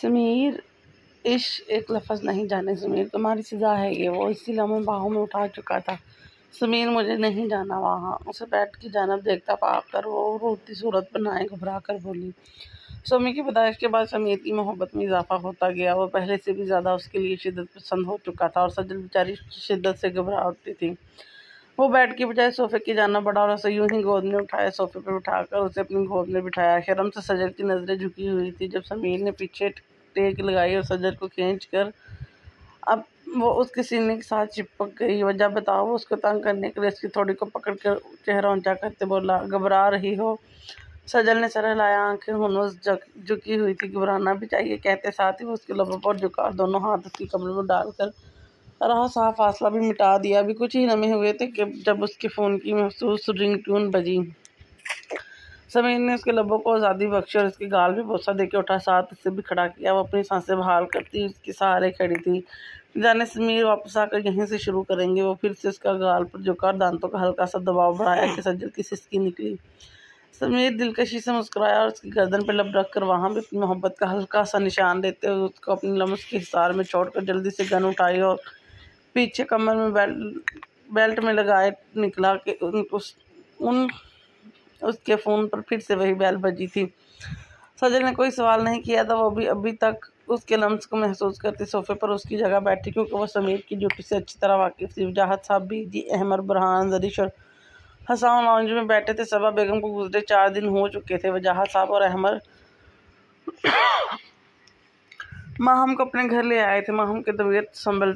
समीर इश्क एक लफ्ज़ नहीं जाने समीर, तुम्हारी सज़ा है ये। वो इसी लम्हे बाहों में उठा चुका था। समीर मुझे नहीं जाना वहाँ। उसे बेड की जानब देखता पाकर वो रोती सूरत बनाए घबरा कर बोली। सोमी की पैदाइश के बाद समीर की मोहब्बत में इजाफा होता गया। वो पहले से भी ज़्यादा उसके लिए शिद्दत पसंद हो चुका था और सजल बेचारी शिद्दत से घबरा उठती थी। वो बेड की बजाय सोफे की जानब बढ़ा और उसे यूं ही गोद में उठाया, सोफे पर उठाकर उसे अपनी गोद में बिठाया। शर्म से सजल की नज़रें झुकी हुई थी जब समीर ने पीछे टेक लगाई और सजल को खींच कर अब वो उसके सीने के साथ चिपक गई। वजह बताओ। वो उसको तंग करने के लिए उसकी थोड़ी को पकड़ कर चेहरा ऊंचा करते बोला, घबरा रही हो? सजल ने सर हिलाया, आंखें हुनूस झुकी हुई थी। घबराना भी चाहिए, कहते साथ ही वो उसके लबों पर झुका और दोनों हाथ उसकी कमर में डालकर रहा साफ फासला भी मिटा दिया। अभी कुछ ही लम्हे हुए थे कि जब उसके फ़ोन की महसूस रिंगटोन बजी। समीर ने उसके लबों को आज़ादी बख्शी और उसके गाल पे बोसा देके उठा, साथ उससे भी खड़ा किया। वो अपनी सांसें बहाल करती उसके सहारे खड़ी थी। जाने समीर वापस आकर यहीं से शुरू करेंगे। वो फिर से उसका गाल पर झुका और दांतों का हल्का सा दबाव बढ़ाया कि सज्जल की सिसकी निकली। समीर दिलकशी से मुस्कुराया और उसकी गर्दन पर लब रख कर वहाँ भी अपनी मोहब्बत का हल्का सा निशान देते हुए उसको अपनी लम्स के हिसार में छोड़कर जल्दी से गन उठाई और पीछे कमर में बेल्ट में लगाए निकला कि उसके फ़ोन पर फिर से वही बेल बजी थी। सजल ने कोई सवाल नहीं किया था। वो भी अभी तक उसके लम्स को महसूस करती सोफे पर उसकी जगह बैठी, क्योंकि वो समीर की ड्यूटी से अच्छी तरह वाकिफ थी। वजाहत साहब, बीजी, अहमद, बुरहान, जरीश और हसन लाउंज में बैठे थे। सबा बेगम को गुजरे 4 दिन हो चुके थे। वजाहत साहब और अहमद माहम को अपने घर ले आए थे। माहम की तबीयत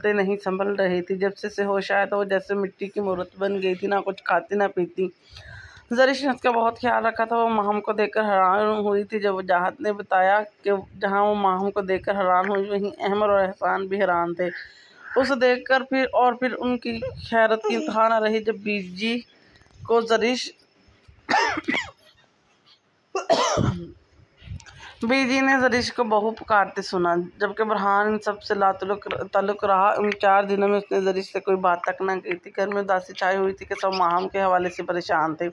नहीं संभल रही थी। जब से होश आया तो वो जैसे मिट्टी की मूर्त बन गई थी, ना कुछ खाती ना पीती। जरीश ने उसका बहुत ख्याल रखा था। वो माहम को देखकर हैरान हुई थी। जब वजाहत ने बताया कि जहाँ वो माहम को देखकर हैरान हुई, वहीं अहमद और एहसान भी हैरान थे उसे देखकर। फिर उनकी खैरत की इंतहा न रही जब बीजी को जरीश बीजी ने जरीश को बहू पुकारते सुना, जबकि बुरहान इन सब से ताल्लुक रहा। उन 4 दिनों में उसने जरीश से कोई बात तक न की थी। घर में उदासी छाई हुई थी कि सब माहम के हवाले से परेशान थे।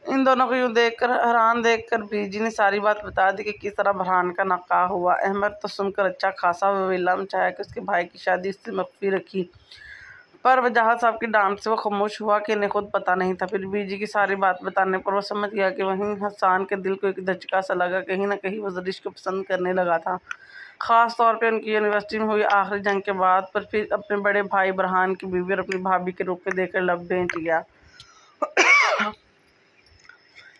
इन दोनों को यूँ हैरान देखकर बीजी ने सारी बात बता दी कि किस तरह बुरहान का निकाह हुआ। अहमद तो सुनकर अच्छा खासा वेला मचाया कि उसके भाई की शादी उससे मख्फी रखी, पर वजाहत साहब की डांट से वो खामोश हुआ कि इन्हें खुद पता नहीं था। फिर बीजी की सारी बात बताने पर वो समझ गया कि वहीं हसन के दिल को एक धचका सा लगा। कहीं ना कहीं वो जरीश को पसंद करने लगा था, ख़ास तौर पे उनकी यूनिवर्सिटी में हुई आखिरी जंग के बाद। पर फिर अपने बड़े भाई बुरहान की बीवी और अपनी भाभी के रूप में देखकर लब बेंच गया।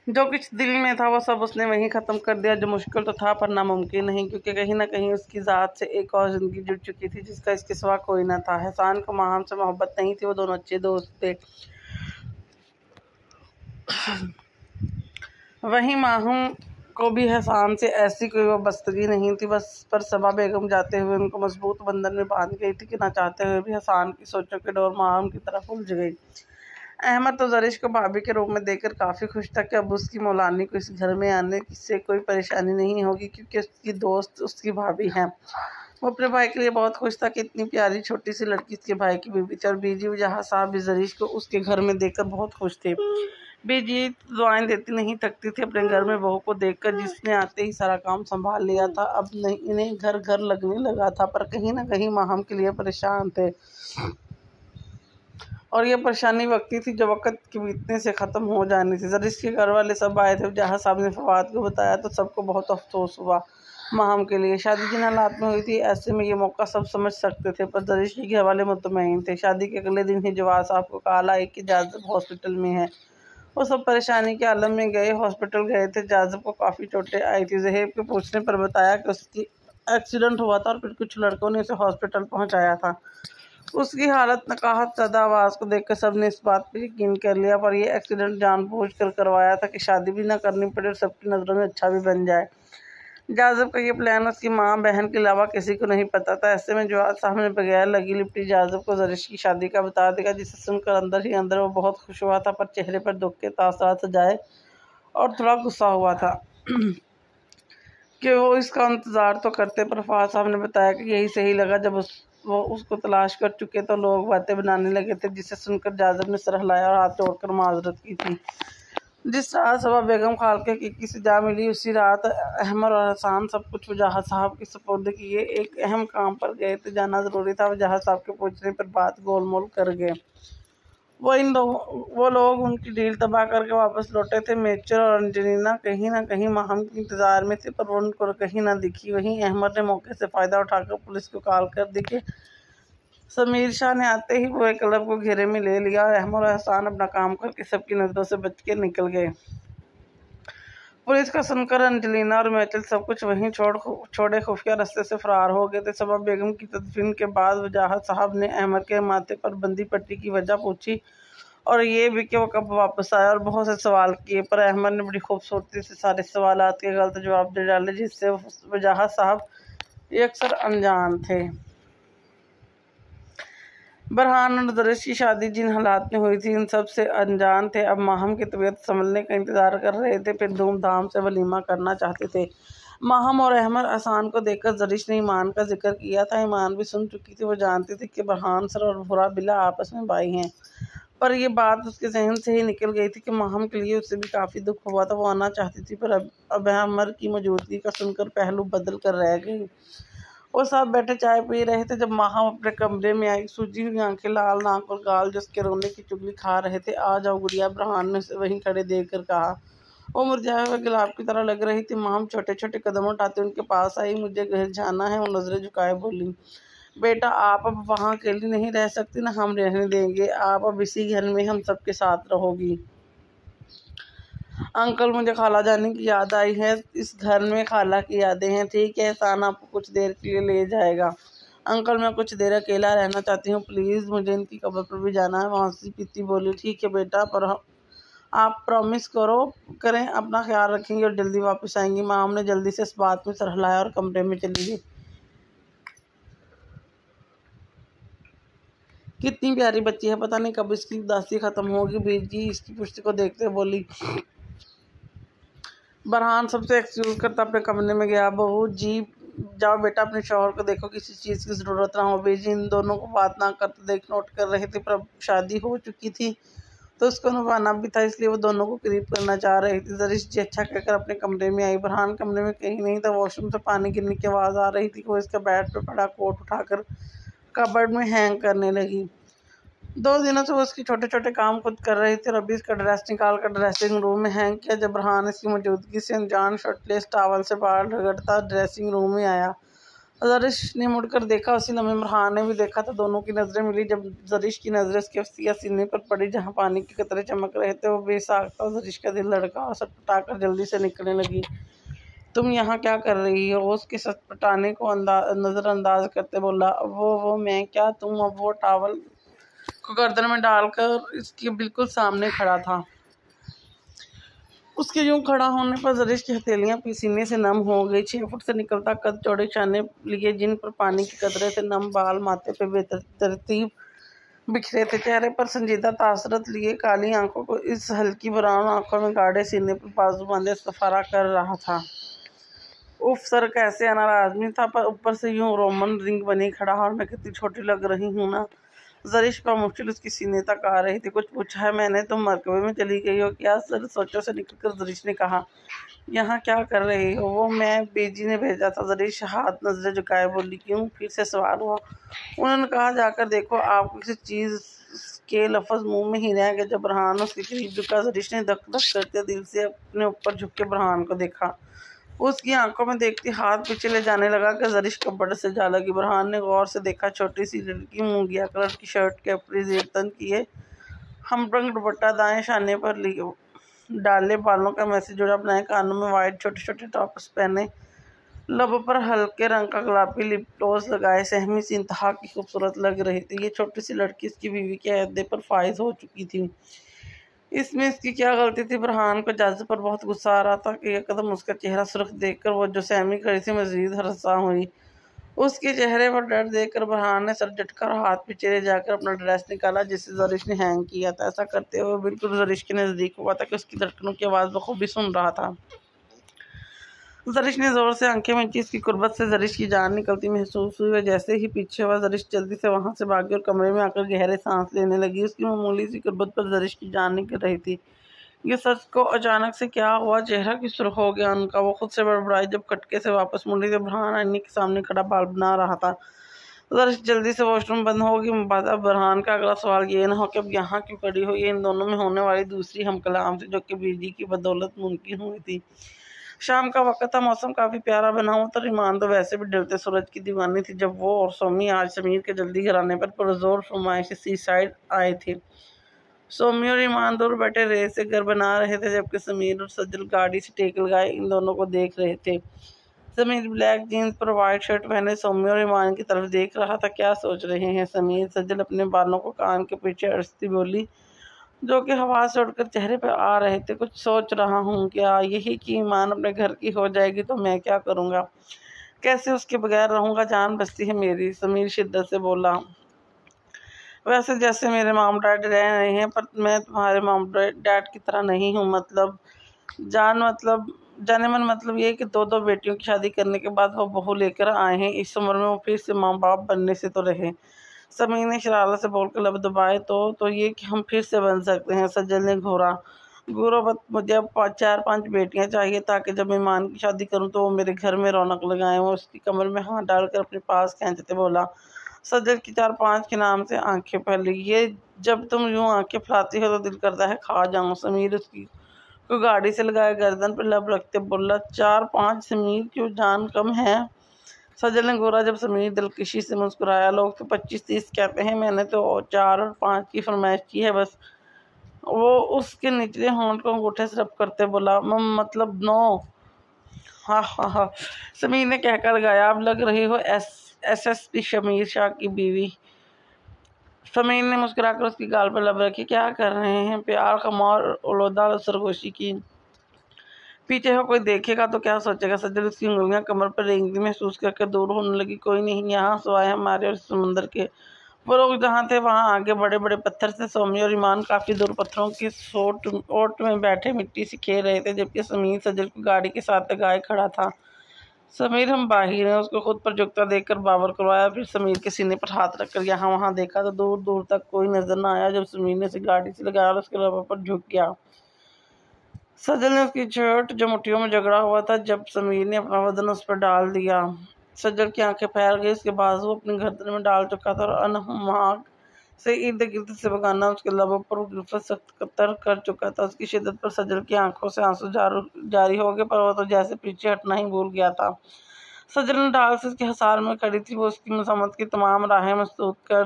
जो कुछ दिल में था वो सब उसने वहीं ख़त्म कर दिया। जो मुश्किल तो था पर नामुमकिन नहीं, क्योंकि कहीं ना कहीं उसकी ज़ात से एक और ज़िंदगी जुड़ चुकी थी जिसका इसके सिवा कोई ना था। हसन को माहम से मोहब्बत नहीं थी, वो दोनों अच्छे दोस्त थे। वहीं माहम को भी हसन से ऐसी कोई वाबस्तगी नहीं थी। बस पर सबा बेगम जाते हुए उनको मजबूत बंधन में बांध गई थी कि ना चाहते हुए भी हसन की सोचों की डोर माहम की तरफ उलझ गई। अहमद तो जरीश को भाभी के रूप में देखकर काफ़ी खुश था कि अब उसकी मौलानी को इस घर में आने से कोई परेशानी नहीं होगी, क्योंकि उसकी दोस्त उसकी भाभी हैं। वो अपने भाई के लिए बहुत खुश था कि इतनी प्यारी छोटी सी लड़की उसके भाई की बीवी थी। और बीजी वजाहत साहब भी जरीश को उसके घर में देखकर बहुत खुश थे। बीजी दुआएं देती नहीं थकती थी अपने घर में बहू को देखकर, जिसने आते ही सारा काम संभाल लिया था। अब नहीं इन्हें घर घर लगने लगा था, पर कहीं ना कहीं माहम के लिए परेशान थे। और ये परेशानी वक्ती थी जो वक़्त के बीतने से ख़त्म हो जानी थी। जरीश के घर वाले सब आए थे। जहाँ साहब ने फवाद को बताया तो सबको बहुत अफसोस हुआ माहम के लिए। शादी जिन हालात में हुई थी, ऐसे में ये मौका सब समझ सकते थे, पर जरीश के घर वाले मुतमईन थे। शादी के अगले दिन ही जवाद साहब को कॉल आई कि जाज़ब हॉस्पिटल में है। वो सब परेशानी के आलम में गए, हॉस्पिटल गए थे। जाज़ब को काफ़ी चोटें आई थी। जहेब के पूछने पर बताया कि उसकी एक्सीडेंट हुआ था और फिर कुछ लड़कों ने उसे हॉस्पिटल पहुँचाया था। उसकी हालत नकाहत ज़्यादा आवाज़ को देखकर सब ने इस बात पर यकीन कर लिया, पर यह एक्सीडेंट जानबूझकर करवाया था कि शादी भी ना करनी पड़े और सबकी नज़रों में अच्छा भी बन जाए। जाज़ब का ये प्लान उसकी माँ बहन के अलावा किसी को नहीं पता था। ऐसे में जवाद साहब ने बगैर लगी लिपटी जाज़ब को जरीश की शादी का बता दिया, जिसे सुनकर अंदर ही अंदर वो बहुत खुश हुआ था, पर चेहरे पर दुख के तासरात सजाए और थोड़ा गुस्सा हुआ था कि वो इसका इंतज़ार तो करते। पर फवाद साहब ने बताया कि यही सही लगा। जब वो उसको तलाश कर चुके तो लोग बातें बनाने लगे थे, जिसे सुनकर जाज़ब ने सर हिलाया और हाथ जोड़कर माजरत की थी। जिस रात सबा बेगम खालके की सजा मिली उसी रात अहमद और हसन सब कुछ वजाहत साहब के सुपुर्द किए। एक अहम काम पर गए थे, जाना ज़रूरी था। वजाहत साहब के पूछने पर बात गोलमोल कर गए। वो लोग उनकी डील तबाह करके वापस लौटे थे। मेचर और अंजलिना कहीं ना कहीं माहम के इंतज़ार में थे, पर वो उनको कहीं ना दिखी। वहीं अहमद ने मौके से फ़ायदा उठाकर पुलिस को कॉल कर दी कि समीर शाह ने आते ही पूरे क्लब को घेरे में ले लिया और अहमद और हसन अपना काम करके सबकी नज़रों से बच के निकल गए। पुलिस का सुनकर अंजलिना और मैचल सब कुछ वहीं छोड़े खुफिया रास्ते से फरार हो गए थे। सबा बेगम की तदफीन के बाद वजाहत साहब ने अहमद के माथे पर बंदी पट्टी की वजह पूछी और ये भी कि वो कब वापस आया, और बहुत से सवाल किए, पर अहमद ने बड़ी खूबसूरती से सारे सवालात के गलत जवाब दे डाले, जिससे वजाहत साहब ये अक्सर अनजान थे। बरहान और दरिश की शादी जिन हालात में हुई थी इन सब से अनजान थे। अब माहम की तबीयत संभलने का इंतज़ार कर रहे थे, फिर धूमधाम से वलीमा करना चाहते थे। माहम और अहमद हसन को देखकर दरिश ने ईमान का जिक्र किया था। ईमान भी सुन चुकी थी। वो जानती थी कि बरहान सर और बुरा बिला आपस में भाई हैं, पर यह बात उसके जहन से ही निकल गई थी कि माहम के लिए उससे भी काफ़ी दुख हुआ था। वो आना चाहती थी, पर अब अहमद की मौजूदगी का सुनकर पहलू बदल कर रह गई। वो सब बैठे चाय पी रहे थे जब माहम अपने कमरे में आई। सूजी हुई आंखें, लाल नाक और गाल जिसके रोने की चुगली खा रहे थे। आ जाओ गुड़िया, बरहान ने वहीं खड़े देख कर कहा। वो मुरझाए हुए गुलाब की तरह लग रही थी। माहम छोटे छोटे कदम उठाते उनके पास आई। मुझे घर जाना है, वो नजरें झुकाए बोली। बेटा, आप अब वहाँ अकेली नहीं रह सकती, ना हम रहने देंगे। आप अब इसी घर में हम सबके साथ रहोगी। अंकल, मुझे खाला जाने की याद आई है। इस घर में खाला की यादें हैं। ठीक है, एहसान आपको कुछ देर के लिए ले जाएगा। अंकल, मैं कुछ देर अकेला रहना चाहती हूँ, प्लीज़। मुझे इनकी कब्र पर भी जाना है। वहाँ से पीती बोली। ठीक है बेटा, पर आप प्रॉमिस करें अपना ख्याल रखेंगे और जल्दी वापस आएंगी। माँ ने जल्दी से इस बात में सर हिलाया और कमरे में चली गई। कितनी प्यारी बच्ची है, पता नहीं कब इसकी उदासी खत्म होगी। बीजी इसकी पुष्टि को देखते बोली। बरहान सबसे एक्सक्यूज़ करता अपने कमरे में गया। बहू जी, जाओ बेटा, अपने शौहर को देखो, किसी चीज़ की ज़रूरत ना हो। बेजी इन दोनों को बात ना करते देख नोट कर रहे थे, पर अब शादी हो चुकी थी तो उसको निभाना भी था, इसलिए वो दोनों को करीब करना चाह रही थी। दरिश जी अच्छा कहकर अपने कमरे में आई। बरहान कमरे में कहीं नहीं था। वॉशरूम से पानी गिरने की आवाज़ आ रही थी। वो इसका बेड पर पड़ा कोट उठाकर कबर्ड में हैंग करने लगी। 2 दिनों से वो उसके छोटे छोटे काम खुद कर रही थी और अभी इसका ड्रेस निकाल कर ड्रेसिंग रूम में हैंग किया। जब बरहान इसकी मौजूदगी से अनजान शर्टलेस टॉवल से बाल रगड़ता ड्रेसिंग रूम में आया। जरिश ने मुड़कर देखा। उसी लम्हे बरहान ने भी देखा तो दोनों की नज़रें मिली। जब जरिश की नज़रें उसके अफ्सिया सीने पर पड़ी जहाँ पानी के कतरे चमक रहे थे, वो बेसाख्ता जरिश का दिल लड़का और सटपटाकर जल्दी से निकलने लगी। तुम यहाँ क्या कर रही हो? उसके सटपटाने को नज़रअंदाज करते बोला। वो मैं क्या, तुम? अब वो टॉवल को गर्दन में डालकर इसके बिल्कुल सामने खड़ा था। उसके यूं खड़ा होने पर जरिश की हथेलियां पसीने से नम हो गई। 6 फुट से निकलता कद, चौड़े शाने लिए जिन पर पानी के कतरे से नम बाल, माथे पे बेतरतीब बिखरे थे, चेहरे पर संजीदा तासरत लिए काली आंखों को इस हल्की ब्राउन आंखों में गाढ़े सीने पर बाजू बांधे सफारा कर रहा था। उफ, सर कैसे अनार आदमी था, पर ऊपर से यूं रोमन रिंग बनी खड़ा। और मैं कितनी छोटी लग रही हूँ ना। जरिश पर मुश्किल उसकी सीने तक आ रही थी। कुछ पूछा है मैंने? तुम मरकबे में चली गई हो क्या? सर सोचों से निकलकर जरिश ने कहा। यहाँ क्या कर रही हो? वो मैं बेजी ने भेजा था। जरिश हाथ नजरें झुकाए बोली। क्यों? फिर से सवाल हुआ। उन्होंने कहा जाकर देखो, आपको किसी चीज़ के लफ्ज़ मुंह में ही रह गए। जब बरहान उसके करीब झुका, जरिश ने धक धक करते दिल से अपने ऊपर झुक के बरहान को देखा। उसकी आंखों में देखती हाथ पीछे ले जाने लगा कि जरिश कब्बड़ से जा लगी। बरहान ने गौर से देखा। छोटी सी लड़की, मूंगिया कलर की शर्ट के ऊपरी जेबतन किए हमरंग दुपट्टा दाएं शाने पर डाले, बालों का मैसेज जुड़ा बनाए, कानों में वाइट छोटे छोटे टॉप्स पहने, लबों पर हल्के रंग का गुलाबी लिप ग्लॉस लगाए, सहमी सी इंतहा की खूबसूरत लग रही थी। ये छोटी सी लड़की इसकी बीवी के अहदे पर फाइज हो चुकी थी। इसमें इसकी क्या गलती थी? बरहान को जाज़ब पर बहुत गुस्सा आ रहा था कि यह कदम उसका चेहरा सुर्ख देखकर वो जो सहमी खड़ी थी मजीद हरसा हुई। उसके चेहरे पर डर देखकर बरहान ने सर झटका और हाथ पीछे ले जाकर अपना ड्रेस निकाला जिसे जरिश ने हैंग किया था। ऐसा करते हुए बिल्कुल जरिश के नज़दीक हुआ था कि उसकी धड़कनों की आवाज़ बखूबी सुन रहा था। जरिश ने जोर से आंखें मींची। इसकी कुर्बत से जरिश की जान निकलती महसूस हुई। वह जैसे ही पीछे हुआ, जरिश जल्दी से वहां से भागी और कमरे में आकर गहरे सांस लेने लगी। उसकी मामूली सी कुर्बत पर जरिश की जान निकल रही थी। ये सच को अचानक से क्या हुआ, चेहरा क्यों सुर्ख हो गया उनका। वो खुद से बड़बड़ाई जब खटके से वापस मुड़ी तो बुरहान आईने के सामने खड़ा बाल बना रहा था। उधर जल्दी से वॉशरूम बंद होगी। अब बुरहान का अगला सवाल ये ना हो कि अब यहाँ क्यों खड़ी हुई है। इन दोनों में होने वाली दूसरी हम कलाम थी जो कि बीजी की बदौलत मुमकिन हुई थी। शाम का वक्त था, मौसम काफी प्यारा बना हुआ था। ईमान तो वैसे भी ढलते सूरज की दीवानी थी जब वो और सोमी आज समीर के जल्दी घर आने पर पुरजोर फरमाइश सी साइड आए थे। सोमी और ईमान दूर बैठे रेत से घर बना रहे थे जबकि समीर और सज्जल गाड़ी से टेक लगाए इन दोनों को देख रहे थे। समीर ब्लैक जीन्स पर वाइट शर्ट पहने सोमी और ईमान की तरफ देख रहा था। क्या सोच रहे हैं समीर, सज्जल अपने बालों को कान के पीछे अड़सती बोली जो कि हवा से उड़कर चेहरे पर आ रहे थे। कुछ सोच रहा हूँ। क्या यही कि ईमान अपने घर की हो जाएगी तो मैं क्या करूँगा, कैसे उसके बगैर रहूँगा, जान बचती है मेरी। समीर शिद्दत से बोला, वैसे जैसे मेरे मॉम डैड रह रहे हैं पर मैं तुम्हारे मॉम डैड की तरह नहीं हूँ। मतलब जाने मन मतलब ये कि दो दो बेटियों की शादी करने के बाद वो बहू लेकर आए हैं। इस उम्र में वो फिर से माँ बाप बनने से तो रहे। समीर ने शरारत से बोलकर लब दबाए तो ये कि हम फिर से बन सकते हैं। सज्जल ने घोरा, गुरु बत मुझे अब 4-5 बेटियां चाहिए ताकि जब ईमान की शादी करूं तो वो मेरे घर में रौनक लगाएं। वो उसकी कमर में हाथ डालकर अपने पास खींचते बोला। सज्जल की 4-5 के नाम से आंखें फैली। ये जब तुम यूं आंखें फैलाती हो तो दिल करता है खा जाऊं। समीर उसकी को गाड़ी से लगाया गर्दन पर लब रखते बोला, 4-5 समीर क्यों, जान कम है। सज्जल ने गोरा जब समीर दिलकशी से मुस्कुराया, लोग तो 25-30 कहते हैं, मैंने तो 4 और 5 की फरमाइश की है बस। वो उसके निचले होंठ को अंगूठे से रब करते बोला, मतलब 9। हाँ हाँ हाँ, समीर ने कहकर गाया, अब लग रही हो एसएसपी शमीर शाह की बीवी। समीर ने मुस्कुराकर उसकी गाल पर लब रखी। क्या कर रहे हैं, प्यार खमौर उलोदा सरगोशी की। पीछे हो कोई देखेगा तो क्या सोचेगा। सज्जल उसकी उंगलियां कमर पर रेंगती महसूस करके दूर होने लगी। कोई नहीं यहाँ सिवाय हमारे और समुंदर के। वो लोग जहाँ थे वहाँ आगे बड़े बड़े पत्थर थे। सोमी और ईमान काफी दूर पत्थरों की ओट में बैठे मिट्टी से खेल रहे थे जबकि समीर सज्जल को गाड़ी के साथ लगाए खड़ा था। समीर, हम बाहिर हैं, उसको खुद पर झुकता देखकर बाबर करवाया। फिर समीर के सीने पर हाथ रखकर यहाँ वहाँ देखा तो दूर दूर तक कोई नजर न आया। जब समीर ने उसे गाड़ी से लगाया और उसके लबों पर झुक गया, सज्जल ने उसकी शर्ट जो मुट्ठियों में जकड़ा हुआ था, जब समीर ने अपना वजन उस पर डाल दिया, सज्जल की आंखें फैल गई। उसके बाजू अपनी गर्दन में डाल चुका था और अनहमाग से इर्द गिर्द से बगाना उसके लबों पर गिरफ्त सख्त कतर कर चुका था। उसकी शिद्दत पर सज्जल की आंखों से आंसू जारी हो गए पर वो तो जैसे पीछे हटना ही भूल गया था। सज्जल ने ढाल से उसके हसार में खड़ी थी। वो उसकी मसम्मत की तमाम राहें मसलूट कर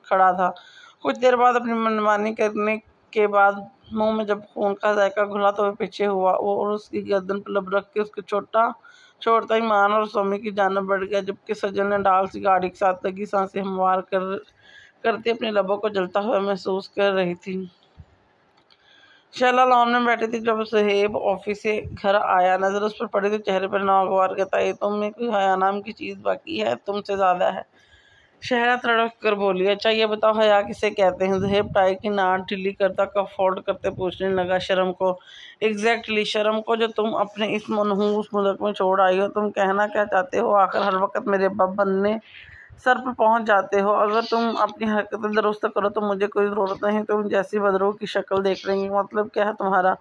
खड़ा था। कुछ देर बाद अपनी मनमानी करने के बाद मुंह में जब खून का जायका घुला तो वह पीछे हुआ। वो और उसकी गर्दन पर लब रख के उसको छोड़ता ही मान और स्वामी की जानब बढ़ गया जबकि सज्जल ने डाल से गाड़ी के साथ लगी सांसें हमवार करती अपने लबों को जलता हुआ महसूस कर रही थी। शैला लॉन में बैठी थी जब सुहेब ऑफिस से घर आया। नजर उस पर पड़ी तो चेहरे पर नागवार कहता, ये तुम में कोई हया नाम की चीज बाकी है, तुमसे ज्यादा है। शहरा तड़क कर बोली, अच्छा ये बताओ हया किसे कहते हैं। ज़हेब टाई की नाट ढीली करता कब फोल्ड करते पूछने लगा, शर्म को। एग्जैक्टली, शर्म को जो तुम अपने इस मनहूस मुल्क में छोड़ आई हो। तुम कहना क्या चाहते हो, आखिर हर वक्त मेरे बब बनने सर पर पहुंच जाते हो। अगर तुम अपनी हरकतें दुरुस्त करो तो मुझे कोई ज़रूरत नहीं। तुम जैसी बदरू की शक्ल देख लेंगे। मतलब क्या है तुम्हारा,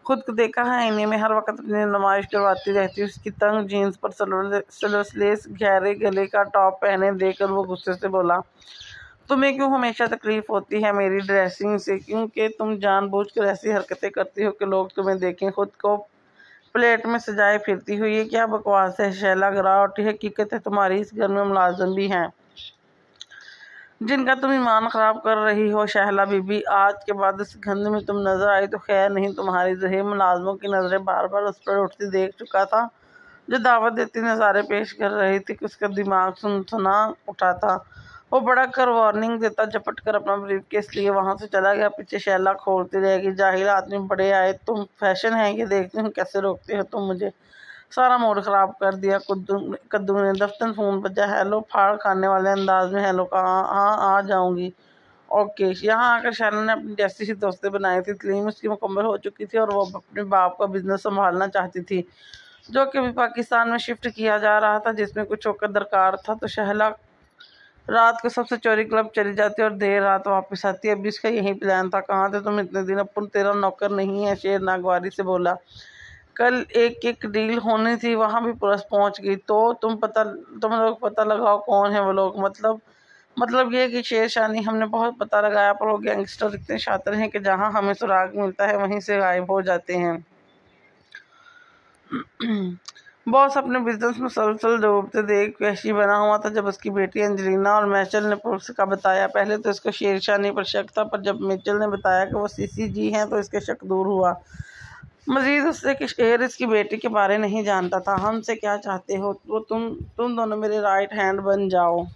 खुद को देखा है आईने में, हर वक्त अपनी नुमाइश करवाती रहती है। उसकी तंग जीन्स पर स्लीवलेस गहरे गले का टॉप पहने देकर वो गुस्से से बोला, तुम्हें क्यों हमेशा तकलीफ होती है मेरी ड्रेसिंग से, क्योंकि तुम जानबूझकर ऐसी हरकतें करती हो कि लोग तुम्हें देखें। खुद को प्लेट में सजाए फिरती हुई, ये क्या बकवास है। शैला गिरा उठी, हकीकत है तुम्हारी इस घर में मुलाजिम भी हैं जिनका तुम ईमान खराब कर रही हो। शहला बीबी, आज के बाद इस घंध में तुम नजर आई तो खैर नहीं तुम्हारी। ज़हेब मुलाजमों की नजरें बार बार उस पर उठती देख चुका था जो दावत देती नज़ारे पेश कर रही थी कि उसका दिमाग सुनसुना उठा था। वो बड़ा कर वार्निंग देता झपट कर अपना ब्रीफकेस लिए वहां से चला गया। पीछे शैला खोलती रहेगी, जाहिल आदमी बड़े आए, तुम फैशन है ये देखती हूँ कैसे रोकते हो तुम मुझे। सारा मूड खराब कर दिया। कद्दू ने दफ्तर फोन बजा, हेलो, फाड़ खाने वाले अंदाज में हेलो कहा। हाँ आ जाऊंगी, ओके। यहाँ आकर शैला ने अपनी जैसी सी दोस्तें बनाई थी। तलीम उसकी मुकम्मल हो चुकी थी और वो अपने बाप का बिजनेस संभालना चाहती थी जो कि अभी पाकिस्तान में शिफ्ट किया जा रहा था जिसमें कुछ होकर दरकार था। तो शहला रात को सबसे चोरी क्लब चली जाती और देर रात वापस आती। अब इसका यही प्लान था। कहाँ थे तुम इतने दिन? अपन तेरा नौकर नहीं है, शेर नागवारी से बोला। कल एक डील होनी थी, वहां भी पुलिस पहुंच गई। तो तुम लोग पता लगाओ कौन है वो लोग। मतलब ये कि शेरशानी हमने बहुत पता लगाया, पर वो गैंगस्टर इतने शातिर हैं कि जहां हमें सुराग मिलता है वहीं से गायब हो जाते हैं। बॉस अपने बिजनेस में सलसल डूबते देख वहशी बना हुआ था जब उसकी बेटी एंजेलिना और मैचल ने पुलिस का बताया। पहले तो इसको शेरशानी पर शक था, पर जब मैचल ने बताया कि वो सीसीजी हैं तो इसके शक दूर हुआ। मजीद उससे कि शेर इसकी बेटी के बारे नहीं जानता था। हमसे क्या चाहते हो? वो तुम दोनों मेरे राइट हैंड बन जाओ।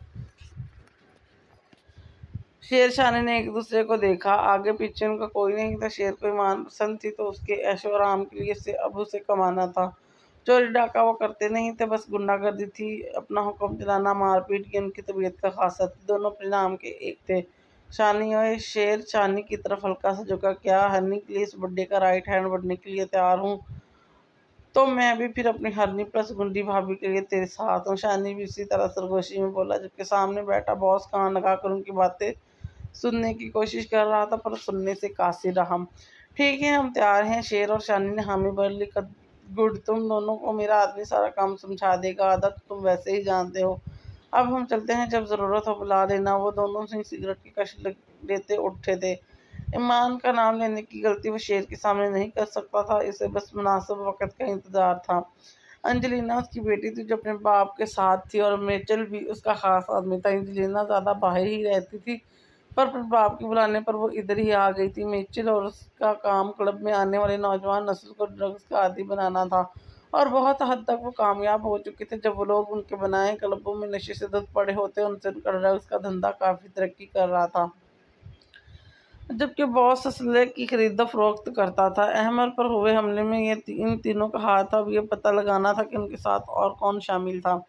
शेरशानी ने एक दूसरे को देखा। आगे पीछे उनका कोई नहीं था। शेर को ईमान पसंद थी तो उसके ऐशो आराम के लिए से अब उसे कमाना था। चोरी डाका वो करते नहीं थे, बस गुंडागर्दी थी। अपना हुक्म चलाना, मारपीट की उनकी तबीयत का खासा थी। दोनों परिणाम के एक थे। शानी और शेर शानी की तरफ हल्का सा झुका। क्या हरनी के लिए इस बुड्ढे का राइट हैंड बनने के लिए तैयार हूँ, तो मैं भी फिर अपनी हरनी प्लस गुंडी भाभी के लिए तेरे साथ हूँ। शानी भी इसी तरह सरगोशी में बोला, जबकि सामने बैठा बॉस कान लगाकर उनकी बातें सुनने की कोशिश कर रहा था, पर सुनने से कासिर रहा। ठीक है, हम तैयार हैं। शेर और शानी ने हामी भर ली। गुड, तुम दोनों को मेरा आदमी सारा काम समझा देगा। आदत तुम वैसे ही जानते हो। अब हम चलते हैं, जब जरूरत हो बुला लेना। वो दोनों से सिगरेट की कश लेते उठे थे। ईमान का नाम लेने की गलती वो शेर के सामने नहीं कर सकता था। इसे बस मुनासिब वक्त का इंतजार था। अंजलिना उसकी बेटी थी जो अपने बाप के साथ थी, और मेचल भी उसका खास आदमी था। अंजलिना ज्यादा बाहर ही रहती थी, पर बाप के बुलाने पर वो इधर ही आ गई थी। मिचेल और उसका काम क्लब में आने वाले नौजवान नस्ल को ड्रग्स का आदी बनाना था, और बहुत हद तक वो कामयाब हो चुके थे। जब वो लोग उनके बनाए क्लबों में नशे से धुत पड़े होते, उनसे उनका ड्रग्स का धंधा काफी तरक्की कर रहा था, जबकि बॉस असले की खरीद फरोख्त करता था। अहमर पर हुए हमले में इन तीनों का हाथ था। अब ये पता लगाना था कि उनके साथ और कौन शामिल था।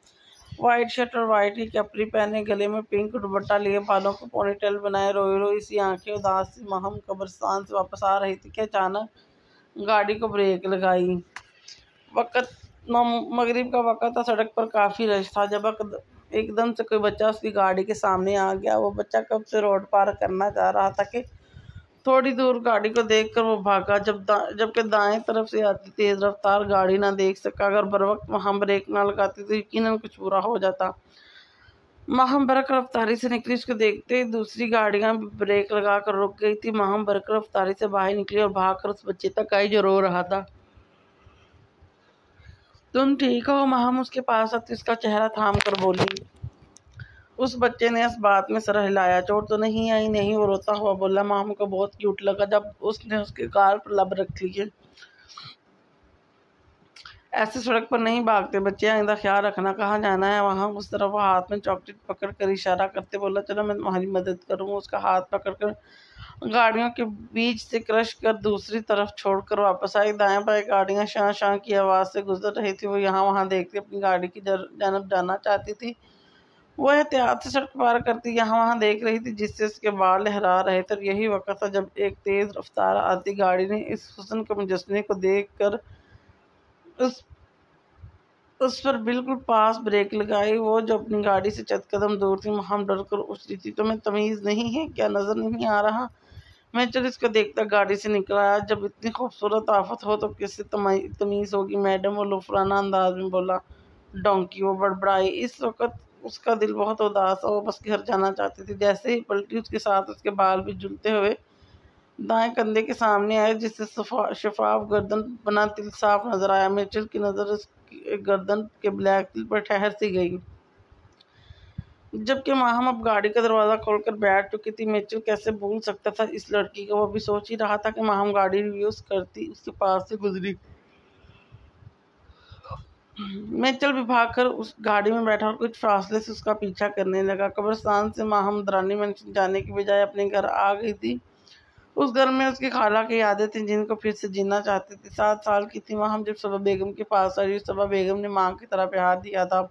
वाइट शर्ट और वाइट ही कैपरी पहने, गले में पिंक दुपट्टा लिए, बालों को पोनीटेल बनाए, रोई रोई सी आंखें उदास सी महम कब्रिस्तान से वापस आ रही थी कि अचानक गाड़ी को ब्रेक लगाई। वक्त मगरिब का वक्त था। सड़क पर काफी रश था। जब एकदम से कोई बच्चा उसकी गाड़ी के सामने आ गया। वो बच्चा कब से रोड पार करना चाह रहा था कि थोड़ी दूर गाड़ी को देखकर वो भागा। जबकि दाएं तरफ से आती तेज रफ्तार गाड़ी ना देख सका। अगर बर वक्त वहां ब्रेक ना लगाती तो यकीनन कुछ बुरा हो जाता। माहम बरक रफ्तारी से निकली। उसको देखते ही दूसरी गाड़ियां ब्रेक लगाकर रुक गई थी। माहम बरक रफ्तारी से बाहर निकली और भागकर उस बच्चे तक आई जो रो रहा था। तुम ठीक हो? माहम उसके पास आती उसका चेहरा थाम कर बोली। उस बच्चे ने इस बात में सर हिलाया। चोट तो नहीं आई? नहीं, वो रोता हुआ बोला। माहम को बहुत क्यूट लगा जब उसने उसके गाल पर लब रख ली। ऐसे सड़क पर नहीं भागते बच्चे, आइंदा ख्याल रखना। कहाँ जाना है? वहाँ। उस तरफ हाथ में चॉकलेट पकड़ कर इशारा करते बोला, चलो मैं तुम्हारी मदद करूँगा। उसका हाथ पकड़कर गाड़ियों के बीच से क्रश कर दूसरी तरफ छोड़कर वापस आई। दाएं बाएं गाड़ियां शां शां की आवाज से गुजर रही थी। वो यहाँ वहाँ देखती अपनी गाड़ी की जानब जाना चाहती थी। वो एहतियात से सड़क पार करती यहाँ वहाँ देख रही थी, जिससे उसके बाल लहरा रहे थे। यही वक्त था जब एक तेज रफ्तार आती गाड़ी ने इस हुस्न के मुजस्समे को देख कर उस पर बिल्कुल पास ब्रेक लगाई। वो जो अपनी गाड़ी से चंद कदम दूर थी। हम डर कर उछली थी। तुम्हें तमीज नहीं है क्या? नजर नहीं आ रहा? मैं चल इसको देखता गाड़ी से निकल आया। जब इतनी खूबसूरत आफत हो तो किससे तमीज होगी मैडम? वो लुफराना अंदाज में बोला। डोंकी, वो बड़बड़ाई। इस वक्त उसका दिल बहुत उदास था। वो बस घर जाना चाहती थी। जैसे ही पलटी उसके साथ उसके बाल भी झूलते हुए दाएं कंधे के सामने आए, जिससे शफाफ गर्दन बना तिल साफ नजर आया। मिचेल की नजर गर्दन के ब्लैक तिल पर ठहर सी गई। जबकि माहम अब गाड़ी का दरवाजा खोलकर बैठ चुकी थी। मिचेल कैसे भूल सकता था इस लड़की को? वो भी सोच ही रहा था कि माहम गाड़ी यूज करती उसके पास से गुजरी। मिचेल भी भागकर उस गाड़ी में बैठा और कुछ फासले से उसका पीछा करने लगा। कब्रिस्तान से माहम दरानी मंजिल जाने की बजाय अपने घर आ गई थी। उस घर में उसकी खाला की यादें थीं जिनको फिर से जीना चाहती थी। 7 साल की थी वहाँ जब सबा बेगम के पास आई। सबा बेगम ने माँ की तरह प्यार दिया था।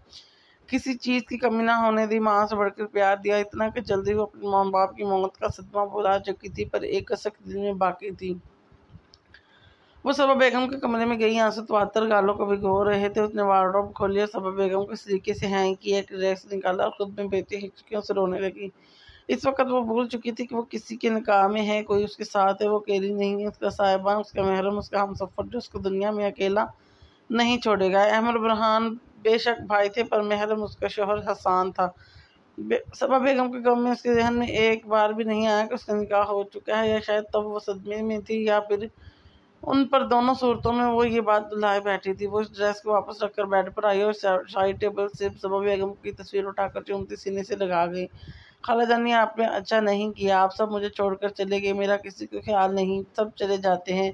किसी चीज की कमी ना होने दी। माँ से बढ़कर प्यार दिया, इतना कि जल्दी वो अपने माँ बाप की मौत का सदमा भुला चुकी थी, पर एक कसक दिल में बाकी थी। वो सबा बेगम के कमरे में गई। आंसू तवातर गालों को भिगो रहे थे। उसने वार्डरोब खोली और सबा बेगम को इस तरीके से हैंग किया, एक ड्रेस निकाला और खुद में बेटी हिचकियों से रोने लगी। इस वक्त वो भूल चुकी थी कि वो किसी के निकाह में है, कोई उसके साथ है, वो अकेली नहीं है। उसका साहिबान, उसका महरम, उसका हमसफर जो उसको दुनिया में अकेला नहीं छोड़ेगा। अहमद बुरहान बेशक भाई थे, पर महरम उसका शोहर हसान था। सबा बेगम के गम में उसके जहन में एक बार भी नहीं आया कि उसका निकाह हो चुका है, या शायद तब वो सदमे में थी, या फिर उन पर दोनों सूरतों में वो ये बात बुलाए बैठी थी। वो इस ड्रेस को वापस रखकर बेड पर आई और शाही टेबल से सबा बेगम की तस्वीर उठाकर चूमती सीने से लगा गई। खाला जानी, आपने अच्छा नहीं किया, आप सब मुझे छोड़कर चले गए, मेरा किसी को ख्याल नहीं, सब चले जाते हैं,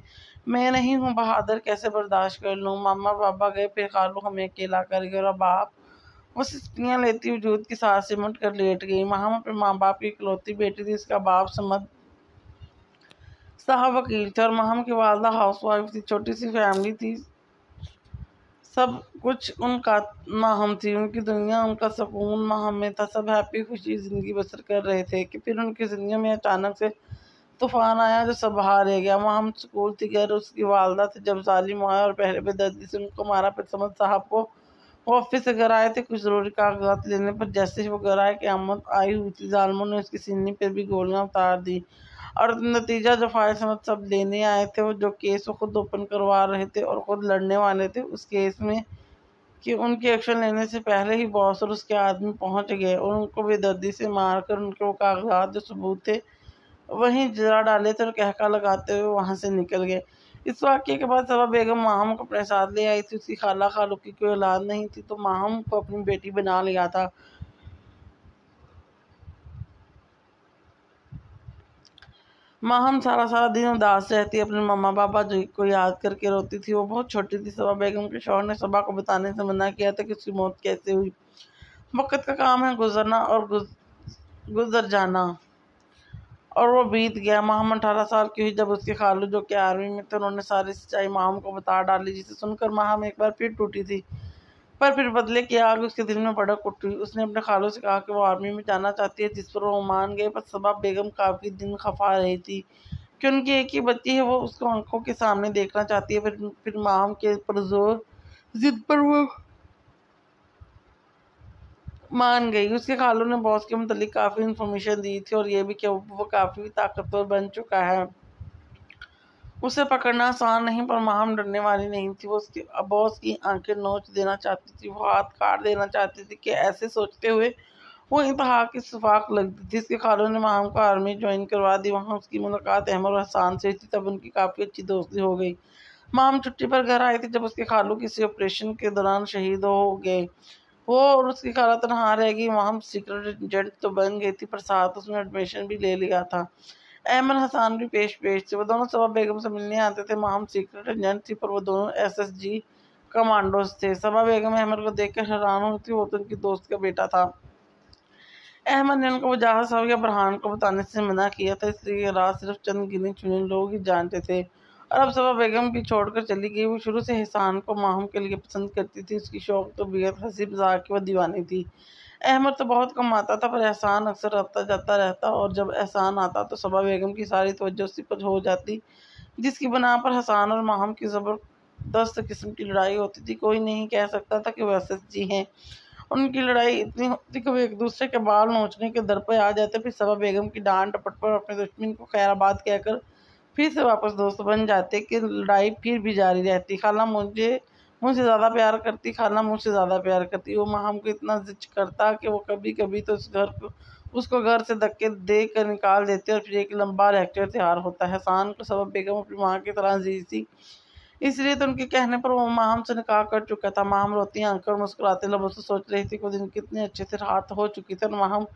मैं नहीं हूँ बहादुर, कैसे बर्दाश्त कर लूँ। मामा बाबा गए, फिर खालू हमें अकेला कर गए, और अब आप। वो सिसकियाँ लेती वजूद की सांस सिमट कर लेट गई। माँ अपने माँ बाप की इकलौती बेटी थी। इसका बाप समद साहब वकील थे और महम की वालदा हाउसवाइफ थी। छोटी सी फैमिली थी, सब कुछ उनका माहम थी, उनकी दुनिया, उनका सुकून माहम में था। सब हैप्पी खुशी जिंदगी बसर कर रहे थे कि फिर उनकी जिंदगी में अचानक से तूफान आया जो सब बहा ले गया। माहम स्कूल थी, घर उसकी वालदा थी। जब जालिम आया और पहले बेदर्दी से उनको मारा, फिर समद साहब को वो ऑफिस से घर आए थे कुछ जरूरी कागजात लेने पर। जैसे ही वो घर आए क़यामत आई हुई थी। जालिमों ने उसकी सीने पर भी गोलियां उतार दी और नतीजा जो फायर समझ सब लेने आए थे, वो जो केस वो खुद ओपन करवा रहे थे और खुद लड़ने वाले थे उस केस में, कि उनके एक्शन लेने से पहले ही बॉस और उसके आदमी पहुंच गए और उनको बेदर्दी से मारकर उनके वो कागजात जो सबूत थे वहीं जला डाले थे और कहका लगाते हुए वहां से निकल गए। इस वाक्य के बाद सबा बेगम माहम को अपने साथ ले आई थी। उसकी खाला खालू की कोई औलाद नहीं थी, तो माहम को अपनी बेटी बना लिया था। माहम सारा सारा दिन उदास रहती, अपने मम्मा पापा जो को याद करके रोती थी। वो बहुत छोटी थी। सबा बेगम के शौहर ने सबा को बताने से मना किया था कि उसकी मौत कैसे हुई। वक्त का काम है गुजरना और गुजर जाना, और वो बीत गया। माहम 18 साल की हुई जब उसके खालू जो कि आर्मी में थे, उन्होंने सारी सच्चाई माहम को बता डाली, जिसे सुनकर माहम एक बार फिर टूटी थी। पर फिर बदले की आग उसके दिल में भड़क उठी। उसने अपने खालू से कहा कि वो आर्मी में जाना चाहती है, जिस पर वो मान गए। पर सबा बेगम काफी दिन खफा रही थी कि उनकी एक ही बच्ची है, वो उसको आंखों के सामने देखना चाहती है। फिर माहम के पुरजोर जिद पर वो मान गई। उसके खालू ने बॉस के मुतालिक काफी इंफॉर्मेशन दी थी और ये भी कि वो काफी ताकतवर बन चुका है। उसे पकड़ना आसान नहीं, पर माहम डरने वाली नहीं थी। वो उसकी बॉस की आंखें नोच देना चाहती थी, वो हाथ काट देना चाहती थी कि ऐसे सोचते हुए वो इंतहा की सफाक लगती थी। इसके खालू ने माहम को आर्मी ज्वाइन करवा दी। वहाँ उसकी मुलाकात अहमद और हसान से थी, तब उनकी काफी अच्छी दोस्ती हो गई। माहम छुट्टी पर घर आई थी जब उसके खालू किसी ऑपरेशन के दौरान शहीद हो गए। वो और उसकी खाला तनहा रह गई। माहम सीक्रेट एजेंट तो बन गई थी, पर साथ उसने एडमिशन भी ले लिया था। अहमद हसान भी पेश पेश थे। वो दोनों सबा बेगम से मिलने आते थे। माहम सीक्रेट एजेंट थी, पर वो दोनों SSG कमांडोज थे। सबा बेगम अहमद को देखकर हैरान हुई थी, वो तो उनकी दोस्त का बेटा था। अहमद ने उनको वजाहत साहब या बुरहान को बताने से मना किया था, इसलिए ये राज सिर्फ चंद गिने चुने लोग ही जानते थे। और अब सबा बेगम भी छोड़कर चली गई। वो शुरू से एहसान को माहम के लिए पसंद करती थी। उसकी शौक तो बेहद हंसी मजाक की वो दीवानी थी। अहमद तो बहुत कम आता था, पर एहसान अक्सर आता जाता रहता, और जब एहसान आता तो सबा बेगम की सारी तवज्जो उसी पर हो जाती, जिसकी बना पर हसान और माहम की जबरदस्त किस्म की लड़ाई होती थी। कोई नहीं कह सकता था कि वो SSG हैं। उनकी लड़ाई इतनी होती कि वो एक दूसरे के बाल नोचने के दर पर आ जाते। फिर सबा बेगम की डांट डपट पर अपने दुश्मन को खैराबाद कहकर फिर से वापस दोस्त बन जाते कि लड़ाई फिर भी जारी रहती। खाला मुझसे ज़्यादा प्यार करती, खाला मुझसे ज़्यादा प्यार करती। वो माहम को इतना जिच करता कि वो कभी कभी तो उसको घर से धक्के दे कर निकाल देते और फिर एक लंबा लेक्चर तैयार होता है। हसान को सबा बेगम अपनी माँ की तरह अजीज थी, इसलिए तो उनके कहने पर वो माहम से निकाह कर चुका था। माहम रोती आंखें और मुस्कुराते लबों से सोच रही थी कि वो दिन कितने अच्छे से रात हो चुकी थी, और माहम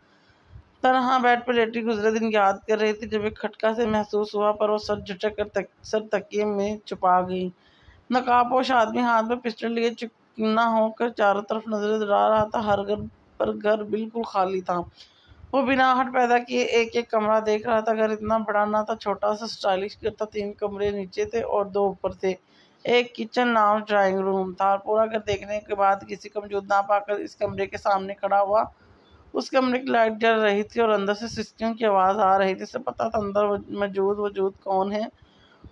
तनहा बेड पर लेटी गुजरे दिन याद कर रही थी। जब एक खटका से महसूस हुआ, पर वो सर झटक कर सर तकिए में छुपा गई। नकाबपोश आदमी हाथ में पिस्टल लिए चिकना होकर चारों तरफ नजर डरा रहा था। हर घर पर घर बिल्कुल खाली था। वो बिना आहट पैदा किए एक एक कमरा देख रहा था। घर इतना बड़ा ना था, छोटा सा स्टाइलिश घर था। 3 कमरे नीचे थे और 2 ऊपर थे। एक किचन नाम ड्राइंग रूम था। पूरा घर देखने के बाद किसी को मौजूद ना पाकर इस कमरे के सामने खड़ा हुआ। उस कमरे की लाइट जल रही थी और अंदर से सिस्कियों की आवाज़ आ रही थी। से पता था अंदर मौजूद वजूद कौन है।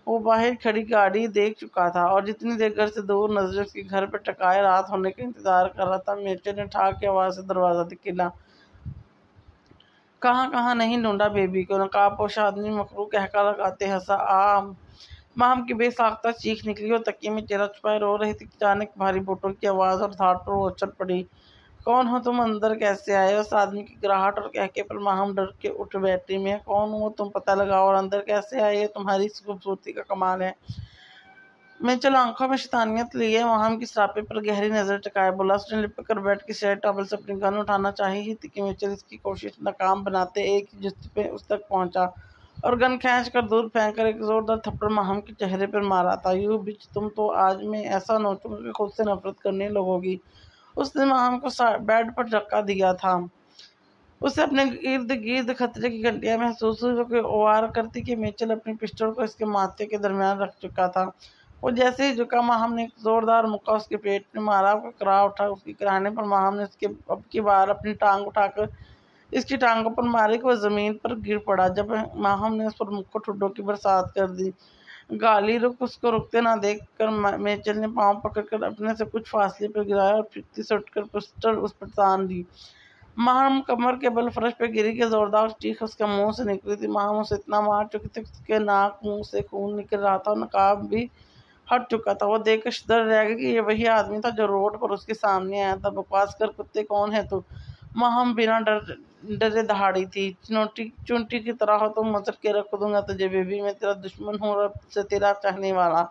वो बाहर खड़ी गाड़ी देख चुका था और जितनी देर घर से दूर नजरें उसके घर पर टकाए रात होने का इंतजार कर रहा था। मिर्चे ने ठाक के आवाज से दरवाजा खिला। कहाँ कहाँ नहीं ढूंढा बेबी को। नकाबपोश आदमी मकरू कहका लगाते हंसा। माम की बेसाख्ता चीख निकली और तकिए में चेहरा छुपाए रो रही थी। अचानक भारी बोतल की आवाज और धार पर वो उछल पड़ी। कौन हो तुम? अंदर कैसे आए? उस आदमी की गिराहट और कहके पर माहम डर के उठ बैठी। मैं कौन हूँ तुम पता लगाओ और अंदर कैसे आए? ये तुम्हारी खूबसूरती का कमाल है। मैं चलो आंखों में शैतानियत लिए माहम की सरापे पर गहरी नजर टिकाए बोला। उसने लिपट कर बैठ के शेयर टॉवल से अपनी गन उठाना चाही ही थी कि मिचेल इसकी कोशिश नाकाम बनाते एक ही जुस्ती पे उस तक पहुंचा और गन खींच कर दूर फेंक कर एक जोरदार थप्पड़ माहम के चेहरे पर मारा था। यू बिच, तुम तो आज मैं ऐसा नोचूंगा कि खुद से नफरत करने लगोगी। उसने माहम को बेड पर धक्का दिया था। उसे अपने इर्द गिर्द खतरे की घंटियां महसूस हुई जो वार करती कि मिचेल अपनी पिस्टल को इसके माथे के दरमियान रख चुका था। वो जैसे ही झुका माहम ने एक जोरदार मुक्का उसके पेट में मारा। उसका करा उठा। उसकी कराहने पर माहम ने उसके अब की बार अपनी टांग उठाकर इसकी टांगों पर मारी कि वह जमीन पर गिर पड़ा। जब माहम ने उस पर मुक्कों ठुड्डों की बरसात कर दी। गाली रुक उसको रुकते ना देख कर मेचल ने पांव पकड़कर अपने से कुछ फासले पर गिराया और फिरती से उठकर पिस्टल उस पर तान दी। माहम कमर के बल फर्श पे गिरी के जोरदार चीख उसके मुंह से निकली थी। माहम उसे इतना मार चुकी थी उसके नाक मुंह से खून निकल रहा था और नकाब भी हट चुका था। वो देखकर डर रह गया कि ये वही आदमी था जो रोड पर उसके सामने आया था। बकवास कर कुत्ते, कौन है तू? माहम बिना डरे दहाड़ी थी। चुनटी की तरह हो तो मचल के रख दूंगा तुझे बेबी। मैं तेरा दुश्मन हूँ और से तेरा चाहने वाला।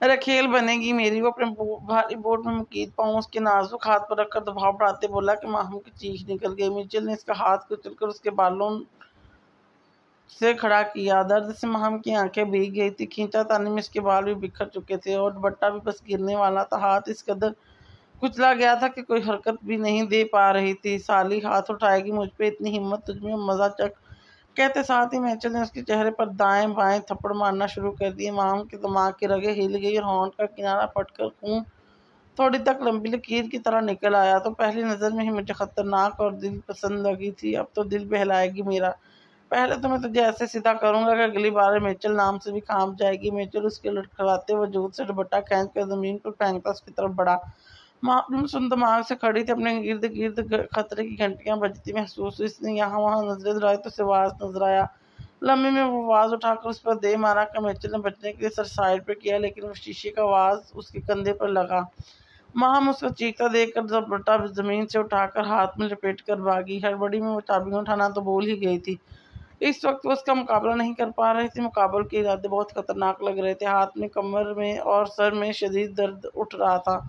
रखेल बनेगी मेरी। वो अपने भारी बोट में मुकीद पाऊँ उसके नाजुक हाथ पर रखकर दबाव बढ़ाते बोला कि माहम की चीख निकल गई। मिचेल ने इसका हाथ कुचलकर उसके बालों से खड़ा किया। दर्द से माहम की आंखें भीग गई थी। खींचा तानी में इसके बाल भी बिखर चुके थे और दुपट्टा भी बस गिरने वाला था। हाथ इस कदर कुचला गया था कि कोई हरकत भी नहीं दे पा रही थी। साली हाथ उठाएगी मुझ पे? इतनी हिम्मत तुझमें? मजा चख। कहते साथ ही मेचल ने उसके चेहरे पर दाएं बाएं थप्पड़ मारना शुरू कर दिए। माहम के दिमाग की रगें हिल गई और होंठ का किनारा फटकर खून थोड़ी तक लंबी लकीर की तरह निकल आया। तो पहली नजर में ही मुझे खतरनाक और दिल पसंद लगी थी। अब तो दिल बहलाएगी मेरा। पहले तो मैं तुझे ऐसे सीधा करूंगा कि अगली बार मेचल नाम से भी काम जाएगी। मेचल उसके लड़खड़ाते वजूद से दुपट्टा खींच कर जमीन पर फेंकता उसकी तरफ बढ़ा। मालूम सुन दिमाग से खड़ी थी। अपने इर्द गिर्द खतरे की घंटियां बजती महसूस हुई। इसने यहाँ वहाँ नजरें दौड़ाई तो उसे आवाज नजर आया। लम्बे में वो आवाज उठाकर उस पर दे मारा कि मिचेल ने बचने के लिए सर साइड पर किया लेकिन वो शीशे का आवाज उसके कंधे पर लगा। माहम उसको चीखता देखकर दुपट्टा जमीन से उठाकर हाथ में लपेट कर भागी। हड़बड़ी में वो चाबियां उठाना तो भूल ही गई थी। इस वक्त वो उसका मुकाबला नहीं कर पा रही थी। मुकाबले के इरादे बहुत खतरनाक लग रहे थे। हाथ में, कमर में और सर में शदीद दर्द उठ रहा था।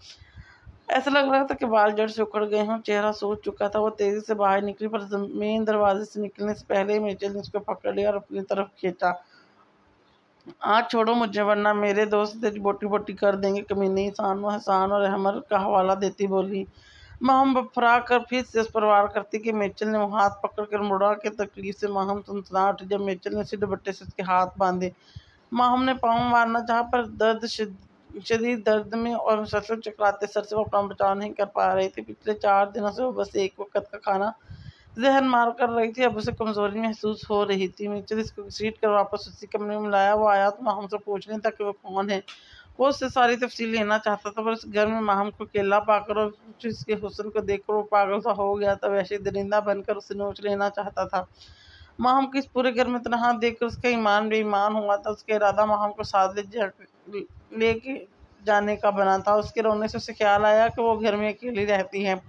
ऐसा लग रहा था कि बाल जड़ से उखड़ गए हों। चेहरा सूज चुका था। वो तेजी से बाहर निकली पर मेन दरवाजे से निकलने से पहले ही मिचेल ने उसको पकड़ लिया और अपनी तरफ खींचा। आज छोड़ो मुझे वरना मेरे दोस्त तेरी बोटी बोटी कर देंगे। कमीने हसान और अहमर का हवाला देती बोली। माहम बफरा कर फिर से उस पर वार करती कि मिचेल ने वो हाथ पकड़ कर मुड़ा के तकलीफ से माहम सनसना उठी। जब मिचेल ने सीधे दुपट्टे से उसके हाथ बांधे, माहम ने पाँव मारना चाहा पर शदीद दर्द में और मुसलसल चकराते सर से वो अपना बचाव नहीं कर पा रही थी। पिछले 4 दिनों से वो बस एक वक्त का खाना जहन मार कर रही थी। अब उसे कमजोरी महसूस हो रही थी। मिचेल इसको घसीट कर वापस उसी कमरे में लाया। वो आया तो माहम से पूछने तक कि वो कौन है। वो उससे सारी तफसील लेना चाहता था पर उस घर में माहम को अकेला पाकर और इसके हुस्न को देखकर वो पागल सा हो गया था। वैसे दरिंदा बनकर उसे नोच लेना चाहता था। माहम को इस पूरे घर में तनहा देखकर उसका ईमान बेईमान हुआ था। उसका इरादा माहम को साथ लेके जाने का बना था। उसके रोने से उसे ख्याल आया कि वो घर में अकेली रहती है।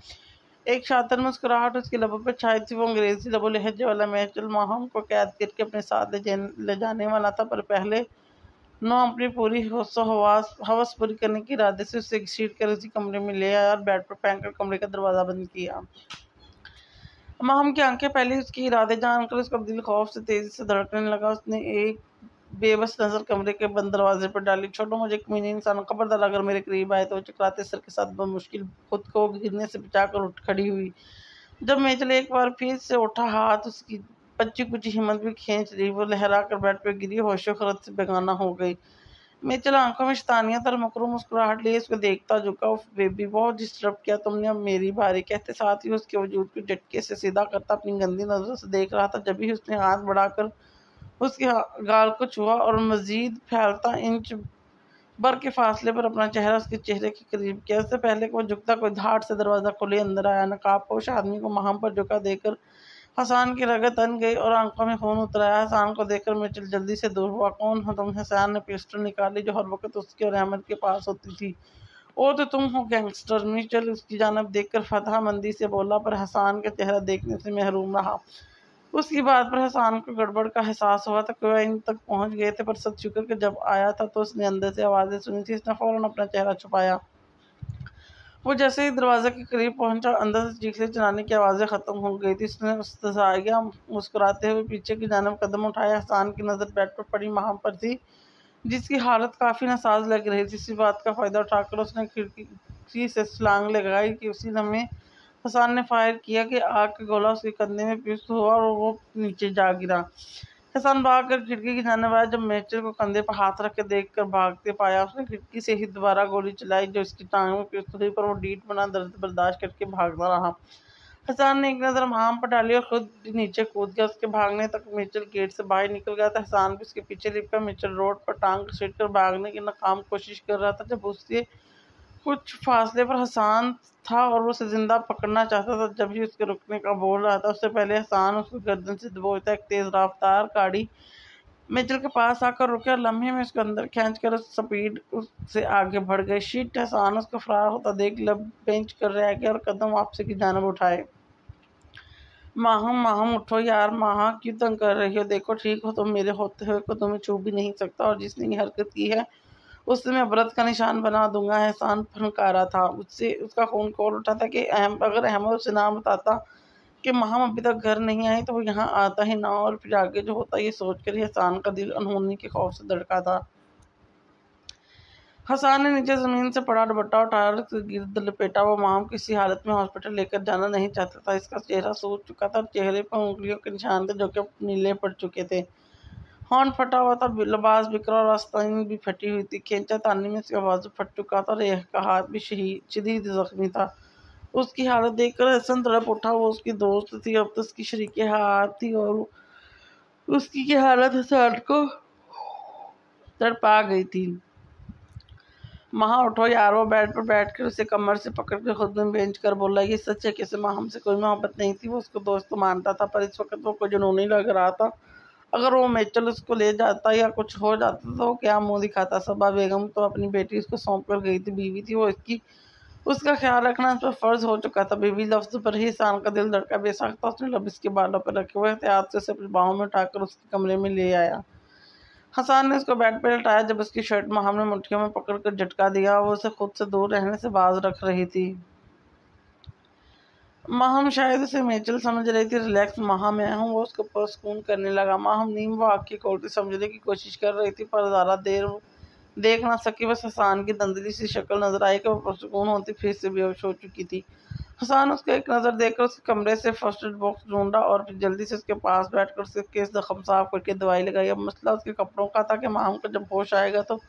एक शातिर मुस्कुराहट उसके लबों पर छाई थी। वो अंग्रेजी लबो लहजे वाला मेचल माहम को कैद करके अपने साथ ले जाने वाला था पर पहले नो अपनी पूरी हवस पूरी करने के इरादे से उसे घसीट कर उसी कमरे में ले आया और बेड पर फेंक कर कमरे का दरवाजा बंद किया। माहम की आंखें पहले उसके इरादे जानकर उसका दिल खौफ से तेजी से धड़कने लगा। उसने एक बेबस नजर कमरे के बंद दरवाजे पर डाली। छोड़ो मुझे कमीने इंसान, खबरदार अगर मेरे करीब आए। तो चकराते सर के साथ मुश्किल खुद को गिरने से बचाकर उठ खड़ी हुई। जब मेचल एक बार फिर से उठा, हाथ उसकी बच्ची कुछ हिम्मत भी खींच ली। वो लहरा कर बेड पर गिरी, होशो खरत से बेगाना हो गई। मेचल आंखों में शैतानियत और मकरू मुस्कुराहट लिए उसको देखता झुका। उफ बेबी, बहुत डिस्टर्ब किया तुमने, अब मेरी बारी। कहते साथ ही उसके वजूद को झटके से सीधा करता अपनी गंदी नजरों से देख रहा था। जब भी उसने हाथ बढ़ाकर उसके गाल को छुआ और मजीद फैलता इंच भर के फासले पर अपना चेहरा उसके चेहरे के करीब किया। इससे पहले कि वो झुकता कोई धाड़ से दरवाज़ा खोले अंदर आया। नकाबपोश आदमी को माहम पर झुका देकर हसन की रगत तन गई और आंखों में खून उतर आया। हसन को देखकर मिचेल जल्दी से दूर हुआ। कौन हो तुम? हसन ने पिस्टल निकाली जो हर वक्त उसके और अहमद के पास होती थी। ओ तो तुम हो गैंगस्टर। मिचेल उसकी जानब देखकर फतह मंदी से बोला, पर हसन का चेहरा देखने से महरूम रहा। उसकी बात पर हसन को गड़बड़ का एहसास हुआ तो कोई इन तक पहुंच गए थे, पर सच शुक्र कि जब आया था तो उसने अंदर से आवाज़ें सुनी थी। इसने फौरन अपना चेहरा छुपाया। वो जैसे ही दरवाजे के करीब पहुंचा, अंदर से चीखने चिल्लाने की आवाज़ें ख़त्म हो गई थी। उसने मुस्तैया मुस्कुराते हुए पीछे की जानब कदम उठाया। हसन की नज़र बेड पर पड़ी माहम पर थी, जिसकी हालत काफ़ी नासाज लग रही थी। इसी बात का फ़ायदा उठाकर उसने खिड़की से छलांग लगाई कि उसी लम्हे हसन ने फायर किया कि आग का गोला उसके कंधे में पिस्त हुआ और वो नीचे जा गिरा। हसन भाग कर खिड़की की जाने आया। जब मेचल को कंधे पर हाथ रख के देख कर भागते पाया, उसने खिड़की से ही दोबारा गोली चलाई जो उसकी टांग में पिस्त हुई, पर वो डीट बना दर्द बर्दाश्त करके भागता रहा। हसन ने एक नज़र माम पर डाली और खुद नीचे कूद गया। उसके भागने तक मिचेल गेट से बाहर निकल गया था। हसन भी उसके पीछे लिपटा। मिचेल रोड पर टांग घसीट कर भागने की नाकाम कोशिश कर रहा था। जब उससे कुछ फासले पर हसन था और उसे जिंदा पकड़ना चाहता था, जब ही उसके रुकने का बोल रहा था, उससे पहले हसन उसको गर्दन से दबोचता एक तेज रफ्तार गाड़ी मिचेल के पास आकर रुके और लम्हे में उसको अंदर खींचकर उस स्पीड से आगे बढ़ गए। शीट हसन उसको फरार होता देख लब बेंच कर रह गया और कदम वापसी की जानब उठाए। माहम उठो यार। माह क्यों तंग कर रही हो? देखो ठीक हो तुम, मेरे होते हुए को तुम्हें छू भी नहीं सकता, और जिसने ये हरकत की है उससे मैं व्रत का निशान बना दूंगा। एहसान फनकारा था। उससे उसका खून खोल उठा था कि अगर अहमद उसे ना बताता कि माहम अभी तक घर नहीं आई तो वो यहाँ आता ही ना, और फिर आगे जो होता ये सोचकर ही एहसान का दिल अनहोनी के खौफ से धड़का था। हसन ने नीचे जमीन से पड़ा दुपट्टा उठाकर गिर्द लपेटा। वो माम किसी हालत में हॉस्पिटल लेकर जाना नहीं चाहता था। इसका चेहरा सूज चुका था, चेहरे पर उंगलियों के निशान थे जो कि नीले पड़ चुके थे। हॉर्न फटा हुआ था, लिबास बिखरा और आस्तीन भी फटी हुई थी। खींचा तानी में उसका बाजू फट चुका था, रेह का हाथ भी शदीद जख्मी था। उसकी हालत देखकर हसन तड़प उठा। वो उसकी दोस्त थी, अब तो उसकी शरीके हाथ थी, और उसकी की हालत हसन को तड़पा गई थी। माँ उठो यार। वो बेड पर बैठकर उसे कमर से पकड़ के खुद में बेंच कर बोला, ये सच है कि उसे माँ हमसे कोई मोहब्बत नहीं थी। वो उसको दोस्त तो मानता था, पर इस वक्त वो कोई जुनूनी लग रहा था। अगर वो मेचल उसको ले जाता या कुछ हो जाता तो क्या मुंह दिखाता? सबा बेगम तो अपनी बेटी उसको सौंप कर गई थी, बीवी थी वो इसकी, उसका ख्याल रखना उस पर फर्ज हो चुका था। बीवी लफ्ज पर ही इंसान का दिल धड़का बेसाख्ता। उसने लब इसके बालों पर रखे हुए एहतियात से उसे अपनी बाहों में उठाकर उसके कमरे में ले आया। हसन ने उसको बेड पर लटाया। जब उसकी शर्ट माहम ने मुट्ठियों में पकड़कर झटका दिया। वो उसे खुद से दूर रहने से बाज रख रही थी। माहम शायद उसे मेचल समझ रही थी। रिलैक्स माह, मैं हूँ। वो उसको पुरस्कून करने लगा। माहम नीम वो आँखें खोलकर समझने की कोशिश कर रही थी, पर ज़्यादा देर देख ना सकी। बस हसन की धंधली सी शक्ल नजर आई कि वो पुरस्कून होती फिर से बेहोश हो चुकी थी। हसन उसको एक नज़र देकर उसके कमरे से फर्स्ट एड बॉक्स ढूंढा और फिर जल्दी से उसके पास बैठकर उसके केस जख्म साफ करके दवाई लगाई। अब मसला उसके कपड़ों का था कि माहम को जब होश आएगा तो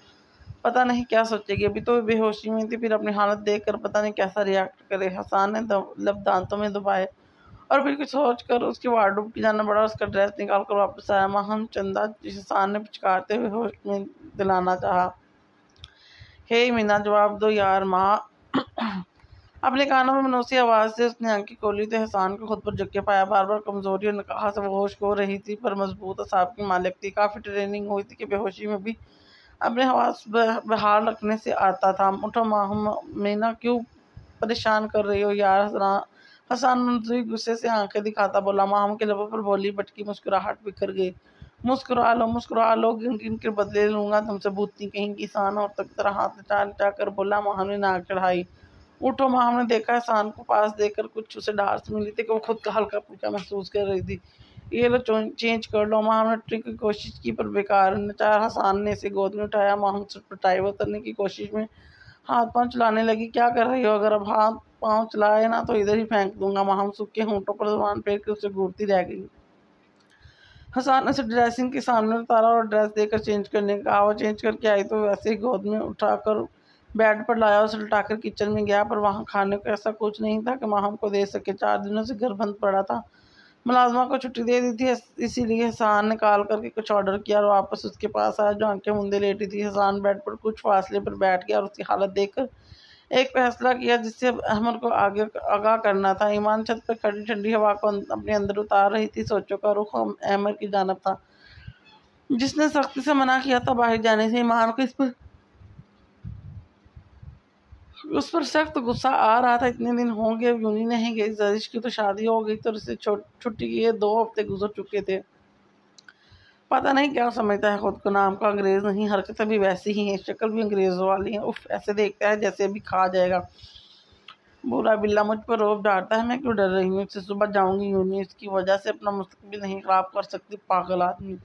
पता नहीं क्या सोचेगी। अभी तो बेहोशी में थी, फिर अपनी हालत देखकर पता नहीं कैसा रिएक्ट करे। हसन ने लब दांतों में दबाए और फिर कुछ सोच कर उसके वार्डरोब की जाना बढ़ा। उसका ड्रेस निकाल कर वापस आया। माहम चंदा, जिसे हसन ने पुचकारते हुए होश में दिलाना चाहा। हे मीना, जवाब दो यार। माँ अपने कानों में मनोसी आवाज़ से उसने आंखें खोली तो हसन को खुद पर झुक के पाया। बार बार कमजोरी और नकाहा से वो होश हो रही थी, पर मजबूत असाब की मालिक थी। काफ़ी ट्रेनिंग हुई थी कि बेहोशी में भी अपने हवास बहाल रखने से आता था। उठो मीना, क्यों परेशान कर रही हो यार? हसन मंजूरी गुस्से से आंखें दिखाता बोला। माहम के लबों पर बोली भटकी मुस्कुराहट बिखर गई। मुस्कुरा लो, गिन गिन के बदले लूंगा तुमसे, भूतनी कहीं किसान। और तक तरह हाथ चा कर बोला। माहम ने नाक चढ़ाई। उठो। माहम ने देखा हसन को पास देकर कुछ उसे ढास मिली थी कि वो खुद का हल्का फुल्का महसूस कर रही थी। ये लो चेंज कर लो। माहम ने ट्रिक की कोशिश की, पर बेकार नचार। हसन ने इसे गोद में उठाया। माहम छटपटाई। वो उतरने की कोशिश में हाथ पांव चलाने लगी। क्या कर रही हो? अगर अब हाथ पांव चलाए ना तो इधर ही फेंक दूंगा। माहम सूखे होंठों पर जुबान फेर के उसे घूरती रह गई। हसन ने उसे ड्रेसिंग के सामने उतारा और ड्रेस देकर चेंज करने का कहा। वो चेंज करके आई तो वैसे ही गोद में उठाकर बेड पर लाया। उसे उठाकर किचन में गया, पर वहाँ खाने को ऐसा कुछ नहीं था कि माहम को दे सके। 4 दिनों से घर बंद पड़ा था। मुलाजमा को छुट्टी दे दी थी, इसीलिए हसान ने कॉल करके कुछ ऑर्डर किया और वापस उसके पास आया जो आंखें मूंदे लेटी थी। हसान बेड पर कुछ फासले पर बैठ गया और उसकी हालत देखकर एक फैसला किया जिससे अहमद को आगे आगाह करना था। ईमान छत पर खड़ी ठंडी हवा को अपने अंदर उतार रही थी। सोचों का रुख अहमद की जानब था, जिसने सख्ती से मना किया था बाहर जाने से। ईमान को उस पर सख्त गुस्सा आ रहा था। इतने दिन हो गए यूं ही नहीं गई, जरिश की तो शादी हो गई, तो उससे छुट्टी किए 2 हफ्ते गुजर चुके थे। पता नहीं क्या समझता है खुद को, नाम का अंग्रेज नहीं, हरकतें भी वैसी ही हैं, शक्ल भी अंग्रेजों वाली है। उफ, ऐसे देखता है जैसे अभी खा जाएगा। बुरा बिल्ला मुझ पर रोब डालता है, मैं क्यों डर रही हूँ, इससे सुबह जाऊंगी यूं, इसकी वजह से अपना मुस्तकबिल नहीं खराब कर सकती, पागल आदमी।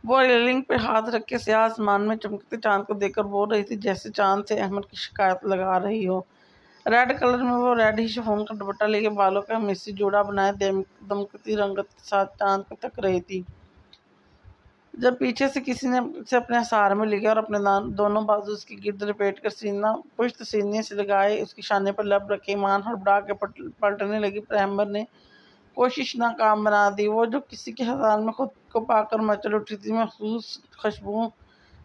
वो रेलिंग पे हाथ रख के स्याह आसमान में चमकते चांद को देखकर बोल रही थी, जैसे चांद से अहमद की शिकायत लगा रही हो। रेड कलर में वो रेड ही शिफॉन का दुपट्टा लेके बालों का मिस्सी जोड़ा बनाए दमकती रंगत के साथ चांद को तक रही थी। जब पीछे से किसी ने उसे अपने सहारे में लिया और अपने दोनों बाजू उसकी गिर्द लपेट कर सीना पुश्त सीने से लगाए उसकी शाने पर लब रखे, ईमान हड़बड़ा के पलटने लगी, पर अहमद ने कोशिश नाकाम बना दी। वो जो किसी के हज़ार में खुद को पाकर मचल उठी थी, महसूस खुशबू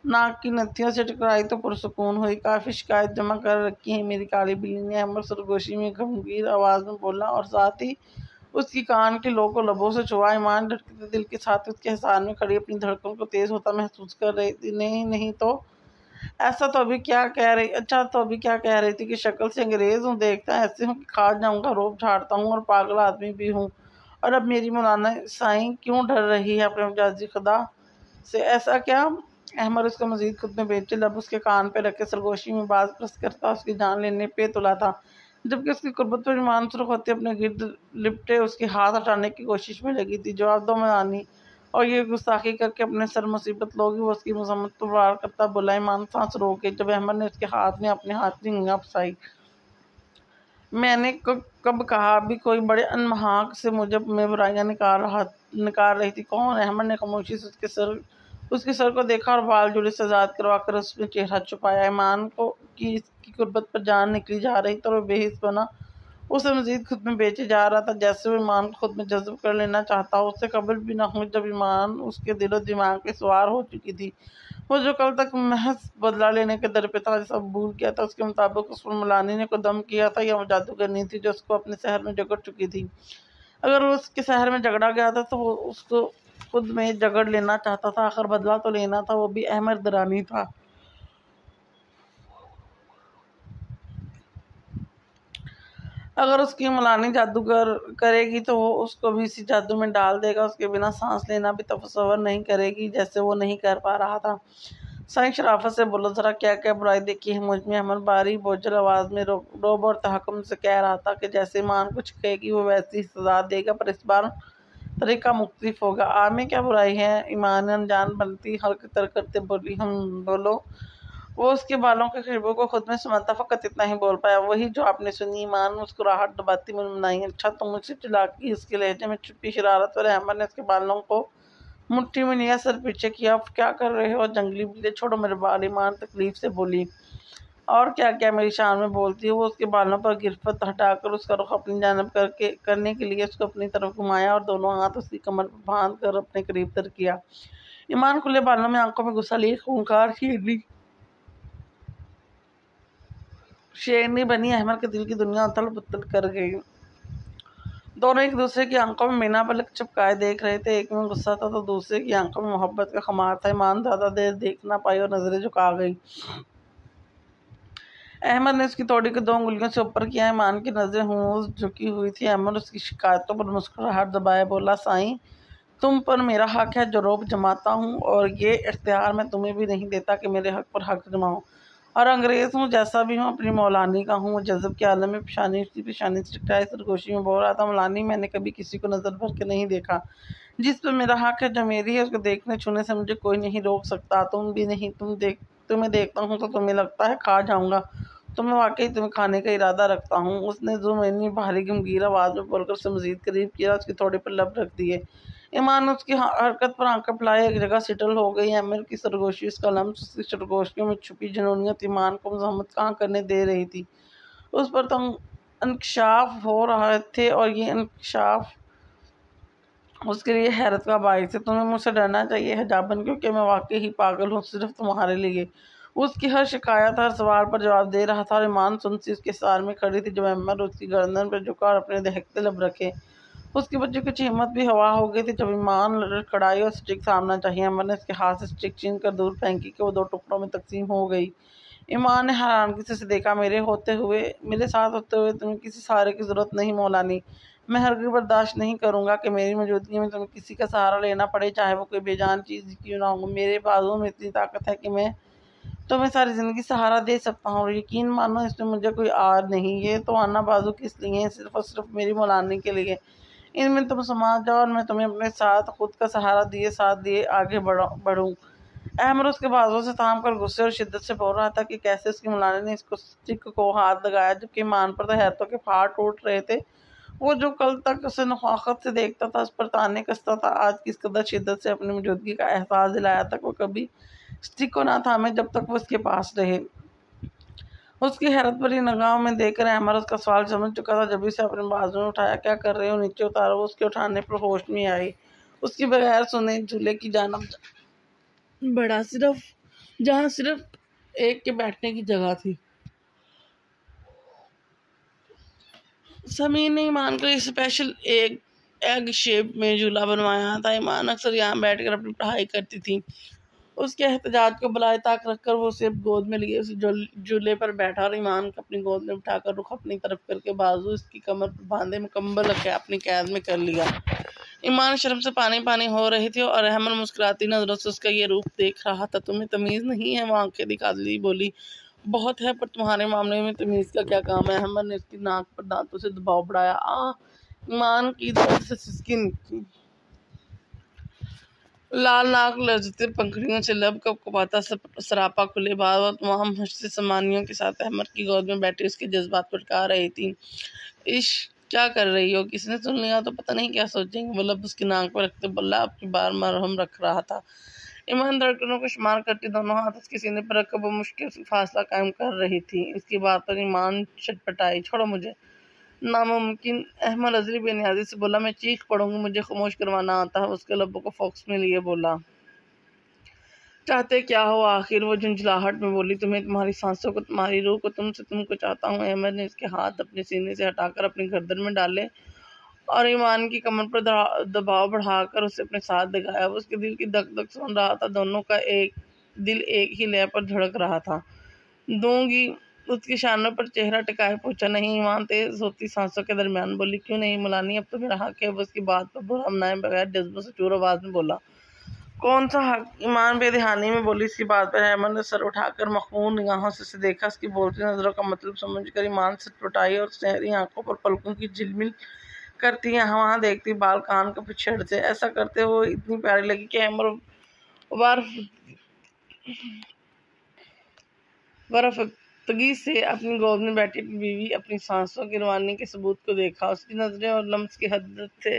नाक की नथियों से टकराई तो पुरसुकून हुई। काफ़ी शिकायत जमा कर रखी है मेरी काली बिल्ली ने, अहमद सरगोशी में गंभीर आवाज़ में बोला और साथ ही उसकी कान के लो को लबों से छुआ। ईमान धड़कते दिल के साथ उसके हसान में खड़ी अपनी धड़कन को तेज होता महसूस कर रही थी। नहीं तो ऐसा तो अभी क्या कह रही, अच्छा तो अभी क्या कह रही थी कि शक्ल से अंग्रेज हूँ, देखता है ऐसे हूँ कि खा जाऊंगा, रोब झाड़ता हूँ और पागल आदमी भी हूँ। और अब मेरी मौलाना साईं क्यों डर रही है अपने मिजाजी खुदा से, ऐसा क्या। अहमद उसको मजीद खुद में बेचे लब उसके कान पे रखे सरगोशी में बाज प्रस्त करता उसकी जान लेने पे तुला था, जबकि उसकी कुर्बत पर ईमान सुर्ख होते अपने गिर्द लिपटे उसके हाथ हटाने की कोशिश में लगी थी। जवाब दो मनानी, और ये गुस्ताखी करके अपने सर मुसीबत लोगी। वो उसकी मजम्मत पर वार करता बोला। ईमान सांस रोक के जब अहमद ने उसके हाथ में अपने हाथ की उंगलियां फंसाई। मैंने कब कहा, अभी कोई बड़े अनमहाक से मुझे में बुराइयां निकाल रही थी। कौन? अहमद ने खामोशी से उसके सर को देखा और बाल जुड़े से आजाद करवाकर उसमें चेहरा छुपाया। ईमान को की इसकी कुर्बत पर जान निकली जा रही तो वो बेहिस बना उसे मजीद खुद में बेचे जा रहा था, जैसे वो ईमान को खुद में जज्ब कर लेना चाहता हो। उससे खबर भी ना हो जब ईमान उसके दिलो दिमाग पे सवार हो चुकी थी। वो जो कल तक महज बदला लेने के दर पे था, सब भूल गया था। उसके मुताबिक उस पर मुलानी ने को दम किया था या वो जादूगरनी थी जो उसको अपने शहर में जकड़ चुकी थी। अगर वो उसके शहर में झगड़ा गया था तो वो उसको खुद में जगड़ लेना चाहता था, आखिर बदला तो लेना था, वो भी अहमद दरानी था। अगर उसकी मुलानी जादूगर करेगी तो वो उसको भी इसी जादू में डाल देगा, उसके बिना सांस लेना भी तसव्वुर नहीं करेगी, जैसे वो नहीं कर पा रहा था। साईं शराफत से बोलो, जरा क्या क्या बुराई देखी है मुझ में। अमर बारी बोझल आवाज में रोब और तहकुम से कह रहा था कि जैसे ईमान कुछ कहेगी वो वैसी ही सजा देगा, पर इस बार तरीका मुख्तलिफ होगा। आप में क्या बुराई है? ईमान अनजान बनती हरकत करते बोली। हम बोलो। वो उसके बालों के खुशबू को खुद में समझता, फकत इतना ही बोल पाया, वही जो आपने सुनी। ईमान मुस्कुराहट दबाती मुनमुनाई। अच्छा, तो मुझसे चिल्लाकी उसके लहजे में छुपी शरारत और अहमद ने उसके बालों को मुट्ठी में लिया, सर पीछे किया। क्या कर रहे हो जंगली बिल्ली, छोड़ो मेरे बाल। ईमान तकलीफ से बोली। और क्या क्या मेरी शान में बोलती है। वो उसके बालों पर गिरफ्त हटाकर उसका रुख अपनी जानब करने के लिए उसको अपनी तरफ घुमाया और दोनों हाथ उसकी कमर पर बांध कर अपने करीब तर किया। ईमान खुले बालों में आंखों में गुस्सा लिए खूंखार शेरनी बनी अहमद के दिल की दुनिया उथल पुथल कर गई। दोनों एक दूसरे की आंखों में बिना पलक चपकाए देख रहे थे। एक में गुस्सा था तो दूसरे की आंखों में मोहब्बत का खुमार था। ईमान ज्यादा देर देख ना पाई और नजरें झुका गई। अहमद ने उसकी थोड़ी को 2 उंगलियों से ऊपर किया। ईमान की नजरें हूँ झुकी हुई थी। अहमद उसकी शिकायतों पर मुस्कुराहट दबाए बोला, साईं तुम पर मेरा हक है जो रोब जमाता हूँ, और ये इख्तियार मैं तुम्हें भी नहीं देता कि मेरे हक पर हक जमाओ। और अंग्रेज हूँ, जैसा भी हूँ, अपनी मौलानी का हूँ। जज़ब के आलम में पेशानी से टकराई सरगोशी में बोल रहा था, मौलानी मैंने कभी किसी को नजर भर के नहीं देखा। जिस पर मेरा हक है, जो मेरी है, उसको देखने छूने से मुझे कोई नहीं रोक सकता। तुम भी नहीं। तुम्हें देखता हूँ तो तुम्हें लगता है खा जाऊंगा। तुम्हें वाकई तुम्हें खाने का इरादा रखता हूँ। उसने जुमैनी भारी गंभीर आवाज में बोलकर उसे मजीद करीब किया, उसके थोड़े पर लब रख दिए। ईमान उसकी हरकत पर आंखें फैलाए एक जगह सेटल हो गई। अमीर की सरगोशी उसका लम्स उसकी सरगोशियों में छुपी जुनूनियत ईमान को मजम्मत कहाँ करने दे रही थी। उस पर इंकशाफ हो रहे थे और ये इंकशाफ उसके लिए हैरत का बाइस है। तुम्हें मुझसे डरना चाहिए हिजाबन, क्योंकि मैं वाकई ही पागल हूँ सिर्फ तुम्हारे लिए। उसकी हर शिकायत, हर सवाल पर जवाब दे रहा था और ईमान सुनसी उसके सार में खड़ी थी जब अहमद उसकी गर्दन पर झुका और अपने दहकते लब रखे। उसके बच्चे कुछ हिम्मत भी हवा हो गई थी जब ईमान कड़ाई और स्टिक सामना चाहिए। अमर ने उसके हाथ से स्टिक छीन कर दूर फेंकी कि वो 2 टुकड़ों में तकसीम हो गई। ईमान ने हैरानगी से उसे देखा। मेरे साथ होते हुए तुम्हें किसी सहारे की जरूरत नहीं मौलानी। मैं हरगिज़ बर्दाश्त नहीं करूँगा कि मेरी मौजूदगी में तुम्हें किसी का सहारा लेना पड़े, चाहे वो कोई बेजान चीज़ क्यों ना हो। मेरे बाजुओं में इतनी ताकत है कि मैं तुम्हें सारी ज़िंदगी सहारा दे सकता हूँ, और यकीन मानो इसमें मुझे कोई आर नहीं। ये तो आना बाजू किस लिए है? सिर्फ और सिर्फ मेरी मौलानी के लिए। इनमें तुम समा जाओ और मैं तुम्हें अपने साथ खुद का सहारा दिए आगे बढ़ूँ। अहमद उसके बाजुओं से थाम कर गुस्से और शिद्दत से बोल रहा था कि कैसे उसकी मौलानी ने इसको स्टिक को हाथ लगाया, जबकि ईमान पर तो हैरतों के फाड़ टूट रहे थे। वो जो कल तक उसे नफाकत से देखता था, उस पर ताने कसता था, आज किस कदर शिद्दत से अपनी मौजूदगी का एहसास दिलाया था। वो कभी स्टिक को ना थामे जब तक वो उसके पास रहे। उसकी हैरत भरी निगाहों में देखकर अहमद उसका सवाल समझ चुका था। जब उसे अपने बाजू में उठाया, क्या कर रहे हो, नीचे उतारो। वो उसके उठाने पर होश में आई। उसकी बगैर सुने झूले की जानब बढ़ा, जहाँ सिर्फ एक के बैठने की जगह थी। समीर ने ईमान को स्पेशल एग शेप में झूला बनवाया था। ईमान अक्सर यहाँ बैठकर अपनी पढ़ाई करती थी। उसके एहतजाज को बुलाए ताक रखकर वो उसे गोद में लिए उस झूले पर बैठा और ईमान को अपनी गोद में उठाकर रुख अपनी तरफ करके बाजू उसकी कमर पर बांधे मुकम्मल रखे अपनी कैद में कर लिया। ईमान शर्म से पानी पानी हो रही थी और अहमद मुस्कुराती नजरों से उसका ये रूप देख रहा था। तुम्हें तमीज़ नहीं है? वो आंखें दिखाती बोली। बहुत है, पर तुम्हारे मामले में तमीज़ का क्या काम है? अहमद ने उसकी नाक पर दांतों से दबाव बढ़ाया। ईमान की दर्द से सिसकी निकली। लाल नाक लर्जते पंखड़ियों से लब कपकपाता सरापा खुले बाल और तमाम हंसते सम्मानियों के साथ अहमद की गोद में बैठी उसके जज्बात भड़का रही थी। इश्क, क्या कर रही हो? किसने सुन लिया तो पता नहीं क्या सोचेंगे। वो लब उसकी नाक पर रखते बोला, आपकी बार मरहम रख रहा था। ईमान धड़कनों को शुमार करती दोनों हाथ उसके सीने पर रखकर वो मुश्किल से फासला कायम कर रही थी। इसकी बात पर ईमान छटपटाई। छोड़ो मुझे, नामुमकिन। अहमद अजरी बेनियाजी से बोला। मैं चीख पड़ूंगी, मुझे खामोश करवाना आता है। उसके लबों को फोक्स में लिए बोला। चाहते क्या हो आखिर? वो झुंझलाहट में बोली। तुम्हें, तुम्हारी सांसों को, तुम्हारी रूह को, तुमको चाहता हूँ। अहमद ने इसके हाथ अपने सीने से हटाकर अपनी गर्दन में डाले और ईमान की कमर पर दबाव बढ़ाकर उसे अपने साथ दगाया। उसके दिल की धक धक सुन रहा था। दोनों का दिल एक ही लय पर धड़क रहा था। दूंगी। उसकी शानों पर चेहरा टिकाए पूछा। नहीं। ईमान तेज होती सांसों के दरमियान बोली। क्यों नहीं मुलानी, अब तो मेरा हक है। उसकी बात पर बुरा मनाए बगैर जज्बों से चूर आवाज में बोला। कौन सा हक? ईमान बेदहानी में बोली। इसकी बात पर अहमद ने सर उठाकर मखमूर निगाहों से उसे देखा। उसकी बोलती नजरों का मतलब समझकर ईमान से उठाई और सुनहरी आंखों पर पलकों की झिलमिल करती यहाँ वहाँ देखती, बाल कान के पिछड़ से। ऐसा करते वो इतनी प्यारी लगी कि अहमद बर्फतगी से अपनी गोद में बैठी बीवी अपनी सांसों की रवानी के सबूत को देखा। उसकी नजरें और लम्स की हद से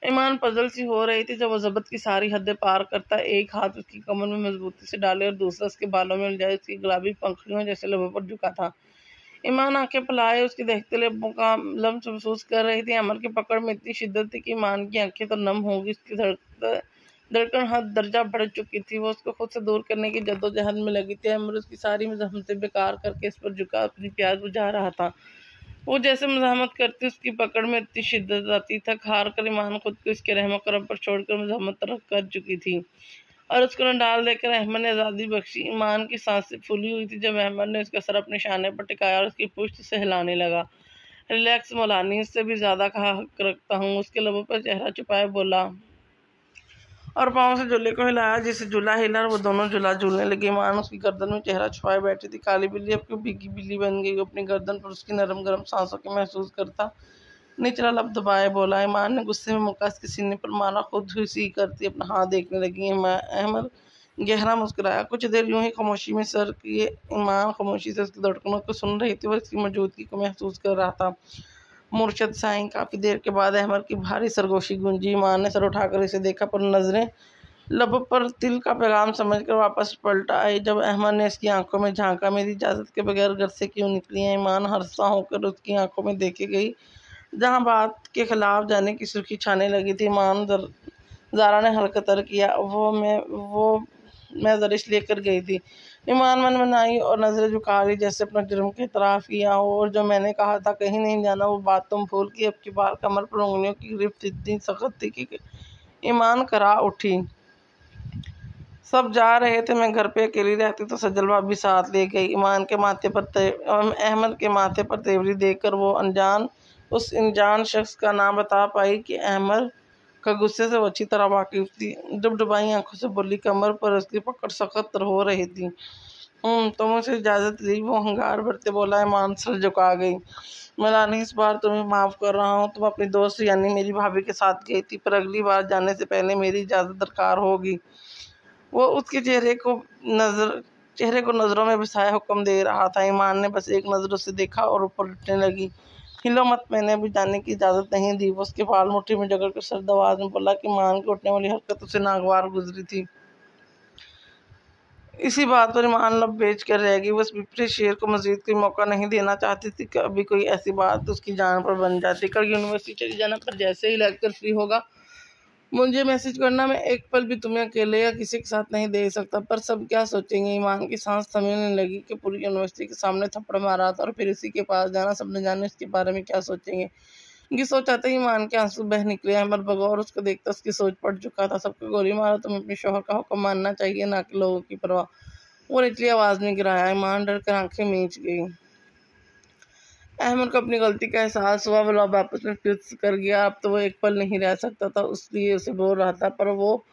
ईमान पजल सी हो रही थी जब वो जबत की सारी हदें पार करता एक हाथ उसकी कमर में मजबूती से डाले और दूसरा उसके बालों में उलझाए उसकी गुलाबी पंखड़ियों जैसे लबों पर झुका था। ईमान आंखें फैलाए उसके देखते लबों का लम्स महसूस कर रही थी। अमर की पकड़ में इतनी शिद्दत थी कि ईमान की आंखें तो नम होगी। उसकी धड़कन हद दर्जा बढ़ चुकी थी। वो उसको खुद से दूर करने की जद्दोजहद में लगी थी। अमर उसकी सारी मज़ाहमतें बेकार करके इस पर झुका अपनी प्यास बुझा रहा था। वो जैसे मज़ाहमत करती उसकी पकड़ में इतनी शिद्दत आती। थक हार कर ईमान खुद को इसके रहम करम पर छोड़कर मज़ाहमत तरक कर चुकी थी और उसको न डाल देकर अहमद ने आज़ादी बख्शी। ईमान की सांसें फूली हुई थी जब अहमद ने उसका सर अपने शाने पर टिकाया और उसकी पुश्त से हिलाने लगा। रिलैक्स मौलानी, इससे भी ज्यादा का हक रखता हूँ। उसके लबों पर चेहरा छुपाए बोला और पाँव से झूले को हिलाया। जिसे झूला हिला और वो दोनों झूला झूलने लगे। ईमान उसकी गर्दन में चेहरा छुपाए बैठी थी। काली बिल्ली अब क्यों भीगी बिल्ली बन गई? अपनी गर्दन पर उसकी नरम गरम सांसों के महसूस करता निचला लब दबाए बोला। ईमान ने गुस्से में मुक्का उसके सीने पर मारा। खुद हुई करती अपना हाथ देखने लगी। अहमद गहरा मुस्कुराया। कुछ देर यूं ही खामोशी में सर किए ईमान खामोशी से उसकी धड़कनों को सुन रही थी और इसकी मौजूदगी को महसूस कर रहा था। मुर्शद साईं। काफी देर के बाद अहमद की भारी सरगोशी गूंजी। ईमान ने सर उठाकर इसे देखा पर नजरें लब पर तिल का पैगाम समझकर वापस पलटा आई। जब अहमद ने इसकी आंखों में झांका, मेरी इजाज़त के बगैर घर से क्यों निकली है? ईमान हर्षा होकर उसकी आंखों में देखे गई, जहाँ बात के खिलाफ जाने की सुर्खी छाने लगी थी। ईमान ज़ारा ने हल्का किया। वो मैं दरिश लेकर गई थी। ईमान मन बनाई और नजरें झुका ली, जैसे अपना जुर्म के इतराफ़ किया हो। और जो मैंने कहा था कहीं नहीं जाना, वो बात तुम भूल गई। अब की बार कमर पर उंगलियों की गिरफ्त इतनी सख्त थी कि ईमान करा उठी। सब जा रहे थे, मैं घर पे अकेली रहती तो सज्जल भाभी साथ ले गई। ईमान के माथे पर अहमद के माथे पर तेवरी देखकर वो उस अनजान शख्स का नाम बता पाई कि अहमद का गुस्से से वो अच्छी तरह वाकिफ थी। डुबडुबाई आंखों से बोली, कमर पर उसकी पकड़ सख्त हो रही थी। तो मुझे इजाज़त ली, वो हंगार भरते बोला। ईमान सर झुका गई। मलानी, इस बार तुम्हें माफ़ कर रहा हूँ। तुम अपनी दोस्त यानी मेरी भाभी के साथ गई थी, पर अगली बार जाने से पहले मेरी इजाज़त दरकार होगी। वो उसके चेहरे को नज़रों में बसाए हुक्म दे रहा था। ईमान ने बस एक नज़र उसे देखा और ऊपर उठने लगी। हिलो मत, मैंने अभी जाने की इजाज़त नहीं दी। वो उसके बाल मुट्ठी में जकड़ कर सर्द आवाज़ में बोला कि ईमान की उठने वाली हरकत उसे नागवार गुजरी थी। इसी बात पर ईमान लब बेच कर रह गई। वो इस विपरीत शेर को मजीद कोई मौका नहीं देना चाहती थी कि अभी कोई ऐसी बात उसकी जान पर बन जाती। कल यूनिवर्सिटी चली जाना, पर जैसे ही लेक्चर फ्री होगा मुझे मैसेज करना। मैं एक पल भी तुम्हें अकेले या किसी के साथ नहीं दे सकता। पर सब क्या सोचेंगे? ईमान की सांस थमने लगी कि पूरी यूनिवर्सिटी के सामने थप्पड़ मारा था और फिर इसी के पास जाना, सब न जाने इसके बारे में क्या सोचेंगे। ये सोच आते ही ईमान के आंसू बह निकले। अहमद बगौर उसको देखता उसकी सोच पड़ चुका था। सबको गोली मारो, तुम्हें अपने शोहर का हुक्म मानना चाहिए, ना कि लोगों की परवाह। वो निचली आवाज में गिराया। ईमान डर कर आंखें मींच गई। अहमद को अपनी गलती का एहसास हुआ। वो लब आपस में फिक्स कर गया। अब तो वो एक पल नहीं रह सकता था, इसलिए उसे बोल रहा था, पर वो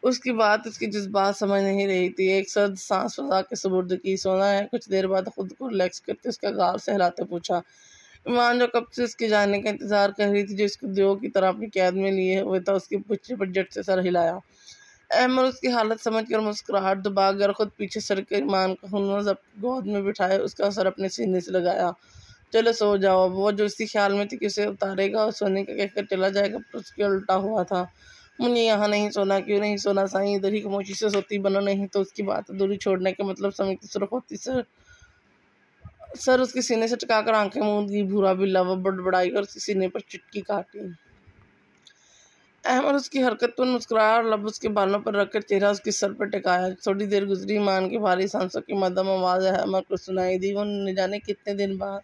उसकी बात उसकी जज्बात समझ नहीं रही थी। एक सर्द सांस फजा के सुबुर्द की, सोना है? कुछ देर बाद खुद को रिलैक्स करके उसका गाल सहलाते पूछा। ईमान जो कब से उसके जाने का इंतजार कर रही थी, जो इसको दियो की तरह अपनी कैद में लिए हुए था, उसकी पुच्छी पर झट से सर हिलाया। अहमद उसकी हालत समझकर मुस्कुराहट दबा कर खुद पीछे सर कर ईमान को हुनूस गोद में बिठाए उसका सर अपने सीने से लगाया। चलो सो जाओ। वो जो इसी ख्याल में थी कि उसे उतारेगा और सोने का कहकर चला जाएगा, पर उसके उल्टा हुआ था। मुझे यहाँ नहीं सोना। क्यों नहीं सोना साईं? इधर ही खामोशी से सोती बनो, नहीं तो उसकी बात दूरी छोड़ने का मतलब समय की सुर्ख होती। सर उसके सीने से टकाकर आंखें मूंद दी। भूरा बिल्ला वो बड़बड़ाई कर उसके सीने पर चिटकी काटी। अहमद उसकी हरकत पर मुस्कुराया और लब उसके बालों पर रखकर चेहरा उसके सर पर टिकाया। थोड़ी देर गुजरी। ईमान की भारी सांसों की मध्यम आवाज़ अहमद को सुनाई दी। वो न जाने कितने दिन बाद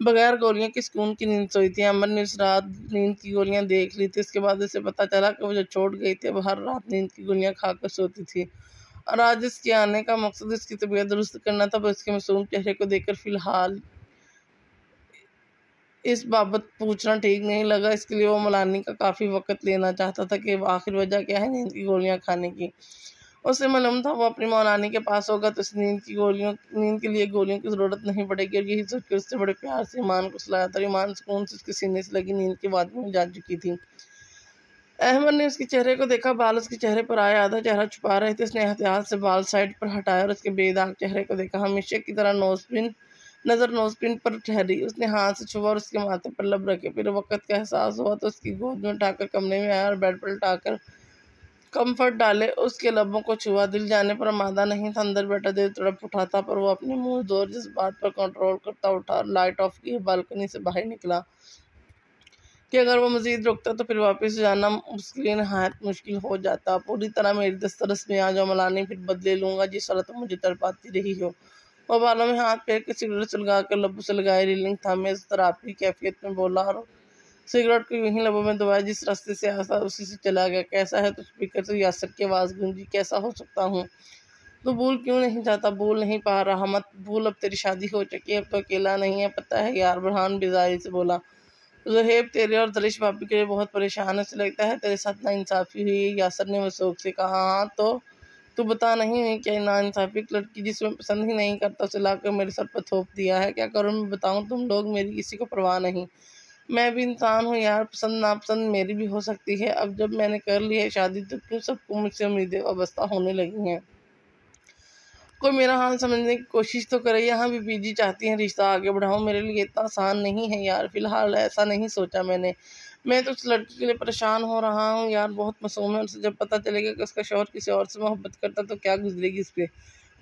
बगैर गोलियों की सुकून की नींद सोई थी। अहमद ने उस रात नींद की गोलियां देख ली थी। उसके बाद उसे पता चला कि वो जो छोड़ गई थी, अब हर रात नींद की गोलियां खाकर सोती थी। और आज इसके आने का मकसद उसकी तबीयत दुरुस्त करना था। पर उसके मासूम चेहरे को देखकर फिलहाल इस बाबत पूछना ठीक नहीं लगा। इसके लिए वो मलानी का काफ़ी वक़्त लेना चाहता था कि आखिर वजह क्या है नींद की गोलियां खाने की। उसे मालूम था वो अपनी मौलानी के पास होगा तो उसे नींद के लिए गोलियों की ज़रूरत नहीं पड़ेगी। और यही सोचकर उससे बड़े प्यार से ईमान को सुलाया था। ईमान सुकून से उसके सीने से लगी नींद की वादी में जा चुकी थी। अहमद ने उसके चेहरे को देखा। बाल उसके चेहरे पर आए, आधा चेहरा छुपा रहे थे। उसने एहतियात से बाल साइड पर हटाया और उसके बेदाग चेहरे को देखा। हमेशा की तरह नोजपिन पर ठहरी। उसने हाथ से छुआ और उसके माथे पर लब रखे। फिर वक़्त का एहसास हुआ तो उसकी गोद में उठाकर कमरे में आया और बेड पर उठाकर कंफर्ट डाले उसके लबों को छुआ। दिल जाने पर आमादा नहीं था। अंदर बैठा दिल तड़प उठा था, पर वो अपने मुंह जोर जज्बात पर कंट्रोल करता उठा और लाइट ऑफ किए बालकनी से बाहर निकला कि अगर वो मज़ीद रुकता तो फिर वापस जाना मुश्किल नहायत मुश्किल हो जाता। पूरी तरह मेरी दस्तरस में आ जाओ मलानी, फिर बदले लूँगा जिस तरह तुम मुझे तड़पाती रही हो। वो बालों में हाथ फेर के सिगरेट सुलगा कर लबों से लगाए रीलिंग थामे इस तरह की कैफियत में बोला और सिगरेट को यूं ही लबों में दबाया। जिस रास्ते से आया उसी से चला गया। कैसा है? तो स्पीकर से यासर की आवाज़ गूंजी। कैसा हो सकता हूँ? तो भूल क्यों नहीं जाता? भूल नहीं पा रहा? मत भूल, अब तेरी शादी हो चुकी है, अब तो अकेला नहीं है, पता है यार। बुरहान बेजारी से बोला। ज़ुहैब तेरे और दरिश भाभी के लिए बहुत परेशान है। लगता है तेरे साथ नाइंसाफ़ी हुई है। यासर ने वसूख से कहा। हाँ तो तू बता, नहीं हुई क्या नाइंसाफ़ी? एक लड़की जिसमें पसंद ही नहीं करता उसे लाकर मेरे सर पर थोप दिया है। क्या करूँ मैं बताऊँ? तुम लोग मेरी किसी को परवाह नहीं। मैं भी इंसान हूँ यार, पसंद नापसंद मेरी भी हो सकती है। अब जब मैंने कर ली है शादी तो क्यों सबको मुझसे उम्मीदें वाबस्ता होने लगी हैं? कोई मेरा हाल समझने की कोशिश तो करे। यहाँ भी बीजी चाहती हैं रिश्ता आगे बढ़ाऊँ। मेरे लिए इतना आसान नहीं है यार। फिलहाल ऐसा नहीं सोचा मैंने। मैं तो उस लड़की के लिए परेशान हो रहा हूँ यार, बहुत मासूम है। उसे जब पता चलेगा कि उसका शौहर किसी और से मोहब्बत करता तो क्या गुजरेगी इस पे।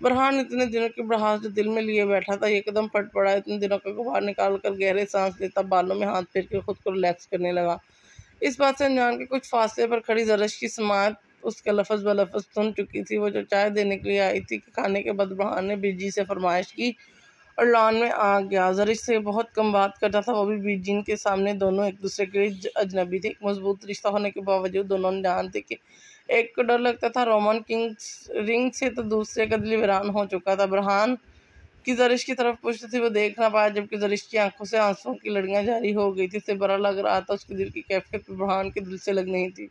बरहान इतने दिनों की भड़ास जो दिल में लिए बैठा था एकदम फट पड़ा। इतने दिनों का गुबार निकाल कर गहरे सांस लेता, बालों में हाथ फेर के खुद को रिलैक्स करने लगा। इस बात से अनजान के कुछ फासले पर खड़ी ज़रश की समात उसका लफ्ज़ ब लफ्ज़ सुन चुकी थी। वो जो चाय देने के लिए आई थी कि खाने के बाद बरहान ने बीजी से फरमाइश की और लॉन में आ गया। ज़रिश से बहुत कम बात करता था, वो भी बीजिन के सामने। दोनों एक दूसरे के अजनबी थे। एक मजबूत रिश्ता होने के बावजूद दोनों जानते कि एक को डर लगता था रोमन किंग्स रिंग से तो दूसरे का दिल वीरान हो चुका था। बरहान की ज़रिश की तरफ पुष्ट थी, वो देख ना पाया, जबकि ज़रिश की आंखों से आंसुओं की लड़ियां जारी हो गई थी। इससे बुरा लग रहा था, उसके दिल की कैफियत बरहान के दिल से लग नहीं थी।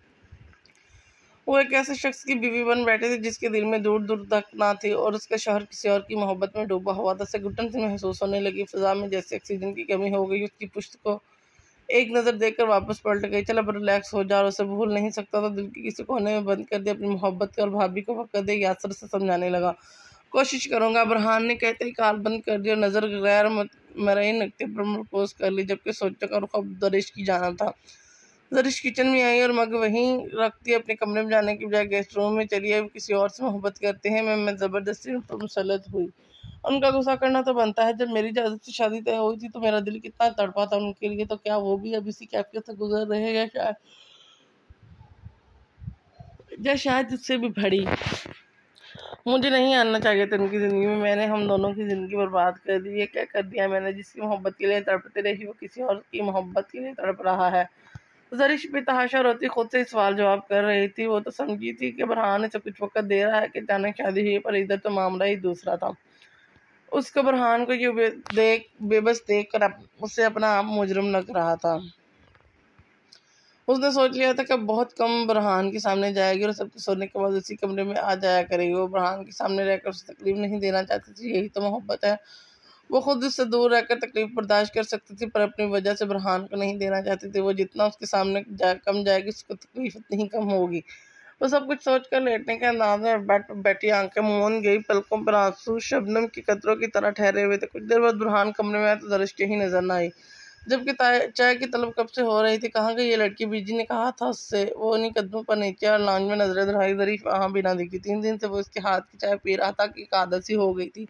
वो एक ऐसे शख्स की बीवी बन बैठे थे जिसके दिल में दूर दूर तक ना थी और उसका शौहर किसी और की मोहब्बत में डूबा हुआ था। उसे घुटन सी महसूस होने लगी। फिजा में जैसे ऑक्सीजन की कमी हो गई। उसकी पुश्त को एक नज़र देखकर वापस पलट गई। चल अब रिलैक्स हो जा। और उसे भूल नहीं सकता, तो दिल की किसी कोने में बंद कर दे अपनी मोहब्बत को और भाभी को वक्त दे। यासर से समझाने लगा। कोशिश करूंगा, बरहान ने कहते ही काल बंद कर दी और नज़र गैर मरई नकते पर मरकोज कर ली, जबकि सोचने का रुख अब दरिश की जाना था। ज़रिश किचन में आई और मग वहीं रखती अपने कमरे में जाने की बजाय गेस्ट रूम में चली आई। किसी और से मोहब्बत करते हैं मैं ज़बरदस्ती उन पर मुसलत हुई। उनका गुस्सा करना तो बनता है। जब मेरी इजाज़त से शादी तय हुई थी तो मेरा दिल कितना तड़पा था उनके लिए, तो क्या वो भी अब इसी कैफियत से गुजर रहे हैं या शायद उससे भी भड़ी। मुझे नहीं आना चाहिए था उनकी ज़िंदगी में। मैंने हम दोनों की ज़िंदगी बर्बाद कर दी। ये क्या कर दिया मैंने? जिसकी मोहब्बत के लिए तड़पती रही वो किसी और की मोहब्बत के लिए तड़प रहा है। ज़रिश बेतहाशा रोती खुद से सवाल जवाब कर रही थी। वो तो समझी थी कि बरहान से कुछ वक्त दे रहा है कि अचानक शादी हुई, पर इधर तो मामला ही दूसरा था। उसको बरहान को ये बेबस देख कर उसे अपना आप मुजरिम लग रहा था। उसने सोच लिया था कि बहुत कम बरहान के सामने जाएगी और सबके सोने के बाद उसी कमरे में आ जाया करेगी। वो बरहान के सामने रहकर उसे तकलीफ नहीं देना चाहती थी। यही तो मोहब्बत है। वो खुद उससे दूर रहकर तकलीफ बर्दाश्त कर सकती थी, पर अपनी वजह से बरहान को नहीं देना चाहती थी। वो जितना उसके सामने कम जाएगी उसको तकलीफ उतनी ही कम होगी। वो सब कुछ सोचकर लेटने के अंदाज में बैठी आंखें मूंद गई। पलकों पर आंसू शबनम की कतरों की तरह ठहरे हुए थे। कुछ देर बाद बुरहान कमरे में आया तो ज़रिश ही नजर न आई, जबकि चाय की तलब कब से हो रही थी। कहाँ गई ये लड़की? बीजी ने कहा था उससे। वो उन्हीं कदमों पर नीचे और लाउंज में नजरें दोहराई। ज़रिश वहाँ भी ना दिखी। 3 दिन से वो इसके हाथ की चाय पी रहा था कि एक आदत सी हो गई थी,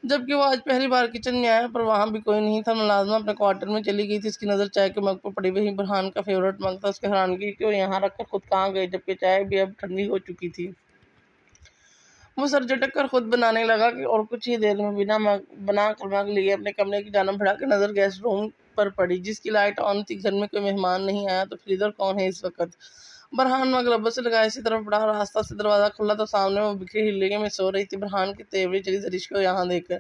जबकि वो आज पहली बार किचन में आया, पर वहाँ भी कोई नहीं था। मुलाजमा अपने क्वार्टर में चली गई थी। इसकी नज़र चाय के मग पर पड़ी। वही बुरहान का फेवरेट मग था। उसके हैरानगी कि वो यहाँ रखकर खुद कहाँ गई, जबकि चाय भी अब ठंडी हो चुकी थी। वो सर झटक कर खुद बनाने लगा कि और कुछ ही देर में बना कर मग लिए अपने कमरे की जानब बढ़ा के नज़र गेस्ट रूम पर पड़ी, जिसकी लाइट ऑन थी। घर में कोई मेहमान नहीं आया तो फिर इधर कौन है इस वक्त? बरहान मग रब्बत से लगाए इसी तरफ बढ़ा। रास्ता से दरवाज़ा खुला तो सामने वो बिखरी हिल्ले में सो रही थी। बरहान की तेवरी चली ज़रिश को यहाँ देखकर।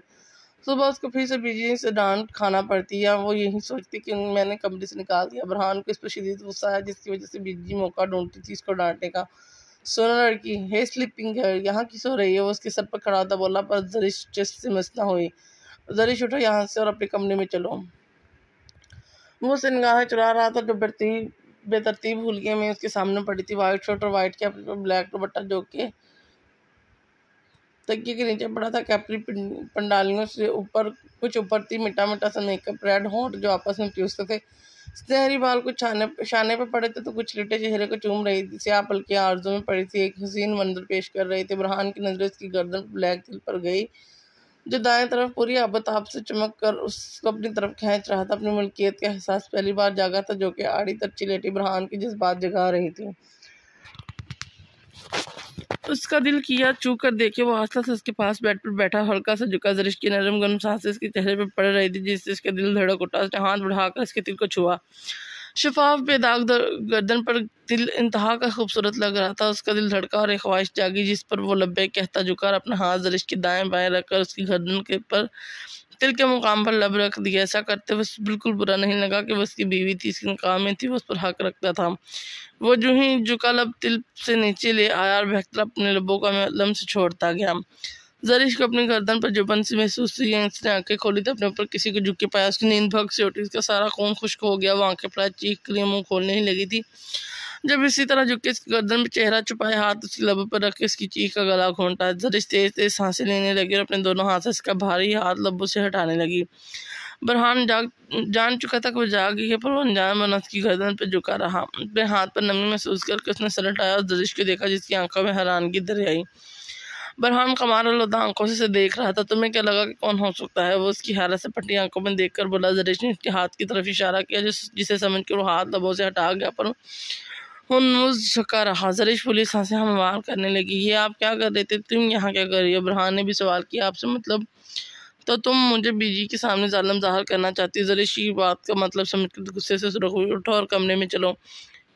सुबह उसको फिर से बीजी से डांट खाना पड़ती, या वो यही सोचती कि मैंने कमरे से निकाल दिया। बरहान को इस पर शदीद गुस्सा है, जिसकी वजह से बीजी मौका ढूंढती थी इसको डांटने का। सोना लड़की है, स्लीपिंग है, यहाँ की सो रही है? वो उसके सर पर खड़ा था, बोला, पर ज़रिश चेस्ट से मस ना हुई। ज़रिश उठो यहाँ से और अपने कमरे में चलो। वो उससे निगाहें चुरा रहा था जो बेतरतीब हुलिये में उसके सामने पड़ी थी। वाइट शर्ट और वाइट कैप पर ब्लैक दुपट्टा जो के तकिए के नीचे पड़ा था। कैपरी पंडालियों से ऊपर कुछ ऊपर थी। मिटा मिटा सा मेकअप, रेड होंठ जो आपस में फ्यूजते थे। सुनहरी बाल कुछ शाने पे पड़े थे तो कुछ लिटे चेहरे को चूम रही थी। स्याह पलकियां आरज़ू में पड़ी थी, एक हसीन मंजर पेश कर रही थी। बुरहान की नजरें उसकी गर्दन ब्लैक दिल पर गई, जो दाएं तरफ पूरी आबताब से चमक कर उसको अपनी तरफ खींच रहा था। अपनी मलकियत का एहसास पहली बार जागा था, जो कि आड़ी तरची लेटी बुरहान की जज्बात जगा रही थी। उसका दिल किया चू कर देखे। वो आस्था से उसके पास बेड पर बैठा, हल्का सा झुका। ज़रिश की नरम गर्म सांसें उसके चेहरे पर पड़ रही थी, जिससे उसका दिल धड़क उठा। उसने हाथ बढ़ाकर उसके दिल को छुआ। शफाफ बेदाग गर्दन पर दिल इंतहा का खूबसूरत लग रहा था। उसका दिल धड़का और एक ख्वाहिश जागी, जिस पर वो लब्बे कहता झुका और अपना हाथ ज़रिश के दाएं बाएं रखकर उसकी गर्दन के पर दिल के मुकाम पर लब रख दिया। ऐसा करते हुए बिल्कुल बुरा नहीं लगा कि वो उसकी बीवी थी, इसकी काम में थी, वो उस पर हक रखता था। वो जो ही झुका लब तिल से नीचे ले आया और बहकर अपने लबों का लम से छोड़ता गया। ज़रिश को अपनी गर्दन पर जुबन से महसूस हुई। उसने आंखें खोली तो अपने ऊपर किसी को झुक के पाया। उसकी नींद भग से उठी, उसका सारा खून खुश्क हो गया। वो आंखें फैला चीख के लिए मुँह खोलने ही लगी थी, जब इसी तरह झुक के इसकी गर्दन में चेहरा छुपाए, हाथ उसकी लब पर रख के इसकी चीख का गला घोंटा। ज़रिश तेज तेज सांसें लेने लगी और अपने दोनों हाथ से इसका भारी हाथ लब्बों से हटाने लगी। बुरहान जान चुका था कि वो जाग गई है, पर वो अनजान बना उसकी गर्दन पर झुका रहा। अपने हाथ पर नमी महसूस करके उसने सर हटाया और दरिश को देखा, जिसकी आंखों में हैरानगी दर आई। बुरहान कमाल लौदा आंखों से देख रहा था। तुम्हें क्या लगा कि कौन हो सकता है? वो उसकी हैरत से फटी आंखों में देखकर बोला। दरिश ने उसके हाथ की तरफ इशारा किया, जिसे समझ कर वो हाथ लबों से हटा गया, पर हुन्मुस झुका रहा। जरिश फुली सांसें हमवार करने लगी। ये आप क्या कर रहे थे? तुम यहाँ क्या कर रही हो? बुरहान ने भी सवाल किया। आपसे मतलब? तो तुम मुझे बीजी के सामने जालिम ज़ाहिर करना चाहती? जरिश की बात का मतलब समझकर गुस्से से सुरख हुई। उठो और कमरे में चलो।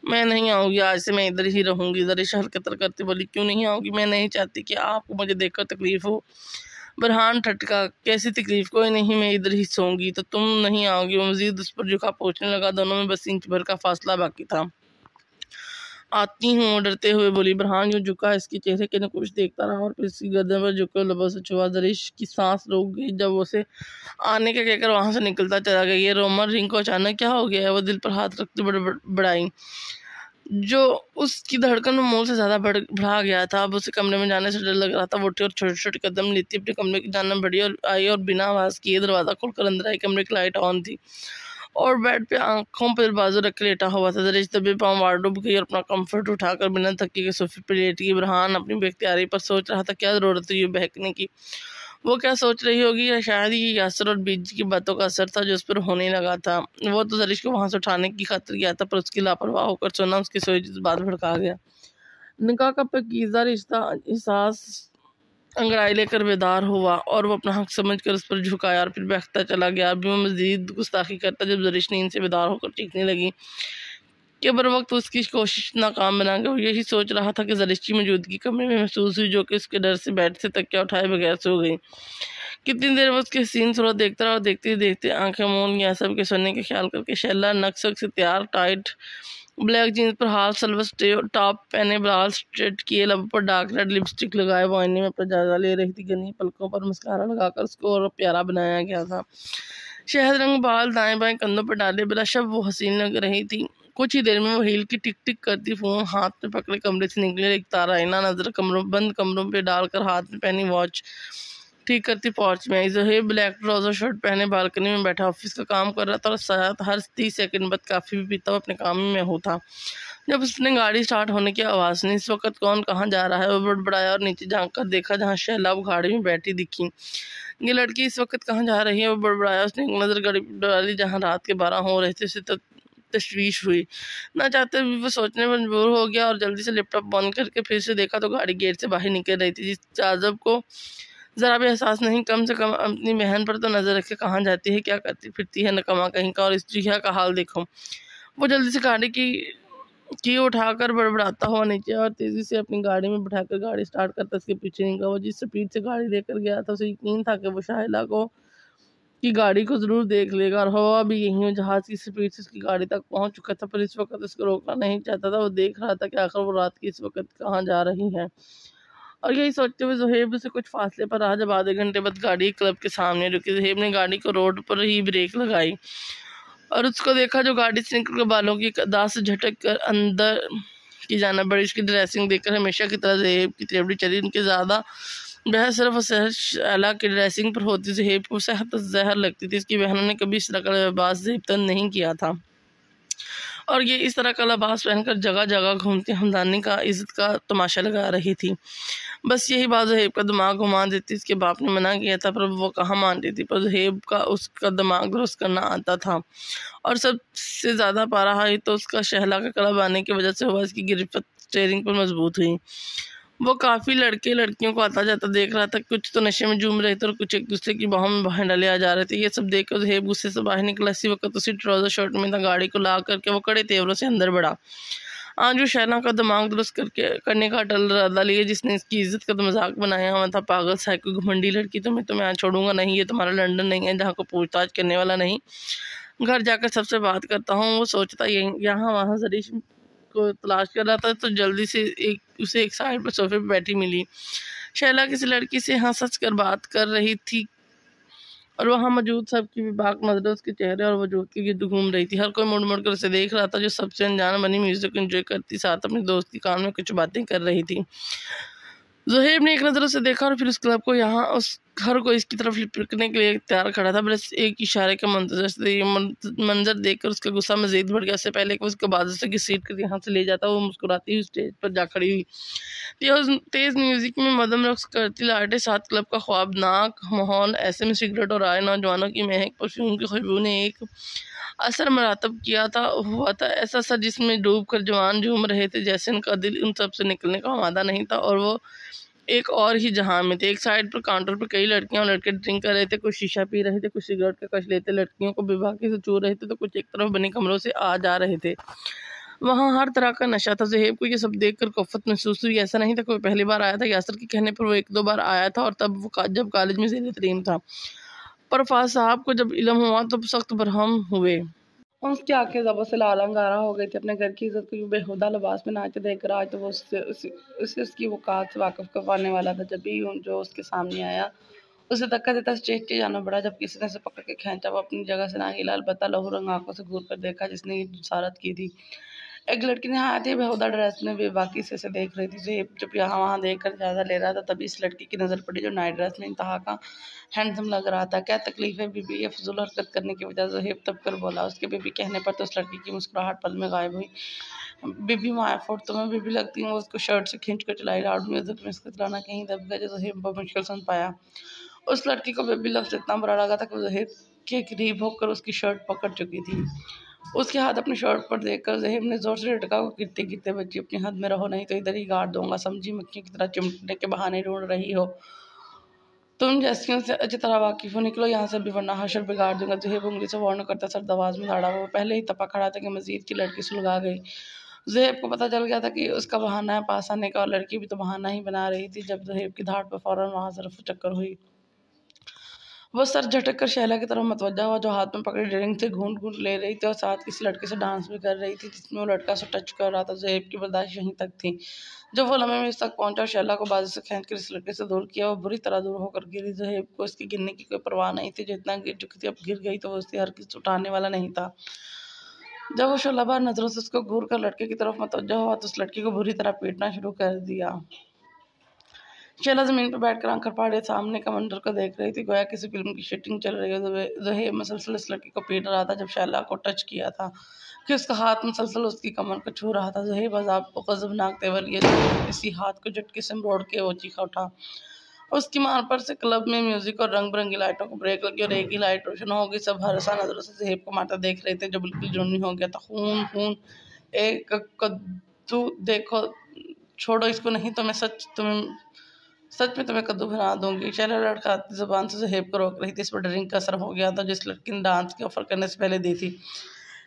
मैं नहीं आऊँगी, आज से मैं इधर ही रहूँगी। जरिश हरकत करती बोली। क्यों नहीं आऊँगी? मैं नहीं चाहती कि आपको मुझे देखकर तकलीफ हो। बुरहान ठटका। कैसी तकलीफ? कोई नहीं, मैं इधर ही सोऊंगी। तो तुम नहीं आओगी? वो मजीद उस पर झुका पूछने लगा। दोनों में बस इंच भर का फासला बाकी था। आती हूँ, डरते हुए बोली। बुरहान यूँ झुका, इसके चेहरे के न कुछ देखता रहा और फिर इसकी गर्दन पर झुके लबों से छुआ। दरिश की सांस रुक गई जब उसे आने का कहकर वहां से निकलता चला गया। ये रोमर रिंग को अचानक क्या हो गया है? वो दिल पर हाथ रखते बढ़ाई, जो उसकी धड़कन में मूल से ज्यादा बढ़ा गया था। अब उसे कमरे में जाने से डर लग रहा था। वो उठी और छोटे छोटे कदम लेती अपने कमरे की जानब बढ़ी और आई और बिना आवाज किए दरवाजा खोलकर अंदर आई। कमरे की लाइट ऑन थी और बेड पे आंखों पर बाजू रख के लेटा हुआ था। दरिश दबे पाँव वार्डरोब गई और अपना कंफर्ट उठाकर बिना धक्के के सोफे पर लेट गई। बुरहान अपनी बेख्तियारी पर सोच रहा था, क्या जरूरत है ये बहकने की? वो क्या सोच रही होगी? या शायद ये यासर और बीजी की बातों का असर था जो उस पर होने लगा था। वो तो दरिश को वहां से उठाने की खातिर गया था, पर उसकी लापरवाह होकर सोना उसकी सोच बात भड़का गया। निकाह का पकीज़ा रिश्ता एहसास अंगड़ाई लेकर बेदार हुआ और वो अपना हक समझकर उस पर झुकाया और फिर बहकता चला गया। अभी वो मजीद गुस्ताखी करता जब दरिश नींद से बेदार होकर चीखने लगी कि बर वक्त उसकी कोशिश नाकाम बना गई। वो यही सोच रहा था कि दरिश की मौजूदगी कमरे में महसूस हुई, जो कि उसके डर से बेड से तकिया उठाए बगैर सो गई। कितनी देर वो उसके हसीन सूरत देखता रहा और देखते ही देखते आंखें मूंद गया। सब के सोने के ख्याल करके शैला नक्सक से तैयार, टाइट ब्लैक जीन्स पर हाफ सलवर टॉप पहने, बाल स्ट्रेट किए, लब पर डार्क रेड लिपस्टिक लगाए, वो आईने में अपना जायजा ले रही थी। गनी पलकों पर मस्कारा लगाकर उसको और प्यारा बनाया गया था। शहद रंग बाल दाएं बाएं कंधों पर डाले बिला शब वो हसीन लग रही थी। कुछ ही देर में वो हील की टिक टिक करती फोन हाथ में पकड़े कमरे से निकले। एक तारा आईना नजर बंद कमरों पे डालकर हाथ में पहनी वॉच ठीक करती पोर्च में आई। जोहेब ब्लैक ट्राउजर शर्ट पहने बालकनी में बैठा ऑफिस का काम कर रहा था और साथ हर 30 सेकंड बाद काफ़ी भी पीता हुआ अपने काम में होता। जब उसने गाड़ी स्टार्ट होने की आवाज़ सुनी, इस वक्त कौन कहाँ जा रहा है, वो बड़बड़ाया और नीचे झांक कर देखा जहाँ शैला वो गाड़ी में बैठी दिखी। ये लड़की इस वक्त कहाँ जा रही है, वो बड़बड़ाया। उसने एक नज़र गाड़ी डाली जहाँ रात के 12 हो रहे थे। उसे तशवीश हुई, ना चाहते भी वो सोचने पर मजबूर हो गया और जल्दी से लैपटॉप बंद करके फिर से देखा तो गाड़ी गेट से बाहर निकल रही थी। जिस ताजब को ज़रा भी एहसास नहीं, कम से कम अपनी बहन पर तो नज़र रखे, कहाँ जाती है, क्या करती फिरती है नकमा कहीं का, और इस जिया का हाल देखो। वो जल्दी से गाड़ी की उठाकर बड़बड़ाता हुआ नीचे और तेज़ी से अपनी गाड़ी में बैठाकर गाड़ी स्टार्ट करता उसके पीछे निकला। वो जिस स्पीड से गाड़ी लेकर गया था उसे यकीन था कि वो शाहिला को की गाड़ी को ज़रूर देख लेगा, और हवा भी यहीं जहाज़ की स्पीड से उसकी गाड़ी तक पहुंच चुका था, पर इस वक्त उसको रोकना नहीं चाहता था। वो देख रहा था कि आखिर वो रात की इस वक्त कहाँ जा रही है। और यही सोचते हुए ज़ुहैब से कुछ फासले पर रहा। जब आधे घंटे बाद गाड़ी क्लब के सामने रुकी, ज़ुहैब ने गाड़ी को रोड पर ही ब्रेक लगाई और उसको देखा जो गाड़ी से निकल कर बालों की दास से झटक कर अंदर की जाना बढ़ी। उसकी ड्रेसिंग देखकर हमेशा की तरह ज़ुहैब की त्रेवड़ी चली। उनके ज़्यादा बहस सिर्फ शैला की ड्रेसिंग पर होती। ज़ुहैब को सेहत जहर लगती थी। इसकी बहनों ने कभी इस तरह का लिबास ज़ुहैब नहीं किया था और ये इस तरह का लिबास पहनकर जगह जगह घूमती हमदानी का इज्जत का तमाशा लगा रही थी। बस यही बात ज़ुहैब का दिमाग घुमा देती। इसके बाप ने मना किया था पर वो कहाँ मानती थी, पर ज़ुहैब का उसका दिमाग दुरुस्त करना आता था। और सबसे ज़्यादा पारा है तो उसका शहला का क्लब आने की वजह से हुआ। इसकी गिरफ्त स्टीयरिंग पर मजबूत हुई। वो काफ़ी लड़के लड़कियों को आता जाता देख रहा था। कुछ तो नशे में झूम रहे थे और कुछ एक दूसरे की बाहों में बाहें डाले आ जा रहे थे। ये सब देखकर ज़ुहैब गुस्से से बाहर निकला। इसी वक्त उसी ट्राउज़र शर्ट में था। गाड़ी को ला करके वो कड़े तेवरों से अंदर बढ़ा। आज वो शैला का दिमाग दुरुस्त करने का अटल इरादा लिए, जिसने इसकी इज्जत का तो मजाक बनाया हुआ था। पागल साइको घमंडी लड़की, तुम्हें आज छोड़ूंगा नहीं। ये तुम्हारा लंदन नहीं है जहाँ को पूछताछ करने वाला नहीं। घर जाकर सबसे बात करता हूँ। वो सोचता यहाँ वहाँ जरीश को तलाश कर रहा था तो जल्दी से उसे एक साइड पर सोफे पर बैठी मिली। शैला किसी लड़की से हंस कर बात कर रही थी और वहाँ मौजूद सबकी बेबाक नजरें उसके चेहरे और वजूद के गिर्द घूम रही थी। हर कोई मुड़ मुड़ कर उसे देख रहा था, जो सबसे अनजान बनी म्यूजिक एंजॉय करती साथ अपने दोस्त की कान में कुछ बातें कर रही थी। ज़ुहैब ने एक नज़र से देखा और फिर उस क्लब को यहाँ उस घर को इसकी तरफ लिपटने के लिए तैयार खड़ा था। बस एक इशारे के मंतज़र से ये मंजर देखकर उसका गुस्सा मज़ीद बढ़ गया। उससे पहले कि उसको बाजू से घसीट कर यहाँ से ले जाता, वो मुस्कुराती हुई स्टेज पर जा खड़ी हुई। तेज़ म्यूज़िक में मदम रक्स करती लाइटें, साथ क्लब का ख्वाबनाक माहौल, ऐसे में सिगरेट और आए नौजवानों की महक, परफ्यूम की खुशबू ने एक असर मरातब किया था हुआ था, ऐसा सा जिसमें डूब कर जवान झूम रहे थे, जैसे उनका दिल उन सब से निकलने का वादा नहीं था और वो एक और ही जहां में थे। एक साइड पर काउंटर पर कई लड़कियां और लड़के ड्रिंक कर रहे थे, कुछ शीशा पी रहे थे, कुछ सिगरेट का कश लेते लड़कियों को बेबाकी से छू रहे थे, तो कुछ एक तरफ बने कमरों से आ जा रहे थे। वहाँ हर तरह का नशा था। ज़ुहैब को ये सब देखकर कुफ़्फ़त महसूस हुई। ऐसा नहीं था कोई पहली बार आया था, यासर के कहने पर वो एक दो बार आया था और तब वो जब कॉलेज में ज़ेर तरीम था। पर फाज साहब को जब इल्म हुआ तो सख्त बरहम हुए। उसकी आंखें ज़बर से लाल अंगारा हो गई थी। अपने घर की इज्जत को बेहुदा लिबास में नाचते देखकर आज तो वो उससे उसकी वक़ात से वाकिफ़ करवाने वाला था। जब भी जो उसके सामने आया उसे धक्का देता स्टेज के जाना पड़ा। जब किसी ने उसे पकड़ के खींचा वो अपनी जगह से ना हिला, अलबत्ता लहू रंग आंखों से घूर कर देखा जिसने ये जिसारत की थी। एक लड़की ने हाथ ही बेहुदा ड्रेस में बेबाकी से उसे देख रही थी। ज़ुहैब जब यहाँ वहाँ देख कर ज़्यादा ले रहा था तभी इस लड़की की नज़र पड़ी जो नाइट ड्रेस में इंतहा का हैंडसम लग रहा था। क्या तकलीफ है बीबी, ये फजूल हरकत करने की वजह? ज़ुहैब तब कर बोला। उसके बीबी कहने पर तो उस लड़की की मुस्कुराहट पल में गायब हुई। बीबी माय फुट, तुम्हें बीबी लगती हूँ। उसको शर्ट से खींच कर चलाई। लाउड म्यूजिक में इसका चलाना कहीं दब गया जो ज़ुहैब बहुत मुश्किल सुन पाया। उस लड़की को बेबी लफ्ज़ इतना बुरा लगा था कि ज़ुहैब के करीब होकर उसकी शर्ट पकड़ चुकी थी। उसके हाथ अपने शर्ट पर देखकर ज़ुहैब ने ज़ोर से झटका को गिरते गिरते, बच्ची अपनी हद में रहो नहीं तो इधर ही गाड़ दूंगा। समझी, मक्खी की तरह चिमटने के बहाने ढूंढ रही हो। तुम जैसियों से अच्छी तरह वाकिफ हो, निकलो यहाँ से भी वरना हशर बिगाड़ दूंगा। ज़ुहैब उंगली से वार्न करता सर्द आवाज़ में दौड़ा। वो पहले ही तपा खड़ा था कि मजीद की लड़की सुलगा गई। ज़ुहैब को पता चल गया था कि उसका बहाना है पास आने का और लड़की भी तो बहाना ही बना रही थी। जब ज़ुहैब की धाड़ पर फौरन वहाँ से रफू चक्कर हुई। वो सर झटक कर शैला की तरफ मतवज्जा हुआ जो हाथ में पकड़ी ड्रिंक से घूंट घूंट ले रही थी और साथ किसी लड़के से डांस भी कर रही थी जिसमें वो लड़का उसे टच कर रहा था। ज़ुहैब की बर्दाश्त यहीं तक थी। जब वो लम्हे में इस तक पहुंचा और शैला को बाजू से खींच कर इस लड़के से दूर किया, वो बुरी तरह दूर होकर गिरी। ज़ुहैब को इसके गिरने की कोई परवाह नहीं थी। जितना गिर चुकी थी अब गिर गई तो वो उससे हर किसी उठाने वाला नहीं था। जब वो शोलाबार नजरों से उसको घूर कर लड़के की तरफ मतवज्जा हुआ तो उस लड़की को बुरी तरह पीटना शुरू कर दिया। शैला ज़मीन पर बैठकर आंखें फाड़े सामने का मंजर को देख रही थी, गोया किसी फिल्म की शूटिंग चल रही हो। ज़ुहैब मुसलसल इस लड़की को पीट रहा था। जब शैला को टच किया था कि उसका हाथ मुसलसल उसकी कमर को छू रहा था। ज़ुहैब अज़ाब को गज़बनाक तेवर लिए इसी हाथ को झटके से मोड़ के वो चीखा उठा। उसकी मार पर से क्लब में म्यूजिक और रंग बिरंगी लाइटों को ब्रेक लगी और एक ही लाइट रोशन हो गई। सब हरसा नजरों से ज़ुहैब को मारता देख रहे थे जो बिल्कुल जुनूनी हो गया था। खून खून, एक कद्दू देखो, छोड़ो इसको नहीं तो मैं सच में तुम्हें कद्दू बना दूंगी। शैला लड़खड़ाती जुबान से ज़ुहैब को रोक रही थी। इस पर ड्रिंक का असर हो गया था जिस लड़की ने डांस की ऑफर करने से पहले दी थी।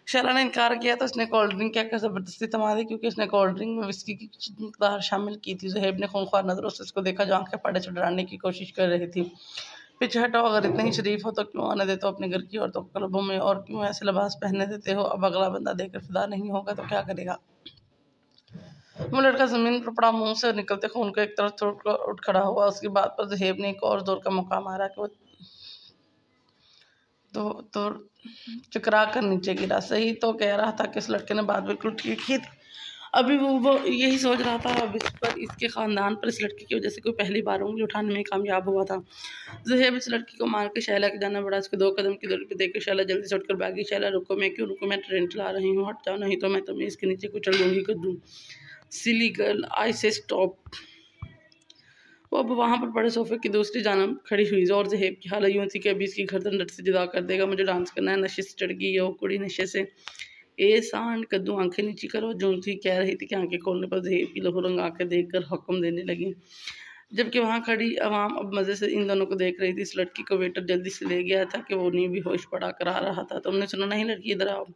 शैला ने इनकार किया तो उसने कोल्ड ड्रिंक क्या ज़बरदस्ती थमा दी क्योंकि उसने कोल्ड ड्रिंक में विस्की की मकदार शामिल की थी। ज़ुहैब ने खूंखार नजरों से उसको देखा जो आंखें फाड़े से डराने की कोशिश कर रही थी। पीछे हटाओ, अगर इतने ही शरीफ हो तो क्यों आने देते हो अपने घर की औरतों को क्लबों में, और क्यों ऐसे लिबास पहनने देते हो? अब अगला बंदा देखकर फिदा नहीं होगा तो क्या करेगा? वो लड़का जमीन पर पड़ा मुंह से निकलते खून को एक तरफ छोड़कर उठ खड़ा हुआ। उसकी बात पर ज़ुहैब ने एक और जोर का मौका मारा कि वो तो चकरा कर नीचे गिरा। सही तो कह रहा था कि इस लड़के ने बात बिल्कुल ठीक ही थी। अभी वो यही सोच रहा था अब इस पर इसके ख़ानदान पर इस लड़की की वजह से कोई पहली बार उंगली उठाने में कामयाब हुआ था। ज़ुहैब इस लड़की को मार के शैला के जाना पड़ा। उसके 2 कदम की दूरी पर देख कर शैला जल्दी से उठकर भागी। शैला रुको, मैं क्यों रुको? मैं ट्रेन चला रही हूँ, हट जाओ नहीं तो मैं तुम्हें इसके नीचे कुचल दूंगी। कद्दू, सिली गर्ल, आई से स्टॉप। वो अब वहाँ पर बड़े सोफे की दूसरी जानब खड़ी हुई और ज़ुहैब की हालत यूँ थी कि अभी इसकी गर्दन रट से जुदा कर देगा। मुझे डांस करना है। नशे से चढ़ गई है वो कुड़ी नशे से। ए सांड कद्दू, आंखें नीची करो। जो थी कह रही थी कि आंखें खोलने पर ज़ुहैब की लहू रंग आंखें देखकर हुक्म देने लगी, जबकि वहाँ खड़ी अवाम अब मज़े से इन दोनों को देख रही थी। इस लड़की को वेटर जल्दी से ले गया था कि वो नहीं भी होश पड़ा करा रहा था। तुमने सुना नहीं लड़की, इधर आओ,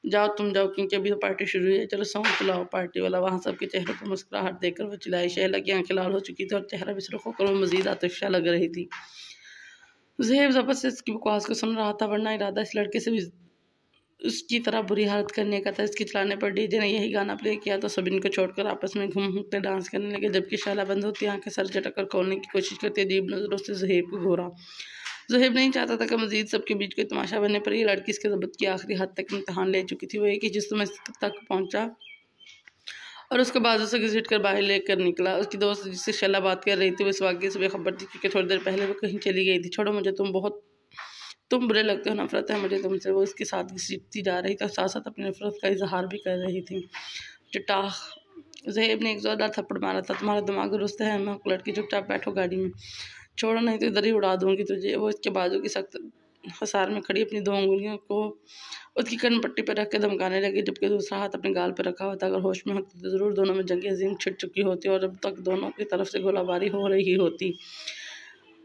जाओ तुम जाओ क्योंकि अभी तो पार्टी शुरू हुई है। चलो सॉन्ग चलाओ। पार्टी वाला वहाँ सबके चेहरों पर मुस्कुराहट देखकर वो चिल्लाई। शैला की आंखें लाल हो चुकी थी और चेहरा भी सुर्ख होकर वो मजीद आतिशा लग रही थी। ज़ुहैब ज़बर से इसकी बकवास को सुन रहा था, वरना इरादा इस लड़के से भी उसकी तरह बुरी हालत करने का था। इसके चलाने पर डीजे ने यही गाना प्ले किया तो सब इनको छोड़कर आपस में घूमते डांस करने लगे। जबकि शैला बंद होती आंखें सर झटक कर खोलने की कोशिश करती अजीब नजरों से ज़ुहैब को घूरा। ज़ुहैब नहीं चाहता था कि मजीद सबके बीच कोई तमाशा बनने पर यह लड़की इसके ज़बत की आखिरी हद तक इम्तहान ले चुकी थी। वो एक ही जिस समय तक पहुंचा और उसके बाद उसे घसीट कर बाहर लेकर निकला। उसकी दोस्त जिससे शैला बात कर रही थी वो इस वाक़ये से बेखबर थी, क्योंकि थोड़ी देर पहले वो कहीं चली गई थी। छोड़ो मुझे, तुम बुरे लगते हो, नफरत है मुझे तुमसे। वो इसके साथ घसीटती जा रही थी और साथ साथ अपनी नफरत का इजहार भी कर रही थी। चटाह, ज़हेब ने एक ज़ोरदार थप्पड़ मारा था। तुम्हारा दिमाग दुरुस्त है? मैं लड़की, चुपचाप बैठो गाड़ी में, छोड़ो नहीं तो इधर ही उड़ा दूंगी तुझे। वो इसके बाजू की सख्त हसार में खड़ी अपनी 2 उंगलियों को उसकी कन पट्टी पर रख के धमकाने लगी, जबकि दूसरा हाथ अपने गाल पर रखा होता। अगर होश में होती तो ज़रूर दोनों में जंग अजीम छिड़ चुकी होती और अब तक दोनों की तरफ से गोलाबारी हो रही होती।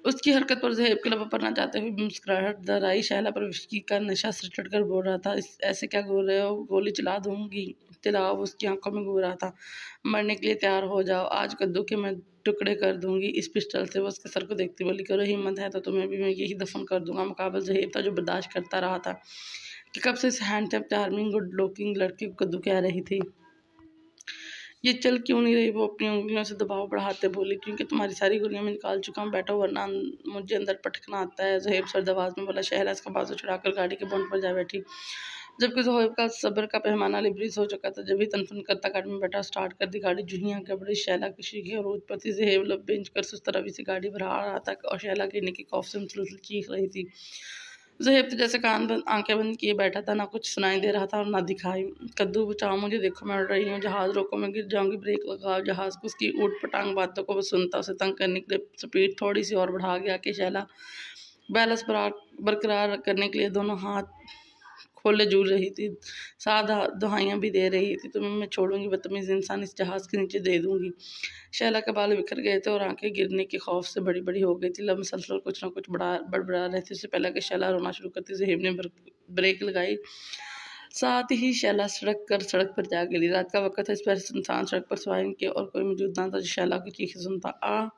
उसकी हरकत पर ज़हेब के लबों पर ना चाहते हुए मुस्कुराहट दर आई। शैला पर विस्की का नशा सिर चढ़कर बोल रहा था, ऐसे क्या बोल रहे हो, गोली चला दूंगी। तिलाव उसकी आंखों में गूंज रहा था। मरने के लिए तैयार हो जाओ, आज कद्दू के मैं टुकड़े कर दूंगी इस पिस्टल से। वो उसके सर को देखती बोली, करो हिम्मत है तो तुम्हें भी मैं यही दफन कर दूंगा। मुकाबल ज़हेब था, जो बर्दाश्त करता रहा था कि कब से इस हैंडसम चार्मिंग गुड लुकिंग लड़की को कद्दू कह रही थी। ये चल क्यों नहीं रही? वो अपनी उंगलियों से दबाव बढ़ाते बोली, क्योंकि तुम्हारी सारी गोलियां मैं निकाल चुका हूँ, बैठो वरना मुझे अंदर पटकना आता है। ज़हेब सर्द आवाज़ में बोला। शहनाज का बाजू छुड़ाकर गाड़ी के बोनट पर जा बैठी, जबकि ज़हेब का सब्र का पैमाना लिबरीज हो चुका था। जब भी तनफन करता गाड़ी में बैठा, स्टार्ट कर दी गाड़ी। जुहियाँ गबड़ी शैला की चीखें और उत्पत्ति। ज़हेब लब बेंच कर सुस्त रवि से गाड़ी बढ़ा रहा था और शैला गिरने की खौफ से मुसलसल चीख रही थी। ज़हेब तो जैसे आंखें बंद किए बैठा था, ना कुछ सुनाई दे रहा था और ना दिखाई। कद्दू बचाओ मुझे, देखो मैं उड़ रही हूँ, जहाज़ रोको मैं गिर जाऊंगी, ब्रेक लगाओ जहाज़ को। उसकी ऊट पटांग बातों को वो सुनता, उसे तंग करने के लिए स्पीड थोड़ी सी और बढ़ा गया कि शैला बैलेंस बरकरार करने के लिए दोनों हाथ खोले जूझ रही थी, साथ दुहाइयाँ भी दे रही थी। तुम्हें मैं छोड़ूंगी बदतमीज इंसान, इस जहाज़ के नीचे दे दूंगी। शैला के बाल बिखर गए थे और आंखें गिरने के खौफ से बड़ी बड़ी हो गई थी। लब मुसलसल कुछ ना कुछ बड़बड़ा रहे थे। उससे पहले कि शैला रोना शुरू करती, ज़हेब ने ब्रेक लगाई। साथ ही शैला सड़क पर जा गिरी। रात का वक्त है, इस पर सुनसान सड़क पर सवारी के और कोई मौजूद ना था जो शैला की चीखें सुनता।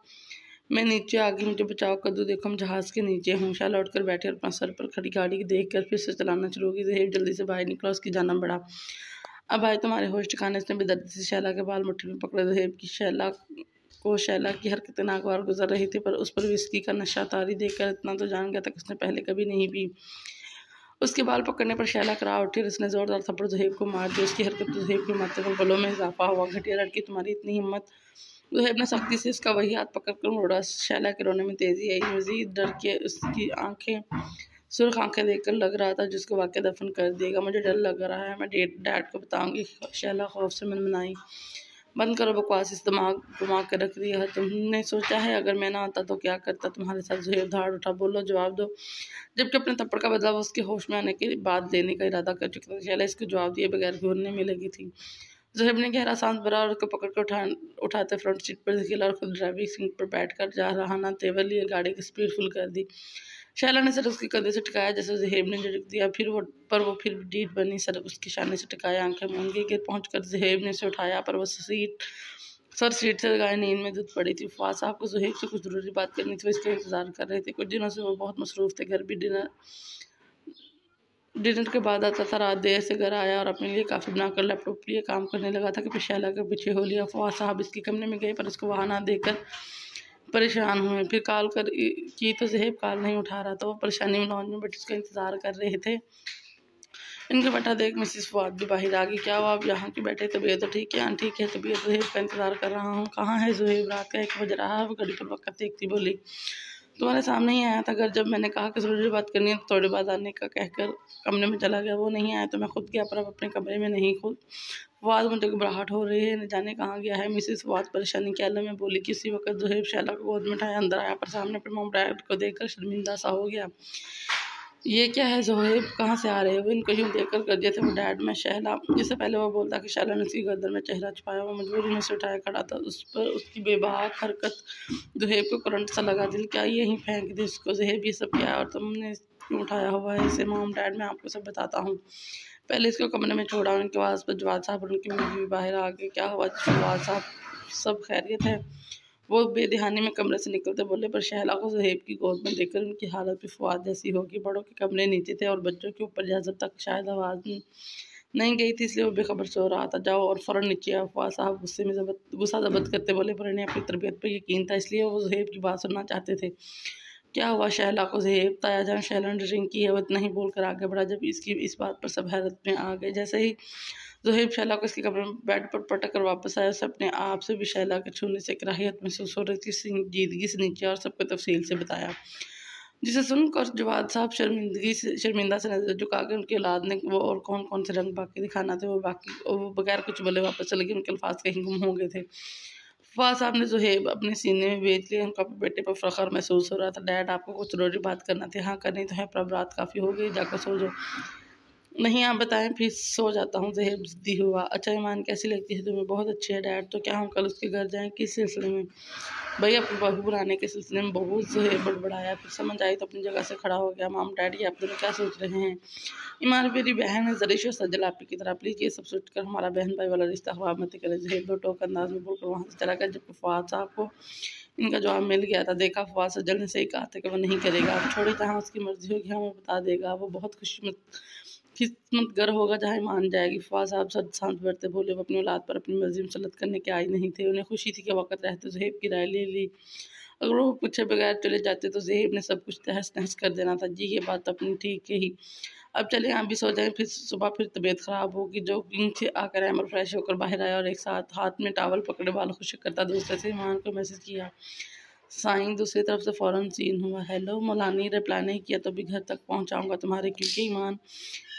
मैं नीचे आ गई, मुझे बचाओ कद्दू, देखो हम जहाज़ के नीचे हूँ। शैला उठकर बैठी और अपना सर पर खड़ी गाड़ी देख कर फिर से चलाना शुरू की। ज़हेब जल्दी से बाहर निकला, उसकी जानब बढ़ा। अब आए तुम्हारे होश ठिकाने। इसने बेदर्दी से शैला के बाल मुट्ठी में पकड़े। ज़हेब की शैला की हरकतें नागवार गुजर रही थी, पर उस पर विस्की का नशा तारी देखकर इतना तो जान गया था कि उसने पहले कभी नहीं पी। उसके बाल पकड़ने पर शैला करा उठी और उसने जोरदार थप्पड़ ज़हेब को मार दिया। उसकी हरकत तो ज़हेब के माथे पर बलों में इजाफा हुआ। घटिया लड़की, तुम्हारी इतनी हिम्मत! ज़हेब ने सख्ती से उसका वही हाथ पकड़कर मोड़ा। शैला के रोने में तेजी आई। मजीद डर के उसकी सुर्ख आंखें देखकर लग रहा था जिसको वाक़या दफन कर देगा। मुझे डर लग रहा है, मैं डैड को बताऊंगी। शैला खौफ से मनमनाई। बंद करो बकवास, इस दिमाग घुमा कर रख दिया है। तुमने सोचा है अगर मैं ना आता तो क्या करता तुम्हारे साथ? ज़हेब धाड़ उठा। बोलो, जवाब दो। जबकि अपने थप्पड़ का बदला वो उसके होश में आने के बाद लेने का इरादा कर चुका था। शैला इसको जवाब दिए बगैर घूरने में लगी थी। ज़हेब ने गहरा सांस भरा और उसको पकड़ कर उठाते फ्रंट सीट पर धकेला और खुद ड्राइविंग सीट पर बैठकर जा रहा ना तेवर लिए गाड़ी की स्पीड फुल कर दी। शैला ने सर उसके कंधे से टिकाया जैसे ज़हेब ने झिड़क दिया। वो फिर डीठ बनी, सर उसके शाने से टिकाया। आंखें मूंद गई। गिर पहुंचकर ज़हेब ने उसे उठाया, पर वो सर सीट से लगाए नींद में धुत पड़ी थी। फवाद साहब को ज़हेब से कुछ ज़रूरी बात करनी थी, वो इसका इंतज़ार कर रहे थे। कुछ दिनों से वो बहुत मसरूफ़ थे। घर भी डिनर के बाद आता था। रात देर से घर आया और अपने लिए काफ़ी बनाकर लैपटॉप लिए काम करने लगा था कि शैला के पीछे हो लिया। फवाद साहब इसके कमरे में गए, पर उसको वहाँ ना देखकर परेशान हुए। फिर कॉल की तो ज़हेब कॉल नहीं उठा रहा था। वो परेशानी में लॉन्ज में बैठे उसका इंतज़ार कर रहे थे। इनके बैठा देख मिसिस फवाद भी बाहर आ गई। क्या हुआ, आप यहाँ की बैठे? तबीयत तो ठीक है? ठीक है तबीयत। ज़हेब का इंतज़ार कर रहा हूँ। कहाँ है ज़हेब? रात का 1 बज रहा है। वो घड़ी पर वक्त देखती बोली, तुम्हारे सामने ही आया था घर। जब मैंने कहा कि ज़रूरी बात करनी है तो थोड़ी बाद आने का कहकर कमरे में चला गया। वो नहीं आया तो मैं खुद गया, पर अब अपने कमरे में नहीं। खुद फवाद, मुझे घबराहट हो रही है, न जाने कहाँ गया है। मिसिस फवाद परेशानी के आलम में बोली। किसी वक्त ज़हेब शैला को गोद में उठाया अंदर आया, पर सामने अपने मोम डैड को देखकर शर्मिंदा सा हो गया। ये क्या है ज़हेब, कहाँ से आ रहे हो? इनको यूँ देखकर गरजे थे वो डैड में शैला। जिससे पहले वो बोलता कि शैला ने उसकी गर्दन में चेहरा छुपाया। वो मजबूरी में से उठाया खड़ा था। उस पर उसकी बेबाक हरकत ज़हेब को करंट सा लगा। दिल क्या यहीं फेंक दे उसको। ज़हेब, ये सब क्या है और तुमने क्यों उठाया हुआ है इसे? मॉम डैड, मैं आपको सब बताता हूँ। पहले इसको कमरे में छोड़ा। उनकी आवाज़ पर जवाद साहब और उनकी बीवी बाहर आ गए। क्या हुआ जवाद साहब, सब खैरियत है? वो बेध्यानी में कमरे से निकलते बोले, पर शैला को ज़हेब की गोद में देखकर उनकी हालत भी फवाद जैसी होगी। बड़ों के कमरे नीचे थे और बच्चों के ऊपर इजाज़त तक शायद आवाज़ नहीं गई थी, इसलिए वो बेखबर सो रहा था। जाओ और फ़ौरन नीचे आओ। फवाद साहब गुस्सा ज़ब्त करते बोले, पर इन्हें अपनी तरबियत पर यकीन था, इसलिए वो ज़हेब की बात सुनना चाहते थे। क्या हुआ शहला को ज़ेब बताया जहाँ शहला ने ड्रिंक की है वो इतना ही बोलकर आगे बढ़ा जब इसकी इस बात पर सब हैरत में आ गए। जैसे ही ज़ुहैब शैला को इसके कमरे में बेड पर पटक कर वापस आया, उसे अपने आप से भी शैला के छूने से कराहियत महसूस हो रही थी। संजीदगी से नीचे और सबको तफसील से बताया, जिसे सुनकर जवाद साहब शर्मिंदा से नजर झुकाकर उनकी औलाद ने वो और कौन कौन से रंग बाकी दिखाना थे वो बगैर कुछ बोले वापस चले गए। उनके अल्फाज कहीं गुम हो गए थे। फवाद साहब ने ज़ुहैब अपने सीने में बेच लिया। उनका बेटे पर फ़ख्र महसूस हो रहा था। डैड, आपको कुछ ज़रूरी बात करना थी? हाँ करनी तो है, पर अब रात काफ़ी हो गई, जाकर सो जाओ। नहीं आप बताएं, फिर सो जाता हूँ। ज़ुहैब ज़िद्दी हुआ। अच्छा ईमान कैसी लगती है तुम्हें? बहुत अच्छी है डैड। तो क्या हम कल उसके घर जाएं? किस सिलसिले में? भाई अपनी बहू बुलाने के सिलसिले में। बहुत ज़ुहैब बड़बड़ाया, फिर समझ आई तो अपनी जगह से खड़ा हो गया। माम डैडी आप दोनों क्या सोच रहे हैं? ईमान मेरी बहन है ज़रिश और सजल आपी की तरह, प्लीज़ ये सब सोचकर हमारा बहन भाई वाला रिश्ता ख़राब मत करें। ज़ुहैब दो टोक अंदाज में बोलकर वहाँ से चला गया। जबकि फवाद साहब को इनका जवाब मिल गया था। देखा, फवाद सजल ने सही कहा था कि वो नहीं करेगा। अब छोड़े, जहाँ उसकी मर्जी होगी हमें बता देगा। वो बहुत किस्मतगर होगा जहाँ ईमान जाएगी। फवाद साहब सद शांत बैठते बोले, वो अपनी औलाद पर अपनी मर्जी मुसलत करने के आए नहीं थे। उन्हें खुशी थी कि वक़्त रहते ज़ुहैब की राय ले ली। अगर वो पूछे बगैर चले जाते तो ज़ुहैब ने सब कुछ तहस नहस कर देना था। जी ये बात अपनी ठीक ही। अब चले आप भी सो जाएं, फिर सुबह फिर तबीयत ख़राब होगी। जो से आकर अहमद फ्रेश होकर बाहर आया और एक साथ हाथ में टावल पकड़े बाल खुश्क करता दूसरे से ईमान को मैसेज किया। साईं दूसरी तरफ से फ़ौरन सीन हुआ। हेलो मौलानी, रिप्लाई नहीं किया तो भी घर तक पहुंचाऊंगा तुम्हारे, क्योंकि ईमान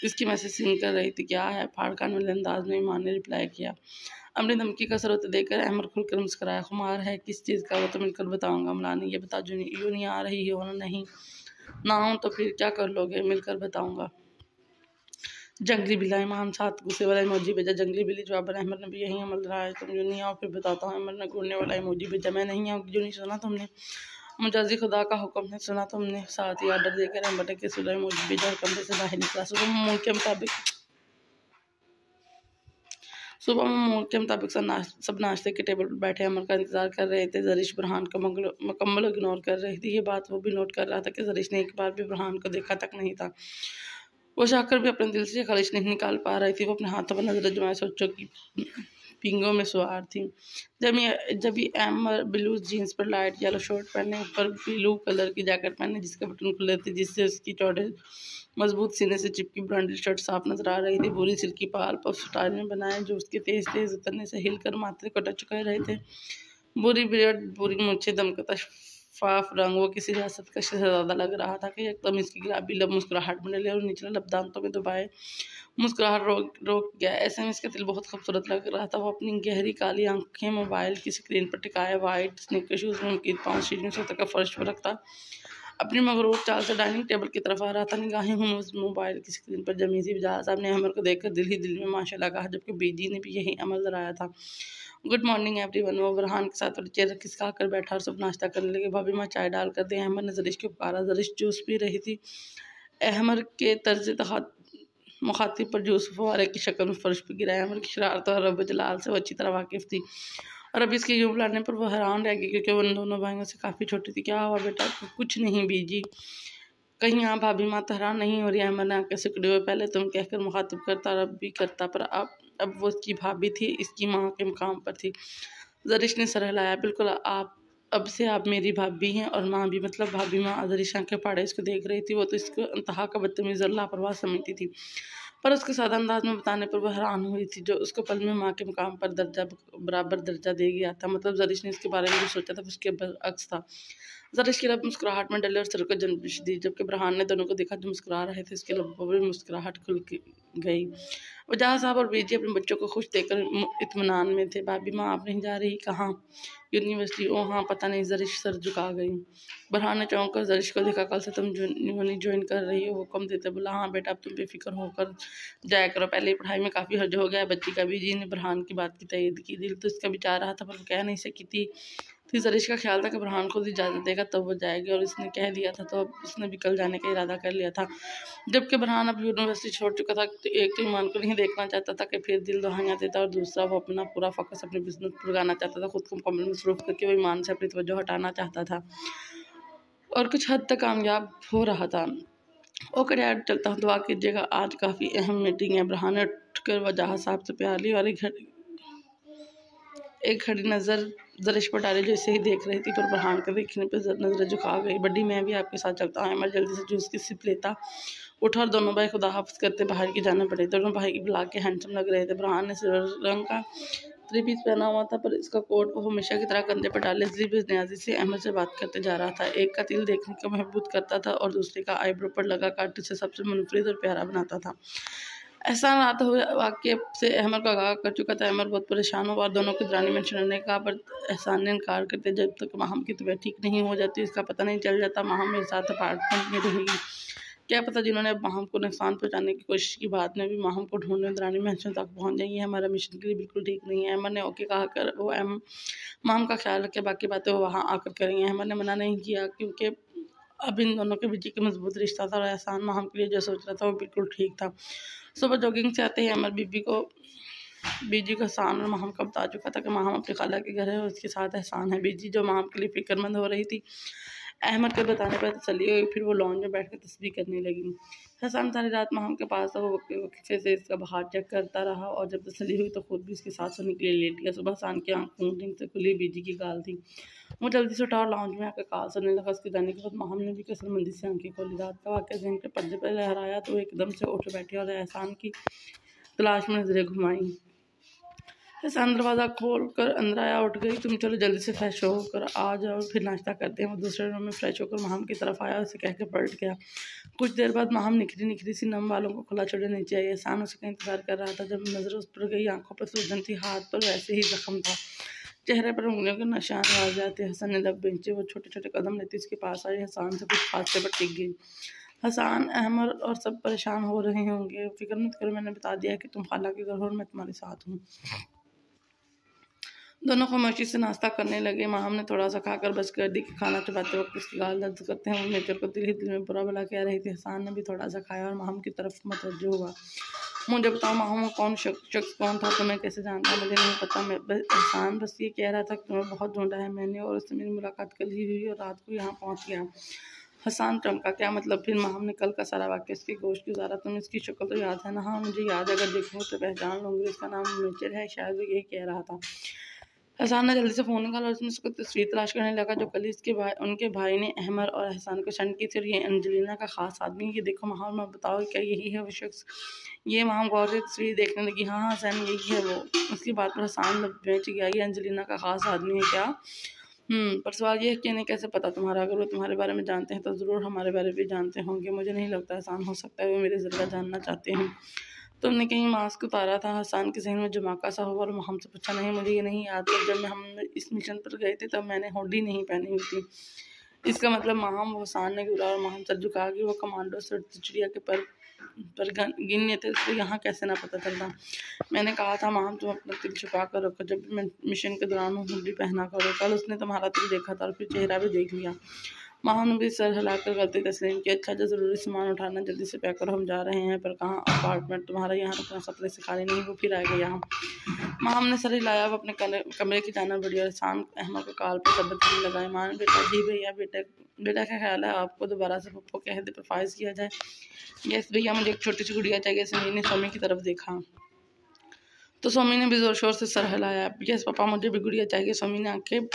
इसकी मैसेज सीन कर रही थी। क्या है? फाड़कान वाले अंदाज में ईमान ने रिप्लाई किया। अपनी धमकी का सरोत देकर अहमद खुलकर मुस्कुराया। खुमार है किस चीज़ का? वो तो मिलकर बताऊंगा। मौलानी ये बता, जो यूँ नहीं आ रही हो? नहीं ना हो तो फिर क्या कर लोगे? मिलकर बताऊंगा। जंगली बिल्ला ईमान साथ गुस्से वाला इमोजी भेजा। जंगली बिल्ली जवाब, अहमद ने भी यही अमल रहा है। तुम यूँ नहीं आओ फिर बताता हूँ। अहमद ने घूरने वाला इमोजी भेजा। मैं नहीं आऊँगी, जो नहीं सुना तुमने? मुजाजी खुदा का हुक्म है, सुना तुमने? साथ ही आर्डर देकर अहमद के सुलह इमोजी भेजा और कमरे से बाहर निकला। सुबह मूड के मुताबिक सब नाश्ते के टेबल पर बैठे अमर का इंतजार कर रहे थे। ज़रिश बुरहान को मुकम्मल इग्नोर कर रही थी। ये बात वो भी नोट कर रहा था कि ज़रिश ने एक बार भी बुरहान को देखा तक नहीं था। वो शाकर भी अपने दिल से खारिश नहीं निकाल पा रही थी। वो अपने हाथों पर नजर जमाए सोचो की पिंगों में सवार थी। जब ये एमर ब्लू जीन्स पर लाइट येलो शर्ट पहने, ऊपर ब्लू कलर की जैकेट पहने जिसके बटन खुले थे, जिससे उसकी चौड़े मजबूत सीने से चिपकी ब्रांडेड शर्ट साफ नजर आ रही थी। पूरी सिल्की बाल पफ स्टाइल में बनाए जो उसके तेज तेज उतरने से हिलकर माथे को टच कर रहे थे। बुरी बियर्ड, बुरी मूछें, दमकता फाफ रंग, वो किसी रियासत का शहजादा लग रहा था कि एकदम इसकी गुलाबी लब मुस्कुराहट में डले और निचले लब दांतों में दबाए मुस्कुराहट रोक रोक गया। ऐसे में इसका दिल बहुत खूबसूरत लग रहा था। वो अपनी गहरी काली आंखें मोबाइल की स्क्रीन पर टिकाए वाइट स्नीकर शूज में उनकी 5 सीढ़ियों से तक फर्श पर रखता अपनी मगरूर चाल से डाइनिंग टेबल की तरफ आ रहा था। निगाहें उस मोबाइल की स्क्रीन पर जमी थी। जहाँ साहब ने अमर को देखकर दिल ही दिल में माशाल्लाह कहा, जबकि बीजी ने भी यही अमल कराया था। Good morning everyone. वो बुरहान के साथ थोड़ी चेयर खिसका कर बैठा और सब नाश्ता करने लगे। भाभी माँ चाय डाल कर दे। अहमद ने ज़रिश को पुकारा। ज़रिश जूस पी रही थी। अहमद के तर्ज मुखातिब पर जूस फुवारे की शक्ल में फर्श पर गिराया। अमर की शरारत और रब जलाल से वो अच्छी तरह वाकिफ थी और अब इसके यूँ बुलाने पर वो हैरान रह गई, क्योंकि वो उन दोनों भाइयों से काफ़ी छोटी थी। क्या हुआ बेटा? कुछ नहीं बीजी। कहीं यहाँ भाभी माँ तो हैरान नहीं हो रही है? अहमद ने आंखें सिकड़ी हुए, पहले तुम कहकर मुखातिब करता और अब भी करता, पर अब वो इसकी भाभी थी, इसकी माँ के मुकाम पर थी। ज़रिश ने सर हिलाया। बिल्कुल, आप अब से आप मेरी भाभी हैं और माँ भी, मतलब भाभी माँ। ज़रिश आंखें फाड़े इसको देख रही थी। वो तो इसको इंतहा का बदतमीज़ और लापरवाह समझती थी, पर उसके सादा अंदाज में बताने पर वह हैरान हुई थी। जो उसको पल में माँ के मुकाम पर बराबर दर्जा दे गया था। मतलब ज़रिश ने इसके बारे में जो सोचा था उसके बरअक्स था। ज़रिश की लब मुस्कुराहट में डले और सर को जन्मश दी। जबकि बुरहान ने दोनों को देखा जो मुस्कुरा रहे थे, उसके लबों पर मुस्कुराहट खुल गई। वजह साहब और बीजी अपने बच्चों को खुश देखकर इत्मीनान में थे। भाभी माँ आप नहीं जा रही? कहाँ? यूनिवर्सिटी। ओ हाँ, पता नहीं। ज़रिश सर झुका गई। बुरहान ने चौंक कर ज़रिश को देखा। कल से तुम ज्वाइन कर रही हो? वो कम देते बोला। हाँ बेटा, अब तुम बेफिक्र होकर जाया करो, पहले ही पढ़ाई में काफ़ी हर्ज हो गया है बच्ची का। बीजी ने बुरहान की बात की तईद की। दिल तो इसका भी चाह रहा था, पर वो कह नहीं सकी थी। ज़रिश का ख्याल था कि बुरहान खुद इजाज़त देगा तब वो जाएगी, और इसने कह दिया था तो अब उसने भी कल जाने का इरादा कर लिया था। जबकि बुरहान अब यूनिवर्सिटी छोड़ चुका था, तो एक तो ईमान को नहीं देखना चाहता था कि फिर दिल दुहाइयाँ देता, और दूसरा वो अपना पूरा फोकस अपने बिजनेस पर लगाना चाहता था। खुद को मुकम्मल मसरूफ़ करके वो ईमान से अपनी तवज्जो हटाना चाहता था और कुछ हद तक कामयाब हो रहा था। ओके डैड, चलता हूँ, दुआ कीजिएगा, आज काफ़ी अहम मीटिंग है। बुरहान ने उठकर वजह साहब से प्यार ली और एक घड़ी नज़र जरिश पटारे जैसे ही देख रही थी पर फरहान के देखने पर नजर झुका गई। बड़ी मैं भी आपके साथ चलता हूँ। अहमद जल्दी से जूस की सिप लेता उठा और दोनों भाई खुदा हाफिज करते बाहर की जाने पड़े। दोनों भाई की बुला के हैंडसम लग रहे थे। फरहान ने सिल्वर रंग का थ्री पीस पहना हुआ था पर इसका कोट वो हमेशा की तरह कंधे पर डाले न्याजी से अहमद से बात करते जा रहा था। एक का तिल देखने को महबूब करता था और दूसरे का आईब्रो पर लगा काट से सबसे मुनफरिद और प्यारा बनाता था। एहसान रात हुए वाक्य से अहमद को आगाह कर चुका था। अहमद बहुत परेशान हुआ और दोनों की दरानी मेंशन ने कहा पर एहसान ने इनकार करते जब तक माहम की तबीयत ठीक नहीं हो जाती इसका पता नहीं चल जाता माहम मेरे साथ अपार्टमेंट में रहेगी। क्या पता जिन्होंने माहम को नुकसान पहुंचाने की कोशिश की बाद में भी माहम को ढूंढने दरानी मेंशन तक पहुंच जाएंगी। हमारा मिशन के लिए बिल्कुल ठीक नहीं है। अहमद ने ओके कहा कर वो माहम का ख्याल रखे बाकी बातें वो वहाँ आकर करेंगे। अहमद ने मना नहीं किया क्योंकि अब इन दोनों के बीच एक मजबूत रिश्ता था और एहसान माहम के लिए जो सोच रहा था वो बिल्कुल ठीक था। सुबह जॉगिंग से आते ही अमर बीजी को एहसान और माहम का बता चुका था कि माहम अपनी खाला के घर है और उसके साथ एहसान है। बीजी जो माहम के लिए फिक्रमंद हो रही थी अहमद के बताने पर तसल्ली हुई। फिर वो लॉन्च में बैठ कर तस्बीह करने लगी। हसन सारी रात माहम के पास था। वो वक्फे से इसका बाहर चेक करता रहा और जब तसल्ली हुई तो खुद भी इसके साथ सोने के लिए लेट गया। सुबह हसन की आंख नींद से खुली बीजी की गाल थी। वो जल्दी से उठा और लॉन्च में आकर काल सुनने लगा। उसके जाने के बाद माहम ने भी कसरमंदी से आंखें खोली। रात का वाक़या जहन के पर्दे पर लहराया तो एकदम से उठ बैठी और एहसान की तलाश में नजरें घुमाई। एहसान दरवाज़ा खोल कर अंदर आया। उठ गई, तुम चलो जल्दी से फ्रेश होकर आ जाओ फिर नाश्ता करते हैं। वो दूसरे रूम में फ्रेश होकर माहम की तरफ आया। उसे कह के पलट गया। कुछ देर बाद माहम निखरी निखरी सी नम वालों को खुला छोड़े नीचे आई। एहसान उसका इंतजार कर रहा था। जब नजर उस पर गई आंखों पर सूजन थी, हाथ पर वैसे ही जख्म था, चेहरे पर उंगलियों के निशान आ जाते। हसन ने लब बेंचे वो छोटे छोटे कदम लेते उसके पास आई। हसन से कुछ फासले पर टिक गई। हसन, अहमद और सब परेशान हो रहे होंगे, फिक्र मत करो, मैंने बता दिया कि तुम खाला के घर हो और मैं तुम्हारे साथ हूँ। दोनों खामोशी से नाश्ता करने लगे। माहम ने थोड़ा सा खाकर बस कर दी कि खाना चबाते वक्त उसकी गाल दर्द करते हैं। वो नेचर को दिल ही दिल में बुरा भला कह रही थी। हसन ने भी थोड़ा सा खाया और माहम की तरफ मुतवज्जो हुआ। मुझे बताओ माहम कौन शख्स कौन था, तुम्हें कैसे जानता? मुझे नहीं पता, मैं एहसान बस ये कह रहा था कि तुम्हें बहुत ढूंढा है मैंने और उससे मेरी मुलाकात कल ही हुई और रात को यहाँ पहुँच गया। हसन चमका। क्या मतलब? फिर माहम ने कल का सारा वाक्य इसकी गोश्त गुजारा। तुम्हें इसकी शक्ल तो याद है ना? हाँ मुझे याद है, अगर देखूँ तो पहचान लूँगी। इसका नाम मेचर है, शायद वो यही कह रहा था। हसन ने जल्दी से फ़ोन निकाला और उसने उसको तस्वीर तलाश करने लगा जो कल इसके उनके भाई ने अहमद और एहसान को सेंड की थी। और ये एंजेलिना का ख़ास आदमी, ये देखो माहौल में, बताओ क्या यही है वो शख्स? ये माहम गौर से तस्वीर देखने लगी। हाँ हाँ सैन यही है वो। उसकी बात पर हसन बेच गया। ये एंजेलिना का ख़ास आदमी है क्या? पर सवाल ये है कि इन्हें कैसे पता तुम्हारा? अगर वो तुम्हारे बारे में जानते हैं तो ज़रूर हमारे बारे में भी जानते होंगे। मुझे नहीं लगता आसान हो सकता है वो मेरे ज़रिए जानना चाहते हैं। तुमने कहीं मास्क उतारा था? हसन के जहन में धमाका सा हुआ और हमसे पूछा। नहीं मुझे ये नहीं याद। जब हम इस मिशन पर गए थे तब मैंने हुडी नहीं पहनी हुई थी। इसका मतलब माहम वो हसन ने गिरा और माहम सर झुका कि वो कमांडो से चिड़िया के पर गिनने थे, उसको यहाँ कैसे ना पता चलता। मैंने कहा था माहम तुम अपना तिल छुपा कर रखो, जब भी मैं मिशन के दौरान हुडी पहना करो। कल उसने तुम्हारा तिल देखा था और फिर चेहरा भी देख लिया। माहौल ने भी सर हिलाकर गलती तस्लीम की। अच्छा जो ज़रूरी सामान उठाना, जल्दी से पैक करो, हम जा रहे हैं। पर कहाँ? अपार्टमेंट तुम्हारा यहाँ रुकना खतरे से खाली नहीं, वो फिर आएगा यहाँ। माहम ने सर हिलाया। वो अपने कमरे की जाना बढ़ी और शाम अहमद को काल पर शब्द देने लगाए। मान बेटा, जी भैया। बेटा क्या ख्याल है आपको दोबारा से पप्पो कह दे पर फाइज किया जाए? यस भैया, मुझे एक छोटी सी गुड़िया चाहिए। समीर ने सोमी की तरफ देखा तो सोमी ने भी जोर शोर से सर हिलाया। यस पापा, मुझे भी गुड़िया चाहिए, सोमी ने आंखें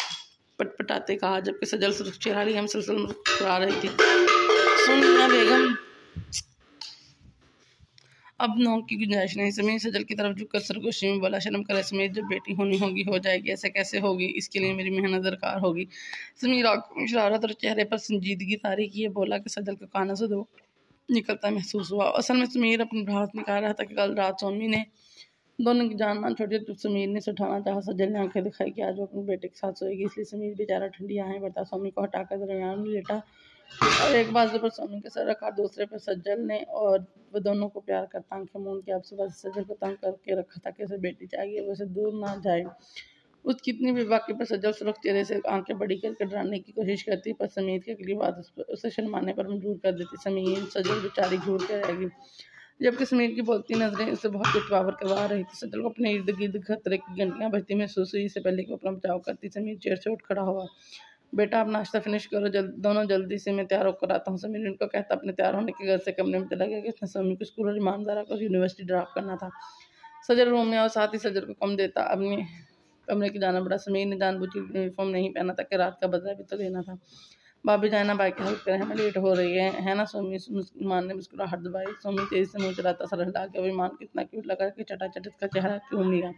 पटपटाते कहा, जबकि सजल चेहरा लिए मुसलसल मुस्कुरा रही थी। सुनिया बेगम, अब नौ की गुंजाइश नहीं। समीर सजल की तरफ झुककर सरगोशी में बोला, शर्म करे समीर, जब बेटी होनी होगी हो जाएगी, ऐसे कैसे होगी? इसके लिए मेरी मेहनत दरकार होगी। समीर आंखों में शरारत और चेहरे पर संजीदगी तारी किए बोला कि सजल के कानों से दो निकलता महसूस हुआ। असल में समीर अपनी भड़ास निकाल रहा था कि कल रात सोमी ने दोनों की जान मान छोड़ी। तो समीर ने उठाना चाहा। सजल ने आंखें दिखाई कि आज वो अपने बेटे के साथ सोएगी, इसलिए समीर बेचारा ठंडी आहें भरता सोमी को हटाकर दरमियान में लेटा और एक बाजू पर सोमी के सर रखा, दूसरे पर सज्जल ने, और वो दोनों को प्यार करता आंखें मूंद के अब सुबह से सज्जल को तंग करके रखा था कि उसे बेटी चाहिए, वो उसे दूर ना जाए। उसकी इतनी बेबाकी पर सज्जल सुरख चेहरे से आंखें बड़ी करके डराने की कोशिश करती, पर समीर की अगली बात उसे शर्माने पर मजबूर कर देती। समीर, सज्जल बेचारी घूर के रहेगी, जबकि समीर की बोलती नजरें उसे बहुत कुछ बावर करवा रही थी। सज्जल को अपने इर्द गिर्द खतरे की घंटियां बजती महसूस हुई। इससे पहले कि अपना बचाव करती, समीर चेयर से उठ खड़ा हुआ। बेटा आप नाश्ता फिनिश करो, दोनों जल्दी से, मैं तैयार होकर आता हूँ। समीर उनको कहता अपने तैयार होने के घर से कमरे में चला गया कि उसने समीर को स्कूल और ईमानदारा को यूनिवर्सिटी ड्रॉप करना था। सजल रूम में और साथ ही सजल को कम देता अपनी कमरे की जाना पड़ा। समीर ने जानबूझ के यूनिफॉर्म नहीं पहना था कि रात का बदला भी तो लेना था। भाभी जाए ना, बाइक हेल्प करें, हमें लेट हो रही है ना सुमी। ईमान ने मुस्कुराहट दबाई। सुमी तेजी से मुँह चलाता सा हिला के ईमान कितना क्यूट लगा कि चटाचट का चेहरा चूम लिया।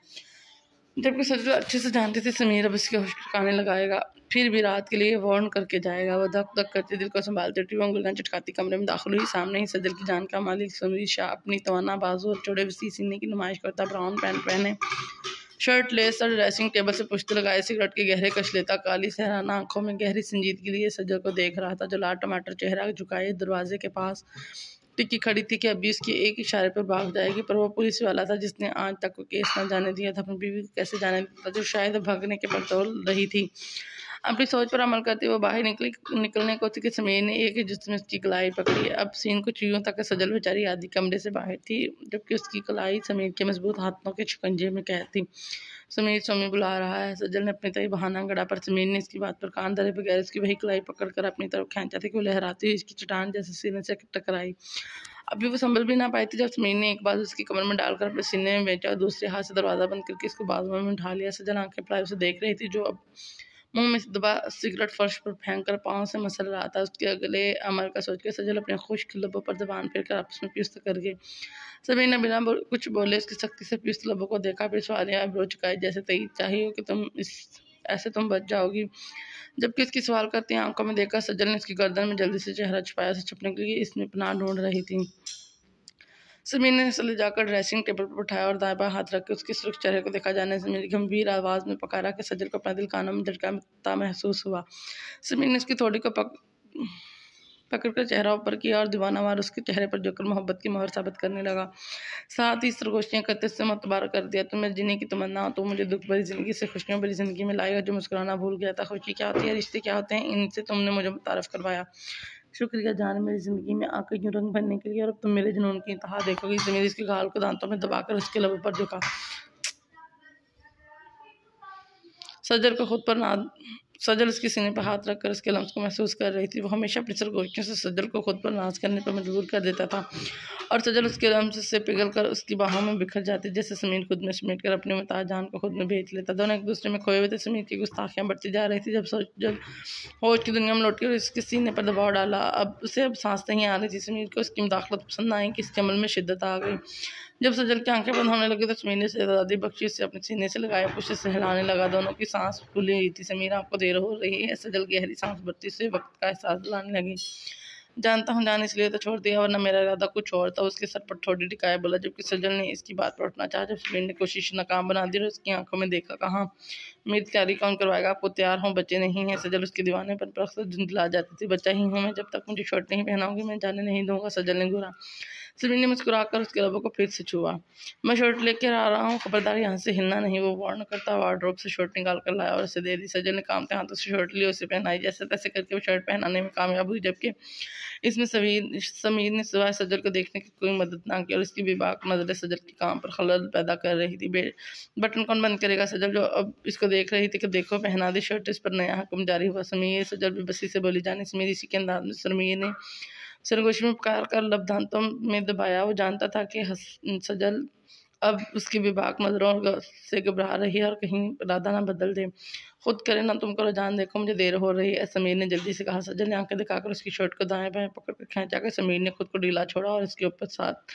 जबकि सजल अच्छे से जानती थी समीर अब इसके होश ठिकाने लगाएगा, फिर भी रात के लिए वार्न करके जाएगा। वह धक धक करती दिल को संभालते हुए उंगलियां चटकाती कमरे में दाखिल हुई। सामने ही सजल की जान का मालिक समीर शाह अपनी तवाना बाजू और चौड़े वसी सीने की नुमाइश करता, ब्राउन पैंट पहने, शर्ट लेस और ड्रेसिंग टेबल से पुश्त लगाए सिगरेट के गहरे कश लेता, काली सहराना आंखों में गहरी संजीदगी लिए सजल को देख रहा था, जो लाल टमाटर चेहरा झुकाए दरवाजे के पास टिक्की खड़ी थी कि अभी उसके एक इशारे पर भाग जाएगी। पर वो पुलिस वाला था जिसने आज तक को केस न जाने दिया था, अपनी बीवी को कैसे जाने दिया था, जो शायद भागने के बदौल रही थी। अपनी सोच पर अमल करते हुए बाहर निकलने को थी कि समीर ने एक ही जिसमें उसकी कलाई पकड़ी। अब सीन कुछ यूं तक सजल बेचारी आधी कमरे से बाहर थी, जबकि उसकी कलाई समीर के मजबूत हाथों के शिकंजे में कैद थी। समीर स्वामी बुला रहा है। सजल ने अपनी तरह बहाना गढ़ा, पर समीर ने इसकी बात पर कान धरे बगैर उसकी वही कलाई पकड़कर अपनी तरफ खींचा था कि वो लहराती हुई इसकी चट्टान जैसे सीने से टकराई। अभी वो संभल भी ना पाई थी जब समीर ने एक बाजू उसकी कमर में डालकर अपने सीने में बेचा और दूसरे हाथ से दरवाजा बंद करके इसको बाजुओं में उठा लिया। सजल आंखें पड़ाए उसे देख रही थी, जो अब मुंह में दबा सिगरेट फर्श पर फेंक कर पाँव से मसल रहा था। उसके अगले अमल का सोच के सजल अपने खुश्क लबों पर जबान फेर कर आपस में पिस्त कर गए। समीर ने बिना कुछ बोले उसकी सख्ती से पिस्त लबों को देखा, फिर सवालिया आईब्रो चुकाई, जैसे तय चाहिए कि तुम बच जाओगी। जबकि उसकी सवाल करती आंखों में देखकर सजल ने उसकी गर्दन में जल्दी से चेहरा छुपाया, उसे छुपने के लिए इसमें पनाह ढूंढ रही थी। समीर ने उसे ले जाकर ड्रेसिंग टेबल पर बैठाया और दाएं बाएं हाथ रख के उसके सुरख चेहरे को देखा। जाने से मेरी गंभीर आवाज में पकारा कि सजल को अपना दिल कानों में झटका महसूस हुआ। समीर ने उसकी थोड़ी को पकड़कर चेहरा ऊपर किया और दीवानावार उसके चेहरे पर जोकर मोहब्बत की मोहर साबित करने लगा। साथ ही सरगोशियाँ करते उससे मुतबारक कर दिया, तुम्हें जीने की तमन्ना हो तो मुझे दुख भरी जिंदगी से खुशियों भरी जिंदगी में लाएगा, जो मुस्कुराना भूल गया था। खुशी क्या होती है, रिश्ते क्या होते हैं, इनसे तुमने मुझे मुतारफ करवाया। शुक्रिया जान, मेरी ज़िंदगी में आकर यूँ रंग भरने के लिए, और अब तुम मेरे जुनून की इंतहा देखोगी। समीर इसके गाल को दांतों में दबाकर उसके लबों पर झुका। सजल को खुद पर नाज सजल उसके सीने पर हाथ रखकर उसके लम्स को महसूस कर रही थी। वो हमेशा अपनी सरगोशियों से सजल को खुद पर नाज करने पर मजबूर कर देता था और सजल उसके लम्स से पिघल कर उसकी बाहों में बिखर जाती, जैसे समीर खुद में समेट कर अपने मुताज जान को खुद में भेज लेता। दोनों एक दूसरे में खोए हुए थे। समीर की गुस्ताखियाँ बढ़ती जा रही थी जब सजल होश की दुनिया में लौटी और इसके सीने पर दबाव डाला। अब सांस नहीं आ रही थी। समीर को उसकी मुदाखलत पसंद आई कि इसके अमल में शिद्दत आ गई। जब सजल की आंखें बंद होने लगी तो समीर ने शहजादी बख्शी से अपने सीने से लगाया, पुश से हिलाने लगा। दोनों की सांस फूली हुई थी। समीर, आपको देर हो रही है। सजल गहरी सांस भरती से वक्त का एहसास दिलाने लगी। जानता हूँ जान, इसलिए तो छोड़ दिया, वरना मेरा इरादा कुछ और था। उसके सर पर थोड़ी टिकाया बोला, जबकि सजल ने इसकी बात पर उठना चाहा। जब समीर ने कोशिश नाकाम बना दी और उसकी आंखों में देखा, कहाँ मेरी तैयारी कौन करवाएगा, आपको तैयार हूँ, बच्चे नहीं हैं। सजल उसके दीवाने पर अक्सर धुंधला जाती थी। बच्चा ही हूँ मैं, जब तक मुझे शर्ट नहीं पहनाऊंगी मैं जाने नहीं दूंगा। सजल ने घूरा। समीर ने मुस्कुराकर उसके लबों को फिर से छुआ। मैं शर्ट लेकर आ रहा हूँ, खबरदार यहाँ से हिलना नहीं। वो वार्न करता वार्डरोब से शर्ट निकाल कर लाया और उसे दे दी। सजल ने कामते हाथों से शर्ट ली, उसे पहनाई। जैसे तैसे करके वो शर्ट पहनाने में कामयाब हुई, जबकि इसमें समीर ने सिवाय सजल को देखने की कोई मदद ना की और इसकी बेबाक नजरें सजल के काम पर खलल पैदा कर रही थी। बटन कौन बंद करेगा? सजल जो अब इसको देख रही थी कि देखो पहना दी शर्ट, इस पर नया हुक्म जारी हुआ। समीर, सजल बेबसी से बोली। जाने समीर, इसी के अंदाज में समीर ने सरगोशी में पुकार कर लब दांतों में दबाया। वो जानता था कि सजल अब उसकी बेबाक नजरों से घबरा रही है और कहीं इरादा ना बदल दे। खुद करे ना तुम करो जान, देखो मुझे देर हो रही है, समीर ने जल्दी से कहा। सजल ने आंखें दिखाकर उसकी शर्ट को दाएं बाएं पकड़ कर खींचा कर समीर ने खुद को ढीला छोड़ा और इसके ऊपर साथ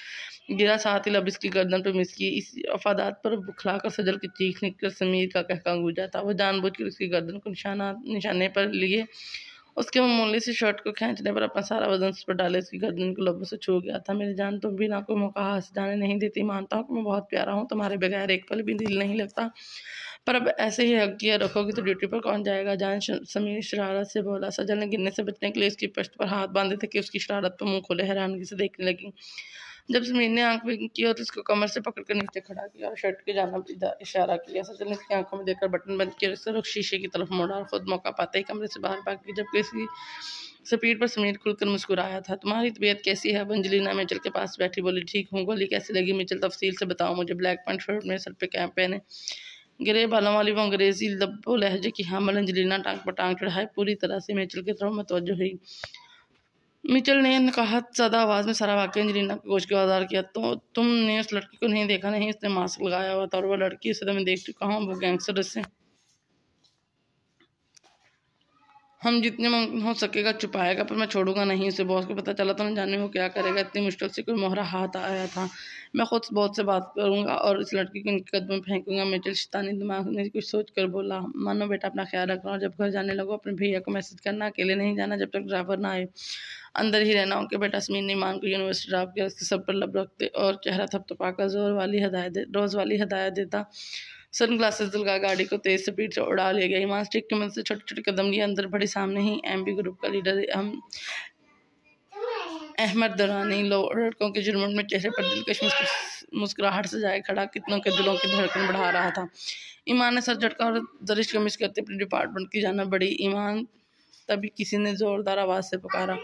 गिरा, साथ ही लब इसकी गर्दन पर मिस की। इस अफादात पर बुखलाकर सजल की चीख निकल समीर का कहका गूंजा था। वो जानबूझकर उसकी गर्दन को निशाने पर लिए उसके मामूली सी शर्ट को खींचने पर अपना सारा वजन उस पर डाले उसकी गर्दन को लबों से छू गया था। मेरी जान, तुम भी ना कोई मौका हाथ जाने नहीं देती। मानता हूँ कि मैं बहुत प्यारा हूँ, तुम्हारे बगैर एक पल भी दिल नहीं लगता, पर अब ऐसे ही हक किया रखोगी तो ड्यूटी पर कौन जाएगा? जान, समीर शरारत से बोला। सजल ने गिरने से बचने के लिए उसकी पश्त पर हाथ बांधे थे कि उसकी शरारत पर मुंह खोले हैरानगी से देखने लगी। जब समीर ने आंख बंद की और उसको कमर से पकड़कर नीचे खड़ा किया और शर्ट की जानिब इशारा किया, सजल ने उसकी आंखों में देखकर बटन बंद किया और उससे रुख शीशे की तरफ मोड़ा और खुद मौका पाते ही कमरे से बाहर भाग गई। जबकि इसकी स्पीड पर समीर खुलकर मुस्कुराया था। तुम्हारी तबीयत कैसी है? अंजलिना मिचेल के पास बैठी बोली। ठीक हूँ। गोली कैसी लगी? मिचेल, तफसील से बताओ मुझे। ब्लैक पैंट शर्ट में, सर पे कैप पहने, गिरे बालों वाली वो अंग्रेजी लब्बो लहजे की हामल अंजलिना टांग पर टांग चढ़ाए पूरी तरह से मिचेल की तरफ मुतवज्जो हुई। मिचेल ने नकाहत ज़्यादा आवाज़ में सारा वाक़या एंजेलिना के कोच को आज़ार किया। तो तुमने उस लड़की को नहीं देखा? नहीं, उसने मास्क लगाया हुआ था और वह लड़की उसे मैं देख चुका हूँ। वो गैंगस्टर से हम जितने मुमकिन हो सकेगा छुपाएगा, पर मैं छोड़ूंगा नहीं उसे। बॉस को पता चला तो न जाने वो क्या करेगा। इतनी मुश्किल से कोई मोहरा हाथ आया था। मैं खुद बॉस से बात करूंगा और इस लड़की को इनके कदम में फेंकूंगा। मिचेल शैतानी दिमाग में कुछ सोच कर बोला, मानो बेटा अपना ख्याल रखना और जब घर जाने लगो अपने भैया को मैसेज करना, अकेले नहीं जाना जब तक ड्राइवर ना आए, अंदर ही रहना। उनके बेटा समीर ने ईमान को यूनिवर्सिटी ड्रॉप किया। उसके सब पर लब रखते और चेहरा थपथपाकर रोज़ वाली हदायत देता। सन ग्लासेस लगा गाड़ी को तेज स्पीड से उड़ा ले गया। ईमान स्टिक की मदद से छोटे छोटे कदम लिए अंदर बढ़े। सामने ही एमबी ग्रुप का लीडर अहमद दरानी लड़कों के जुर्मन में चेहरे पर दिलकश मुस्कुराहट से जाए खड़ा, कितनों के दिलों की धड़कन बढ़ा रहा था। ईमान ने सर झटका और दरिश कमिश करते अपने डिपार्टमेंट की जाना बढ़ी। ईमान तभी किसी ने जोरदार आवाज से पुकारा।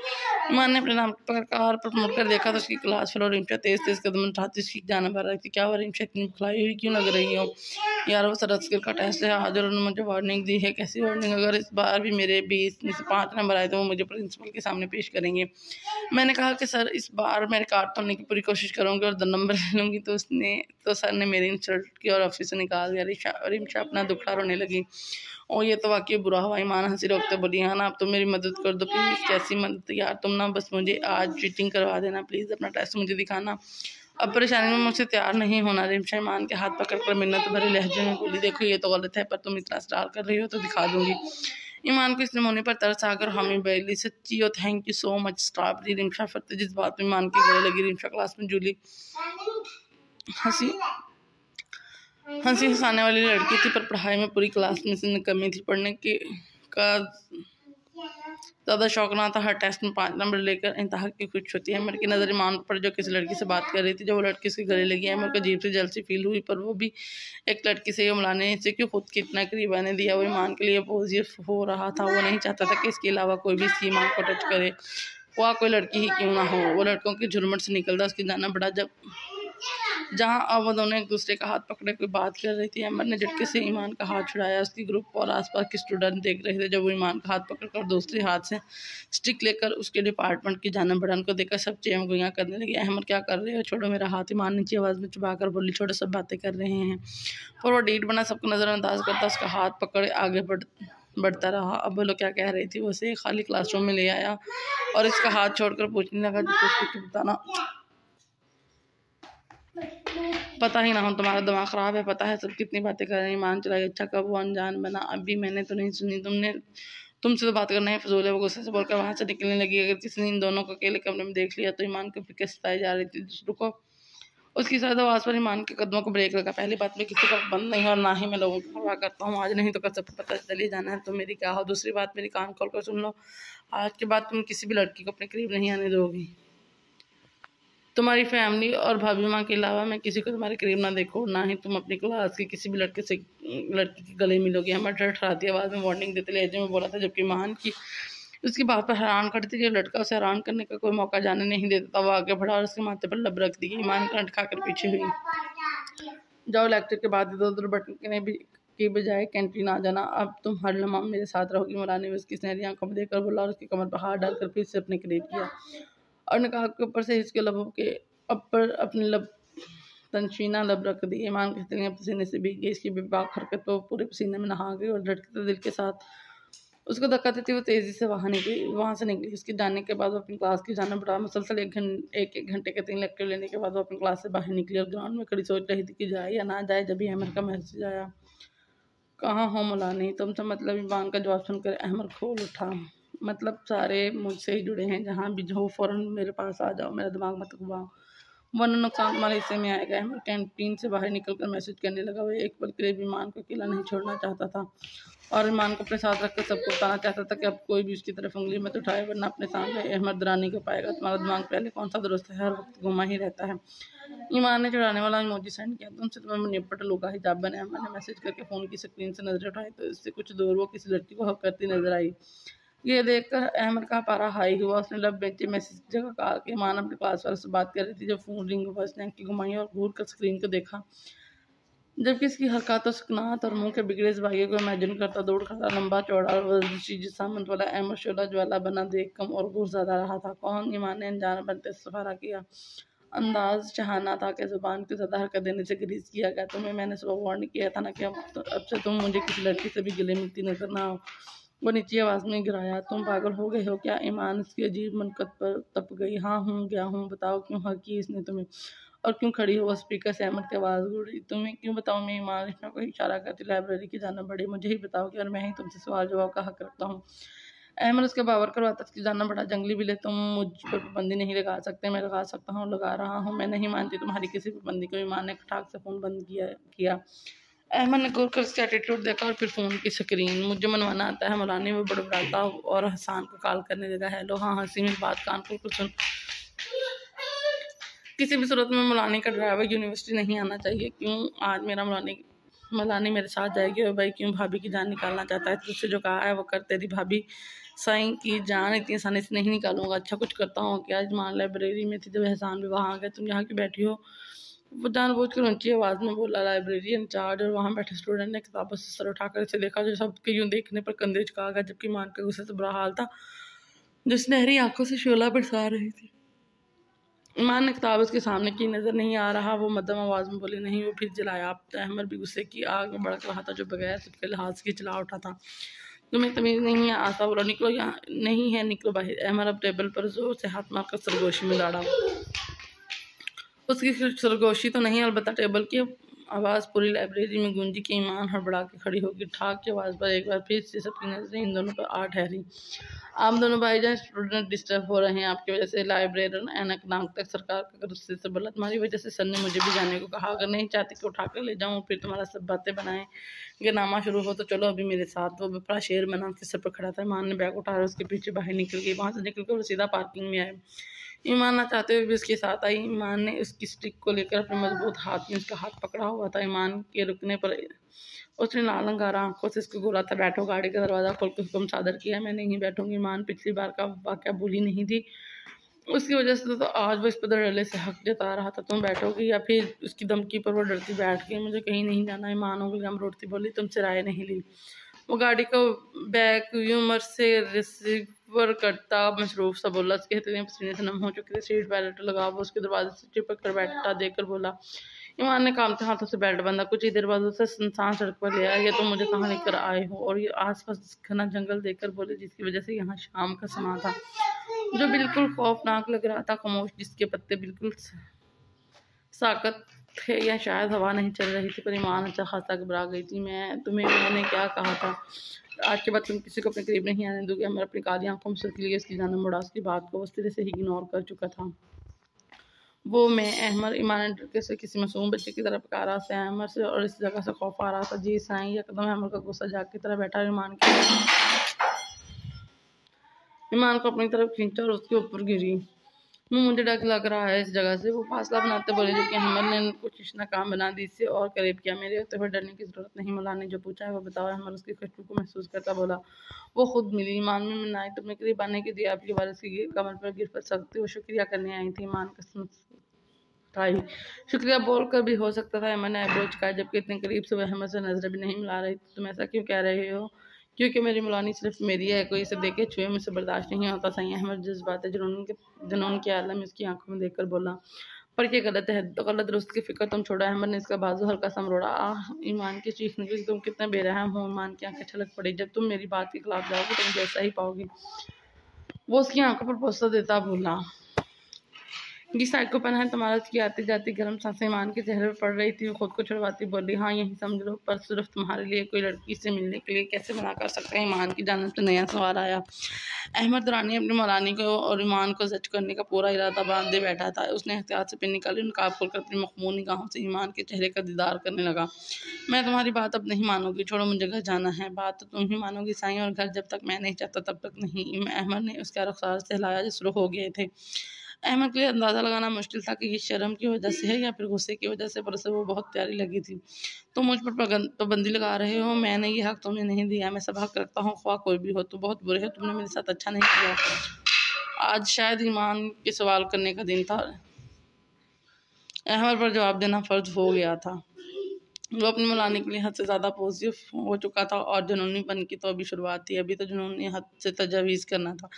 ईमान ने अपने नाम पर कार पर मुड़कर देखा तो उसकी क्लास फेलो रिम्शा तेज तेज कदम उठाती उसकी जाने आ रही थी। क्या हुआ रिम्शा, इतनी बुखलाई हुई क्यों लग रही हो? यार वो सरत स्किल का टेस्ट है आज और उन्होंने मुझे वार्निंग दी है। कैसी वार्निंग? अगर इस बार भी मेरे 20 में से 5 नंबर आए तो वो मुझे प्रिंसिपल के सामने पेश करेंगे। मैंने कहा कि सर इस बार मेरे कार्ड तोड़ने की पूरी कोशिश करूँगी और 2 नंबर ले लूँगी। तो सर ने मेरी इंसल्ट की और ऑफिस से निकाल दिया। रिम्शा अपना दुखड़ा रोने लगी। और ये तो वाकई बुरा हुआ। ईमान हंसी रोकते बोली, हाँ ना आप तो मेरी मदद कर दो प्लीज़। कैसी मदद यार? तुम ना बस मुझे आज चीटिंग करवा देना प्लीज़, अपना टेस्ट मुझे दिखाना। अब परेशानी में मुझसे तैयार नहीं होना। रिम्शा ईमान के हाथ पकड़ कर मिन्नत भरे लहजे में बोली, देखो ये तो गलत है पर तुम इतना स्टार कर रही हो तो दिखा दूंगी। ईमान को इस नमूने पर तरस आकर हामी बैली, सच्ची हो thank you so much strawberry. Rimsha फटते जिस बात में ईमान के गले लगी। रिम्शा क्लास में जूली हंसी हंसाने वाली लड़की थी, पर पढ़ाई में पूरी क्लास में से कमी थी। पढ़ने के का ज़्यादा शौक ना था। हर टेस्ट में 5 नंबर लेकर इंतहा की खुश होती है। अमर की नज़र ईमान पर जो किसी लड़की से बात कर रही थी। जब वो लड़की उसके गले लगी, अमर को अजीब सी जलसी फील हुई, पर वो भी एक लड़की से मिलाने से क्यों खुद की इतना करीब आने दिया। वो ईमान के लिए पॉजिटिव हो रहा था। वो नहीं चाहता था कि इसके अलावा कोई भी इसकी ईमान को टच करे, वह कोई लड़की ही क्यों ना हो। वो लड़कों की झुरमुट से निकलता उसकी जाना बड़ा। जहाँ अब वो दोनों एक दूसरे का हाथ पकड़े कोई बात कर रही थी। अमर ने झटके से ईमान का हाथ छुड़ाया। उसकी ग्रुप और आसपास के स्टूडेंट देख रहे थे जब वो ईमान का हाथ पकड़कर दूसरे हाथ से स्टिक लेकर उसके डिपार्टमेंट की जाना बढ़ा। उनको देखकर सब चेम गुइयाँ करने लगे। अहमद क्या कर रहे हो? छोड़ो मेरा हाथ। ईमान नीचे आवाज़ में चुपा कर बोली, छोटे सब बातें कर रहे हैं। पर वो डीट बना सबको नज़रअंदाज करता उसका हाथ पकड़े आगे बढ़ता रहा। अब बोलो क्या कह रही थी? वो उसे खाली क्लासरूम में ले आया और इसका हाथ छोड़कर पूछने लगा, कुछ बताना पता ही ना हो, तुम्हारा दिमाग ख़राब है? पता है सब कितनी बातें कर रहे हैं। ईमान चलाई, अच्छा कब वो अनजान बना? अभी मैंने तो नहीं सुनी। तुमसे तो बात करना है फजूल है। वो गुस्से से बोलकर वहाँ से निकलने लगी। अगर किसी ने इन दोनों को अकेले कमरे में देख लिया तो ईमान को फिक्र सताई जा रही थी। रुको, उसकी शायद आवाज़ पर ईमान के कदमों को ब्रेक लगा। पहली बात, मैं किसी का बंद नहीं और ना ही मैं लोगों की परवाह करता हूँ। आज नहीं तो कल सबको पता चली जाना है तो मेरी क्या हो। दूसरी बात, मेरी कान खोल कर सुन लो, आज के बाद तुम किसी भी लड़की को अपने करीब नहीं आने दोगी। तुम्हारी फैमिली और भाभी माँ के अलावा मैं किसी को तुम्हारे करीब ना देखो, ना ही तुम अपनी क्लास के किसी भी लड़के से लड़की के गले मिलोगे। हमारे ठहराती आवाज़ में वार्निंग देते लहजे में बोला था, जबकि मान की उसकी बात पर हैरान करती थी। लड़का उसे हैरान करने का कोई मौका जाने नहीं देता। वो आगे बढ़ा और उसके माथे पर लब रख दी। ईमान करंट खाकर पीछे हुई। जाओ, लेक्चर के बाद इधर उधर भटकने की बजाय कैंटीन आ जाना। अब तुम हर लम्हा मेरे साथ रहोगी। मौलाना ने उसकी सुनहरी आंखों में देखकर बोला और उसकी कमर पर हाथ डालकर फिर से अपने करीब किया और निकाह के ऊपर से इसके लबों के ऊपर अपने लब तनशीना लब रख दी। ईमान की तिलियां पसीने से भीग गई। इसकी बेबाक हरकत पर पूरे पसीने में नहा गई और धड़कते दिल के साथ उसको धक्का देती वो तेज़ी से वहाँ से निकली। उसके जाने के बाद वो अपनी क्लास की जाना बढ़ा। मुसलसल एक घंटे के 3 लेक्चर लेने के बाद वो अपनी क्लास से बाहर निकली और ग्राउंड में खड़ी सोच रही थी कि जाए या ना जाए। जब भी अहमद का मैसेज आया, कहाँ हो मौलानी? तुमसे मतलब? ईमान का जवाब सुनकर अहमद खोल उठा, मतलब सारे मुझसे ही जुड़े हैं, जहाँ भी हो फ़ौरन मेरे पास आ जाओ, मेरा दिमाग मत घुमाओ वरना नुकसान तुम्हारे हिस्से में आएगा। अहमद कैंटीन से बाहर निकलकर मैसेज करने लगा। वो एक पल के लिए भी ईमान को अकेला नहीं छोड़ना चाहता था और ईमान को अपने साथ रखकर सबको बताना चाहता था कि अब कोई भी उसकी तरफ उंगली मत उठाए वरना अपने सामने अहमद दरानी को पाएगा। तुम्हारा दिमाग पहले कौन सा दुरुस्त है? हर वक्त घुमा ही रहता है। ईमान ने चढ़ाने वाला इमोजी सेंड किया। तुमसे तुम्हें निपट लूँगा, हिजाब बने। अहमद ने मैसेज करके फ़ोन की स्क्रीन से नजर उठाई तो इससे कुछ दूर वो किसी लड़की को हक करती नजर आई। ये देखकर अहमद का पारा हाई हुआ। उसने लब बेंचे मैसेज की जगह कहा कि ईमान अपने क्लास वालों से बात कर रही थी। जब फ़ोन रिंग हुआ उसने आंखें घुमाई और घूर कर स्क्रीन को देखा जबकि इसकी हरकत और सुकनात और मुंह के बिगड़े इस भाइयों को इमेजिन करता दौड़ खड़ा लंबा चौड़ा और वर्जिशी जिस्मानत वाला अहमद शोला ज्वाला बना देख कम और गुर ज्यादा रहा था। कौन ईमान ने अनजान बनते सफारा किया। अंदाज चाहना था कि जुबान की ज्यादा हरकत देने से ग्रीज किया गया। तुम्हें मैंने सुबह वार्न किया था ना कि अब से तुम मुझे किसी लड़की से भी गले मिलती नजर ना आओ। वो नीची आवाज में गिराया। तुम पागल हो गए हो क्या? ईमान इसकी अजीब मनकत पर तप गई। हाँ हूँ, गया हूँ, बताओ क्यों हक की इसने तुम्हें और क्यों खड़ी हो? स्पीकर से अहमद की आवाज़ गूंजी। तुम्हें क्यों बताऊँ मैं? ईमान इतना कोई इशारा करती लाइब्रेरी की जाना बढ़ी। मुझे ही बताओगे और मैं ही तुमसे सवाल जवाब का हक रखता हूँ। अहमद उसके बावर करवाता कि जाना बड़ा जंगली बिले, तुम मुझ पर पाबंदी नहीं लगा सकते। मैं लगा सकता हूँ, लगा रहा हूँ। मैं नहीं मानती तुम्हारी किसी पाबंदी को। ईमान ने खटाक से फ़ोन बंद किया। अहमद ने गौर कर उसका एटीट्यूड देखा और फिर फ़ोन की स्क्रीन। मुझे मनवाना आता है मौलानी में बड़बड़ाता और हसान को कॉल करने लगा। हेलो, हाँ हंसी में बात कान को सुन। किसी भी सूरत में मौलानी का ड्राइवर यूनिवर्सिटी नहीं आना चाहिए। क्यों आज मेरा मौलानी मेरे साथ जाएगी और भाई क्यों भाभी की जान निकालना चाहता है? तुझसे जो कहा है वो कर। तेरी भाभी साईं की जान इतनी आसानी से नहीं निकालूंगा। अच्छा कुछ करता हूँ क्या? मान लाइब्रेरी में थी जब एहसान भी वहाँ आ गया। तुम यहाँ क्यों बैठी हो? वो जानबूझ कर ऊंची आवाज में बोला। लाइब्रेरी इंचार्ज और वहाँ बैठे स्टूडेंट ने किताबों से सर उठाकर इसे देखा जो सबके यूं देखने पर कंधे झुका गया, जबकि मान के गुस्से से बुरा हाल था जो सुनहरी आंखों से शोला बरसा रही थी। ईमान ने किताब उसके सामने की। नजर नहीं आ रहा? वो मध्यम आवाज में बोली। नहीं। वो फिर जलाया। अब अहमद भी गुस्से की आग में भड़क रहा था जो बगैर सबके लिहाज की चला उठा था। तुम्हें तमीज नहीं है? आता बोला। निकलो यहाँ। नहीं है, निकलो बाहर। अहमद अब टेबल पर जोर से हाथ मारकर सरगोशी में दौड़ा। उसकी सरगोशी तो नहीं, अलबत्ता टेबल की आवाज़ पूरी लाइब्रेरी में गूंजी कि ईमान हड़बड़ा के खड़ी होगी। ठाक की आवाज़ पर एक बार फिर से सबकी नजरें इन दोनों पर आ ठहरी। आप दोनों भाईजान स्टूडेंट डिस्टर्ब हो रहे हैं आपकी वजह से। लाइब्रेरियन ऐनक नाक तक सरकार का गुस्से से बोला। तुम्हारी वजह से सर ने मुझे भी जाने को कहा। अगर नहीं चाहती कि उठा कर ले जाऊँ फिर तुम्हारा सब बातें बनाएंगे नामा शुरू हो तो चलो अभी मेरे साथ। वो बड़ा शेर बना उसके सर पर खड़ा था। ईमान ने बैग उठाया उसके पीछे बाहर निकल गई। वहाँ से निकल कर वो सीधा पार्किंग में आए। ईमान ना चाहते हुए भी उसके साथ आई। ईमान ने उसकी स्टिक को लेकर अपने मजबूत हाथ में उसका हाथ पकड़ा हुआ था। ईमान के रुकने पर उसने लाल अंगारा आंखों से उसको बोला था। बैठो। गाड़ी का दरवाजा खोल कर हुक्म सादर किया। मैं नहीं बैठूंगी। ईमान पिछली बार का वाकया भूली नहीं थी। उसकी वजह से तो आज वो इस पर डरले से हक जता रहा था। तुम बैठोगी या फिर? उसकी धमकी पर वो डरती बैठ गई। मुझे कहीं नहीं जाना। ईमान हो गम रोटती बोली। तुमसे राय नहीं ली। वो गाड़ी को बैक ह्यूमर से रिसीवर करता मशरूफ सा बोला। उसके हथेलियां पसीने से नम हो चुकी थी। सीट बेल्ट लगा वो उसके दरवाजे से चिपक कर बैठा देकर बोला। ईमान ने कामते हाथों से बेल्ट बंधा। कुछ ही देर बाद उसे सुनसान सड़क पर ले आया। ये तुम मुझे कहाँ लेकर आए हो? और ये आसपास घना जंगल देखकर बोले जिसकी वजह से यहाँ शाम का समा था जो बिल्कुल खौफनाक लग रहा था। खामोश जिसके पत्ते बिल्कुल साकत थे या शायद हवा नहीं चल रही थी। पर ईमान अच्छा खासा घबरा गई थी। मैंने क्या कहा था? आज के बाद तुम किसी को अपने करीब नहीं आने दोगे। मैं अपनी काली आंखों में सुर्ख लिए उसकी जान मुड़ा। उसकी बात को उस तरह से इग्नोर कर चुका था। वो मैं अहमद। ईमान ने डर से किसी मासूम बच्चे की तरह पुकारा से अहमद से और इस जगह से खौफ आ रहा था। जी साईं। यह कदम अहमद का गुस्सा जाग की तरह बैठा ईमान को अपनी तरफ खींचा और उसके ऊपर गिरी। मुझे डर लग रहा है इस जगह से। वो फासला बनाते बोले जो कि अहमद ने कोशिश नाकाम बना दी। इससे और करीब किया। मेरे होते हुए डरने की जरूरत नहीं। मौलाना ने जो पूछा है वो बताओ। अहमद उसकी खुशबू को महसूस करता बोला। वो खुद मिली। ईमान में मनाई तुमने करीब आने के दिया। आपकी वारिस की कमर पर गिर पर सकती। वो शुक्रिया करने आई थी। ईमान का आई। शुक्रिया बोलकर भी हो सकता था। अहमद ने आईब्रो चुकाया जबकि इतने करीब से वह अहमद से नजर भी नहीं मिला रही थी। तुम ऐसा क्यों कह रहे हो? क्योंकि मेरी मौलानी सिर्फ मेरी है। कोई इसे देखे छुए मुझसे बर्दाश्त नहीं होता। सही अहमद जज्बात जुनून के आलम उसकी आंखों में देखकर बोला। पर ये गलत है। तो गलत दुरुस्त की फिक्र तुम छोड़ा। अहमद ने इसका बाजू हल्का सा मरोड़ा। ईमान की चीख निकली। तुम कितने बेरहम हो। ईमान की आंखें छलक पड़ी। जब तुम मेरी बात के खिलाफ जाओगे तुम जैसा ही पाओगे। वो उसकी आंखों पर पोसा देता बोला। ये साइकोपन है तुम्हारा? उसकी आती जाती गर्म सांसें ईमान के चेहरे पर पड़ रही थी। वो खुद को छुड़वाती बोली। हाँ यही समझ लो। पर सिर्फ तुम्हारे लिए कोई लड़की से मिलने के लिए कैसे मना कर सकते हैं? ईमान की जानिब से नया सवाल आया। अहमद दुरानी अपनी मौलानी को और ईमान को जज करने का पूरा इरादा बांधे बैठा था। उसने एहतियात से पिन निकाली। नकाब खोलकर अपनी मखमून निगाहों से ईमान के चेहरे का दीदार करने लगा। मैं तुम्हारी बात अब नहीं मानूंगी। छोड़ो, मुझे घर जाना है। बात तो तुम ही मानोगी साईं, और घर जब तक मैं नहीं चाहता तब तक नहीं। अहमद ने उसका रुखसार से हिलाया जो शुरू हो गए थे। अहमद के लिए अंदाज़ा लगाना मुश्किल था कि ये शर्म की वजह से है या फिर गुस्से की वजह से, पर उसे वो बहुत प्यारी लगी थी। तुम मुझ पर पाबंदी लगा रहे हो। मैंने ये हक तुम्हें नहीं दिया। मैं सब हक रखता हूँ ख्वाह कोई भी हो। तुम बहुत बुरे हो। तुमने मेरे साथ अच्छा नहीं किया। आज शायद ईमान के सवाल करने का दिन था। अहमद पर जवाब देना फर्ज हो गया था। वो अपनी मनाने के लिए हद से ज़्यादा पॉजिटिव हो चुका था और जुनूनीपन की तो अभी शुरुआत थी, अभी तो जुनून ने हद से तजावीज़ करना था।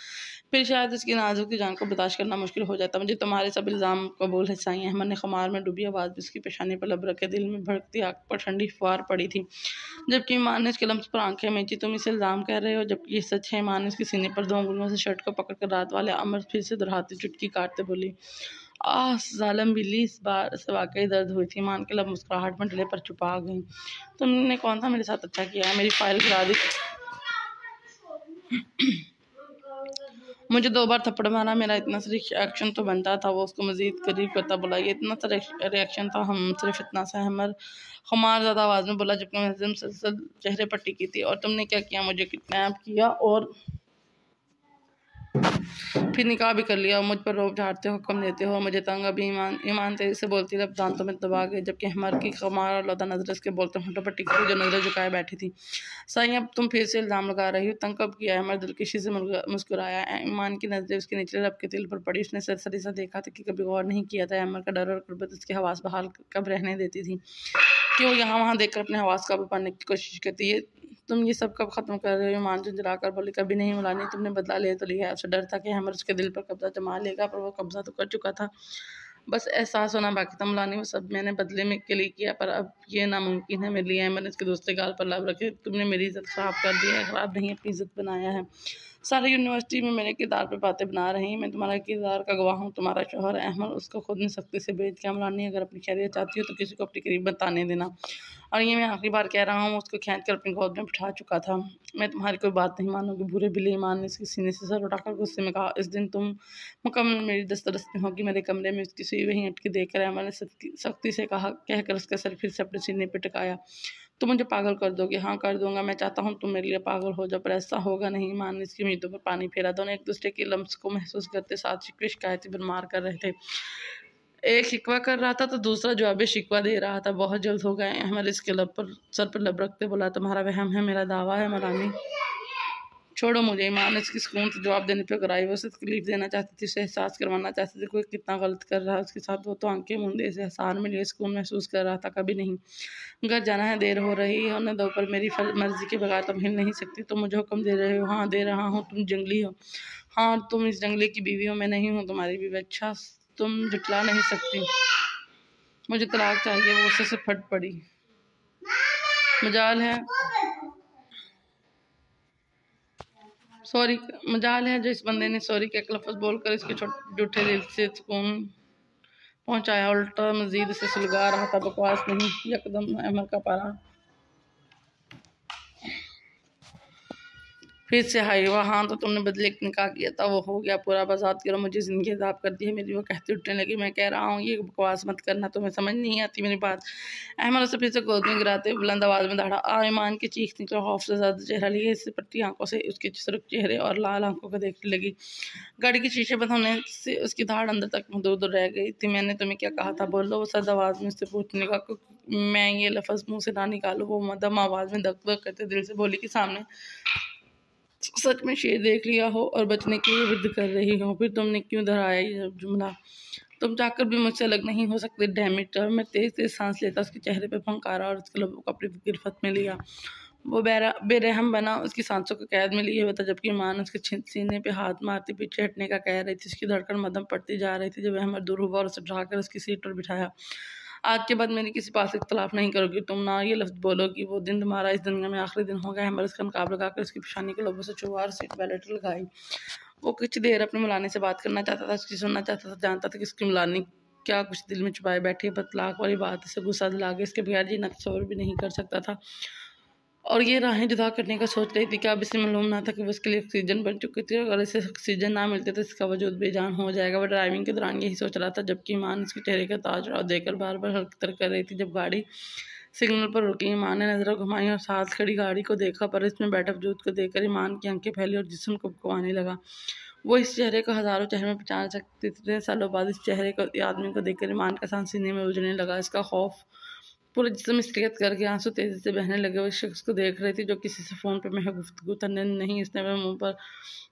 फिर शायद उसकी नाजुक जान को बर्दाश्त करना मुश्किल हो जाता। मुझे तुम्हारे सब इल्ज़ाम कबूल है साईं। अहमद ने खुमार में डूबी आवाज़ में उसकी पेशानी पर लब रखे, दिल में भड़कती आग पर ठंडी फुहार पड़ी थी। जबकि ईमान ने उसके लम्स पर आंखें मींची। तुम इसे इल्ज़ाम कह रहे हो जबकि ये सच है। ईमान ने उसके सीने पर 2 उँगलियों से शर्ट को पकड़ कर रात वाले अमर फिर से दोहराती चुटकी काटते बोली, आह ज़ालिम बिल्ली, इस बार से वाक़ई दर्द हुई थी। ईमान के लब मुस्कुराहट में ढले पर छुपा गईं। तुमने कौन सा मेरे साथ अच्छा किया है? मेरी फ़ाइल गिरा दी, मुझे 2 बार थप्पड़ मारा, मेरा इतना सा रिएक्शन तो बनता था। वो उसको मज़ीद करीब करता बोला, ये इतना सा रिएक्शन था, हम सिर्फ इतना सा। अहमद खुमार ज़्यादा आवाज़ में बोला जबकि मैं मुसलसल चेहरे पर टिकी थी। और तुमने क्या किया? मुझे किडनैप किया और फिर निकाह भी कर लिया। मुझ पर रोब झाड़ते हो, हुक्म देते हो, मुझे तंग। अभी ईमान तेजी से बोलती लब दांतों में दबा गए जबकि अहमद की खुमार और लौदा नजर उसके बोलते होंठों पर टिकी जो नजरें झुकाए बैठी थी। साईं अब तुम फिर से इल्ज़ाम लगा रही हो? तंग कब किया? अहमद दिलकशी से मुस्कुराया। ईमान की नजरें उसके निचले लब के तिल पर पड़ी। उसने सरसरी सा देखा था कि कभी गौर नहीं किया था अहमद का डर और कुर्बत उसके हवास बहाल कब रहने देती थी कि वो यहाँ वहाँ देखकर अपने हवास काबू पाने की कोशिश करती है। तुम ये सब कब ख़त्म कर रहे हो? ईमान झुंझलाकर बोली, कभी नहीं मुलानी, तुमने बदला ले तो लिया है। उसे डर था कि अहमद उसके दिल पर कब्जा जमा लेगा, पर वो कब्जा तो कर चुका था, बस एहसास होना बाकी था। मुलानी वो सब मैंने बदले में के लिए किया, पर अब ये नामुमकिन है मेरे लिए। अहमद ने उसके दूसरे गाल पर लब रखे, तुमने मेरी इज्जत ख़राब कर दी है। ख़राब नहीं, अपनी इज्जत बनाया है। सारी यूनिवर्सिटी में मेरे किरदार पर बातें बना रही हैं, मैं तुम्हारा किरदार का गवाह हूँ। तुम्हारा शौहर अहमद, उसको खुद ने सख्ती से बेच दिया। मुलानी अगर अपनी खैरियत चाहती हो तो किसी को अपनी करीब बताने देना, और ये मैं आखिरी बार कह रहा हूँ। उसको खींच कर अपनी गोद में बिठा चुका था। मैं तुम्हारी कोई बात नहीं मानूंगी। बुरे बिल्ली, ईमान ने इसके सीने से सर उठाकर गुस्से में कहा, इस दिन तुम मुकम्मल मेरी दस्तरस में होगी। मेरे कमरे में उसकी सुई वहीं अटकी देखकर अहमद ने सख्ती से कहा, कहकर उसका सर फिर से अपने सीने पर टिकाया, तुम मुझे पागल कर दोगे? हाँ कर दूंगा। मैं चाहता हूँ तुम मेरे लिए पागल हो जाओ, पर ऐसा होगा नहीं। ईमान ने इसकी उम्मीदों पर पानी फेरा। दोनों एक दूसरे के लम्स को महसूस करते साथ शिकवे शिकायती बनमार कर रहे थे। एक शिकवा कर रहा था तो दूसरा जवाबे शिकवा दे रहा था। बहुत जल्द हो गए। अहमद इसके लब पर सर पर लब रखते बोला, तुम्हारा वहम है, मेरा दावा है। मरानी छोड़ो मुझे। ईमान ने इसकी सुकून से जवाब देने पर कराई। वो उसे तकलीफ देना चाहती थी, उसे एहसास करवाना चाहती थी कोई कितना गलत कर रहा है उसके साथ। वो तो आंखें मूंदे इसे एहसान में लिए सुकून महसूस कर रहा था। कभी नहीं। घर जाना है, देर हो रही है, होने दो, पर मेरी मर्जी के बगैर तुम हिल नहीं सकती। तुम मुझे हुक्म दे रहे हो? हाँ दे रहा हूँ। तुम जंगली हो। हाँ तुम इस जंगली की बीवी हो, मैं नहीं हूँ तुम्हारी बीवी। अच्छा तुम जुटला नहीं सकती। मुझे तलाक चाहिए। वो उससे फट पड़ी। मजाल है सॉरी मजाल है जो इस बंदे ने सॉरी के एक लफ्ज़ बोलकर इसके जूठे दिल से सुकून पहुंचाया, उल्टा मजीद उसे सुलगा रहा था। बकवास नहीं, यकदम अमर का पारा फिर से हाई हुआ। हाँ तो तुमने बदले निकाह किया था, वो हो गया पूरा, बस आती करो, मुझे ज़िंदगी अज़ाब कर दी है मेरी। वो कहती उठने लगी, मैं कह रहा हूँ ये बकवास मत करना, तुम्हें समझ नहीं आती मेरी बात। अहमद उसे फिर से गोद में गिराते बुलंद आवाज़ में दहाड़ा। ईमान की चीख निकला। खौफ से ज़्यादा चेहरा लिए इससे पट्टी आंखों से उसके सुर्ख चेहरे और लाल आंखों को देखने लगी। गाड़ी के शीशे बंद होने से उसकी धाड़ अंदर तक दूर दूर रह गई थी। मैंने तुम्हें क्या कहा था? बोलो। वो सद आवाज़ में उससे पूछने का, मैं ये लफ्ज़ मुँह से ना निकालूँ। वो मदम आवाज़ में दक दक करते दिल से बोली कि सामने सच में शेर देख लिया हो और बचने की विद कर रही हो, फिर तुमने क्यों दोहराया ये जुमला? तुम चाहकर भी मुझसे अलग नहीं हो सकते। डैमिट। और मैं तेज तेज सांस लेता उसके चेहरे पे फंकारा और उसके लोगों को अपनी गिरफ्त में लिया। वो बेरहम बना उसकी सांसों को कैद में लिए हुआ था जबकि ईमान उसके सीने पे हाथ मारती पीछे हटने का कह रही थी। उसकी धड़कन मदम पड़ती जा रही थी जब अहमद दूर हुआ और उसे उठाकर उसकी सीट पर बिठाया। आज के बाद मेरी किसी बात से इख्तलाफ नहीं करोगी तुम, ना ये लफ्ज़ बोलोगी। वो दिन तुम्हारा इस दुनिया में आखिरी दिन होगा। अहमद उसका नकाब लगाकर उसकी पेशानी के लोगों से छुआ और सीट बेल्ट लगाई। वो कुछ देर अपने मुलानी से बात करना चाहता था, उसकी सुनना चाहता था, जानता था कि उसकी मुलानी क्या कुछ दिल में छुपाए बैठी है। बतलाक वाली बात से गुस्सा दिला के इसके बगैर जीना तस्वर भी नहीं कर सकता था, और ये राहें जुदा करने का सोच रही थी कि अब इसे मालूम ना था कि वो उसके लिए ऑक्सीजन बन चुकी थी। अगर इसे ऑक्सीजन ना मिलते तो इसका वजूद बेजान हो जाएगा। वह ड्राइविंग के दौरान यही सोच रहा था जबकि ईमान उसके चेहरे का ताज और देकर बार बार हरकत कर रही थी। जब गाड़ी सिग्नल पर रुकी, ईमान ने नजर घुमाई और साथ खड़ी गाड़ी को देखा, पर इसमें बैठे वजूद को देखकर ईमान की आंखें फैली और जिस्म को कवाने लगा। वो इस चेहरे को हजारों चेहरे में पहचान सकते थे। सालों बाद इस चेहरे को आदमी को देखकर ईमान का सांस सीने में उलझने लगा। इसका खौफ पूरे जिस्म इसलिए करके आंसू तेजी से बहने लगे। वो शख्स को देख रही थी जो किसी से फ़ोन पे महज गुफ्तगू करने नहीं। इसने अपने मुंह पर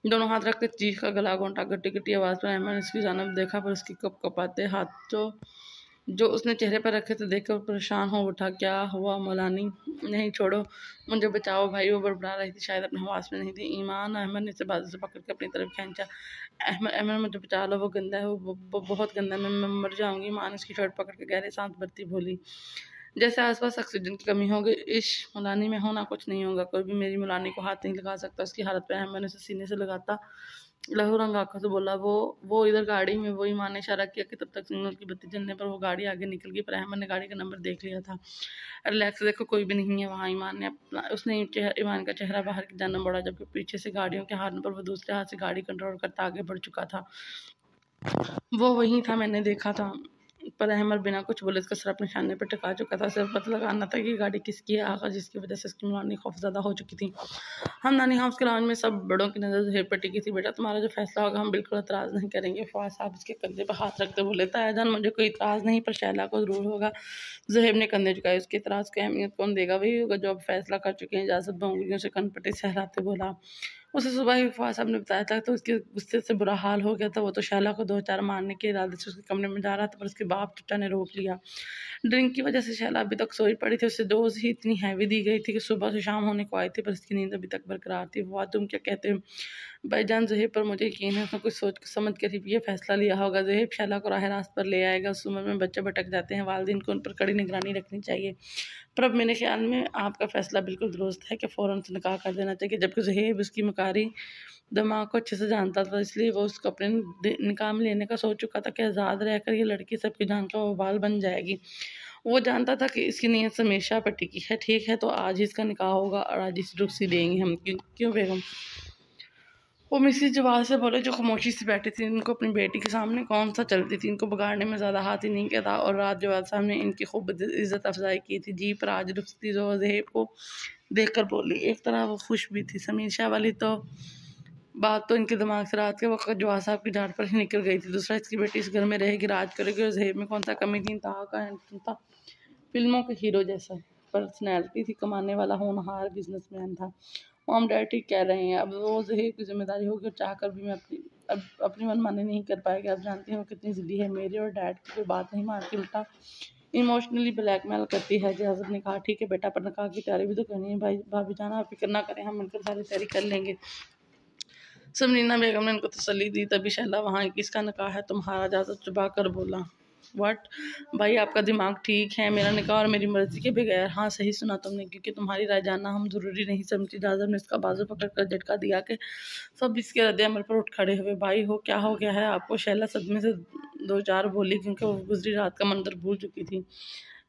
दोनों हाथ रख कर चीख का गला घोंटा। गट्टी गट्टी आवाज़ पर अहमद ने उसकी जानब देखा, पर उसकी कप कपाते हाथों जो उसने चेहरे पर रखे थे देखकर परेशान हो उठा। क्या हुआ मौलानी? नहीं छोड़ो, मुझे बचाओ भाई। वो बड़बड़ा रही थी, शायद अपने हवास में नहीं थी। ईमान अहमद ने इसे बाजू से पकड़ के अपनी तरफ खींचा। अहमद अहमद मुझे बचा लो, वो गंदा है, वो बहुत गंदा है, मैं मर जाऊंगी। ईमान उसकी शर्ट पकड़ के गहरे सांस भरती बोली, जैसे आसपास ऑक्सीजन की कमी होगी। इश मुलानी में होना कुछ नहीं होगा, कोई भी मेरी मुलानी को हाथ नहीं लगा सकता। उसकी हालत पे अहमद ने उसे सीने से लगाता लहू रंग आंखों से बोला, वो इधर गाड़ी में। वो ईमान ने इशारा किया कि तब तक सिग्नल की बत्ती जलने पर वो गाड़ी आगे निकल गई, पर अहमद ने गाड़ी का नंबर देख लिया था। रिलैक्स, देखो कोई भी नहीं है वहाँ। ईमान ने अपना उसने ईमान का चेहरा बाहर की जाना बढ़ा, जबकि पीछे से गाड़ियों के हाथ पर वो दूसरे हाथ से गाड़ी कंट्रोल करता आगे बढ़ चुका था। वो वहीं था, मैंने देखा था। पर अहमद बिना कुछ बोले उसका सर अपने निशाने पर टिका चुका था। सिर्फ पता लगाना था कि गाड़ी किसकी है आगा, जिसकी वजह से उसकी मुलानी खौफज़दा हो चुकी थी। हम नानी हाउस के लॉन में सब बड़ों की नज़र ज़ुहैब पर टिकी थी। बेटा, तुम्हारा जो फैसला होगा हम बिल्कुल एतराज़ नहीं करेंगे। फवाद साहब उसके कंधे पर हाथ रखते बोले, तायाजान मुझे कोई इतराज़ नहीं, पर शैला को ज़रूर होगा। ज़ुहैब ने कंधे झुकाए। उसके इतराज़ की अहमियत कौन देगा? वही होगा जो अब फैसला कर चुके हैं। इजाज़त उंगलियों से कनपटी सहलाते बोला। उसे सुबह ही फवाद साहब ने बताया था, तो उसके गुस्से से बुरा हाल हो गया था। वो तो शैला को 2-4 मारने के इरादे से उसके कमरे में जा रहा था, पर उसके बाप चचा ने रोक लिया। ड्रिंक की वजह से शैला अभी तक सोई पड़ी थी। उसे डोज ही इतनी हैवी दी गई थी कि सुबह से शाम होने को आई थी, पर उसकी नींद अभी तक बरकरार थी। फवाद, तुम क्या कहते हो? भाईजान, ज़ुहैब पर मुझे यकीन है उसने कुछ सोच समझ कर ही ये फैसला लिया होगा। ज़ुहैब शैला को राह रास्त पर ले आएगा। उस उम्र में बच्चे भटक जाते हैं, वालिदैन को उन पर कड़ी निगरानी रखनी चाहिए। पर अब मेरे ख्याल में आपका फैसला बिल्कुल दुरुस्त है कि फ़ौरन से निकाह कर देना चाहिए। जबकि ज़ुहैब उसकी मकारी दिमाग को अच्छे से जानता था, इसलिए वो उसको अपने निकाह में लेने का सोच चुका था कि आज़ाद रहकर ये लड़की सबकी जान का वबाल बन जाएगी। वो जानता था कि इसकी नीयत से हमेशा पर टिकी है। ठीक है, तो आज ही इसका निकाह होगा और आज इस रुखसी देंगे हम। क्यों बेगम? वो मिसिज जवाब से बोले, जो खामोशी से बैठी थी। इनको अपनी बेटी के सामने कौन सा चलती थी, इनको बिगाड़ने में ज़्यादा हाथ ही नहीं किया था। और रात जवाब साहब ने इनकी खूब इज्जत अफजाई की थी। जी, पर आज रुखसती जो ज़ुहैब को देख कर बोली। एक तरह वो खुश भी थी। समीर शाह वाली तो बात तो इनके दिमाग से रात के वक्त जवाब साहब की डांट पर ही निकल गई थी। दूसरा, इसकी बेटी इस घर में रहेगी, राज करेगी, और ज़ुहैब में कौन सा कमी थी? इंतहा का हैंडसम था, फिल्मों के हीरो जैसा पर्सनैलिटी थी, कमाने वाला होनहार बिजनेसमैन था। मॉम डैड ठीक कह रहे हैं, अब वो ज़ुहैब की जिम्मेदारी होगी, और चाह कर भी मैं अपनी मनमानी नहीं कर पाएगी। आप जानती हैं वो कितनी ज़िद्दी है। मेरे और डैड की कोई बात नहीं मानती, उल्टा इमोशनली ब्लैकमेल करती है। इजाज़त ने कहा, ठीक है बेटा, पर निकाह की तैयारी भी तो करनी है। भाभी जाना, आप फिक्र ना करें, हम मिलकर सारी तैयारी कर लेंगे। समरीना बेगम ने उनको तसल्ली दी। तभी शैला वहाँ, किसका निकाह है तुम्हारा? इजाज़त चुबा कर बोला, व्हाट भाई, आपका दिमाग ठीक है? मेरा निकाह और मेरी मर्जी के बगैर? हाँ, सही सुना तुमने, क्योंकि तुम्हारी राय जानना हम ज़रूरी नहीं समझी। इजाज़त ने इसका बाजू पकड़ कर झटका दिया कि सब इसके रद्द अमल पर उठ खड़े हुए। भाई हो, क्या हो गया है आपको? शैला सदमे से 2-4 बोली, क्योंकि वो गुजरी रात का मंजर भूल चुकी थी।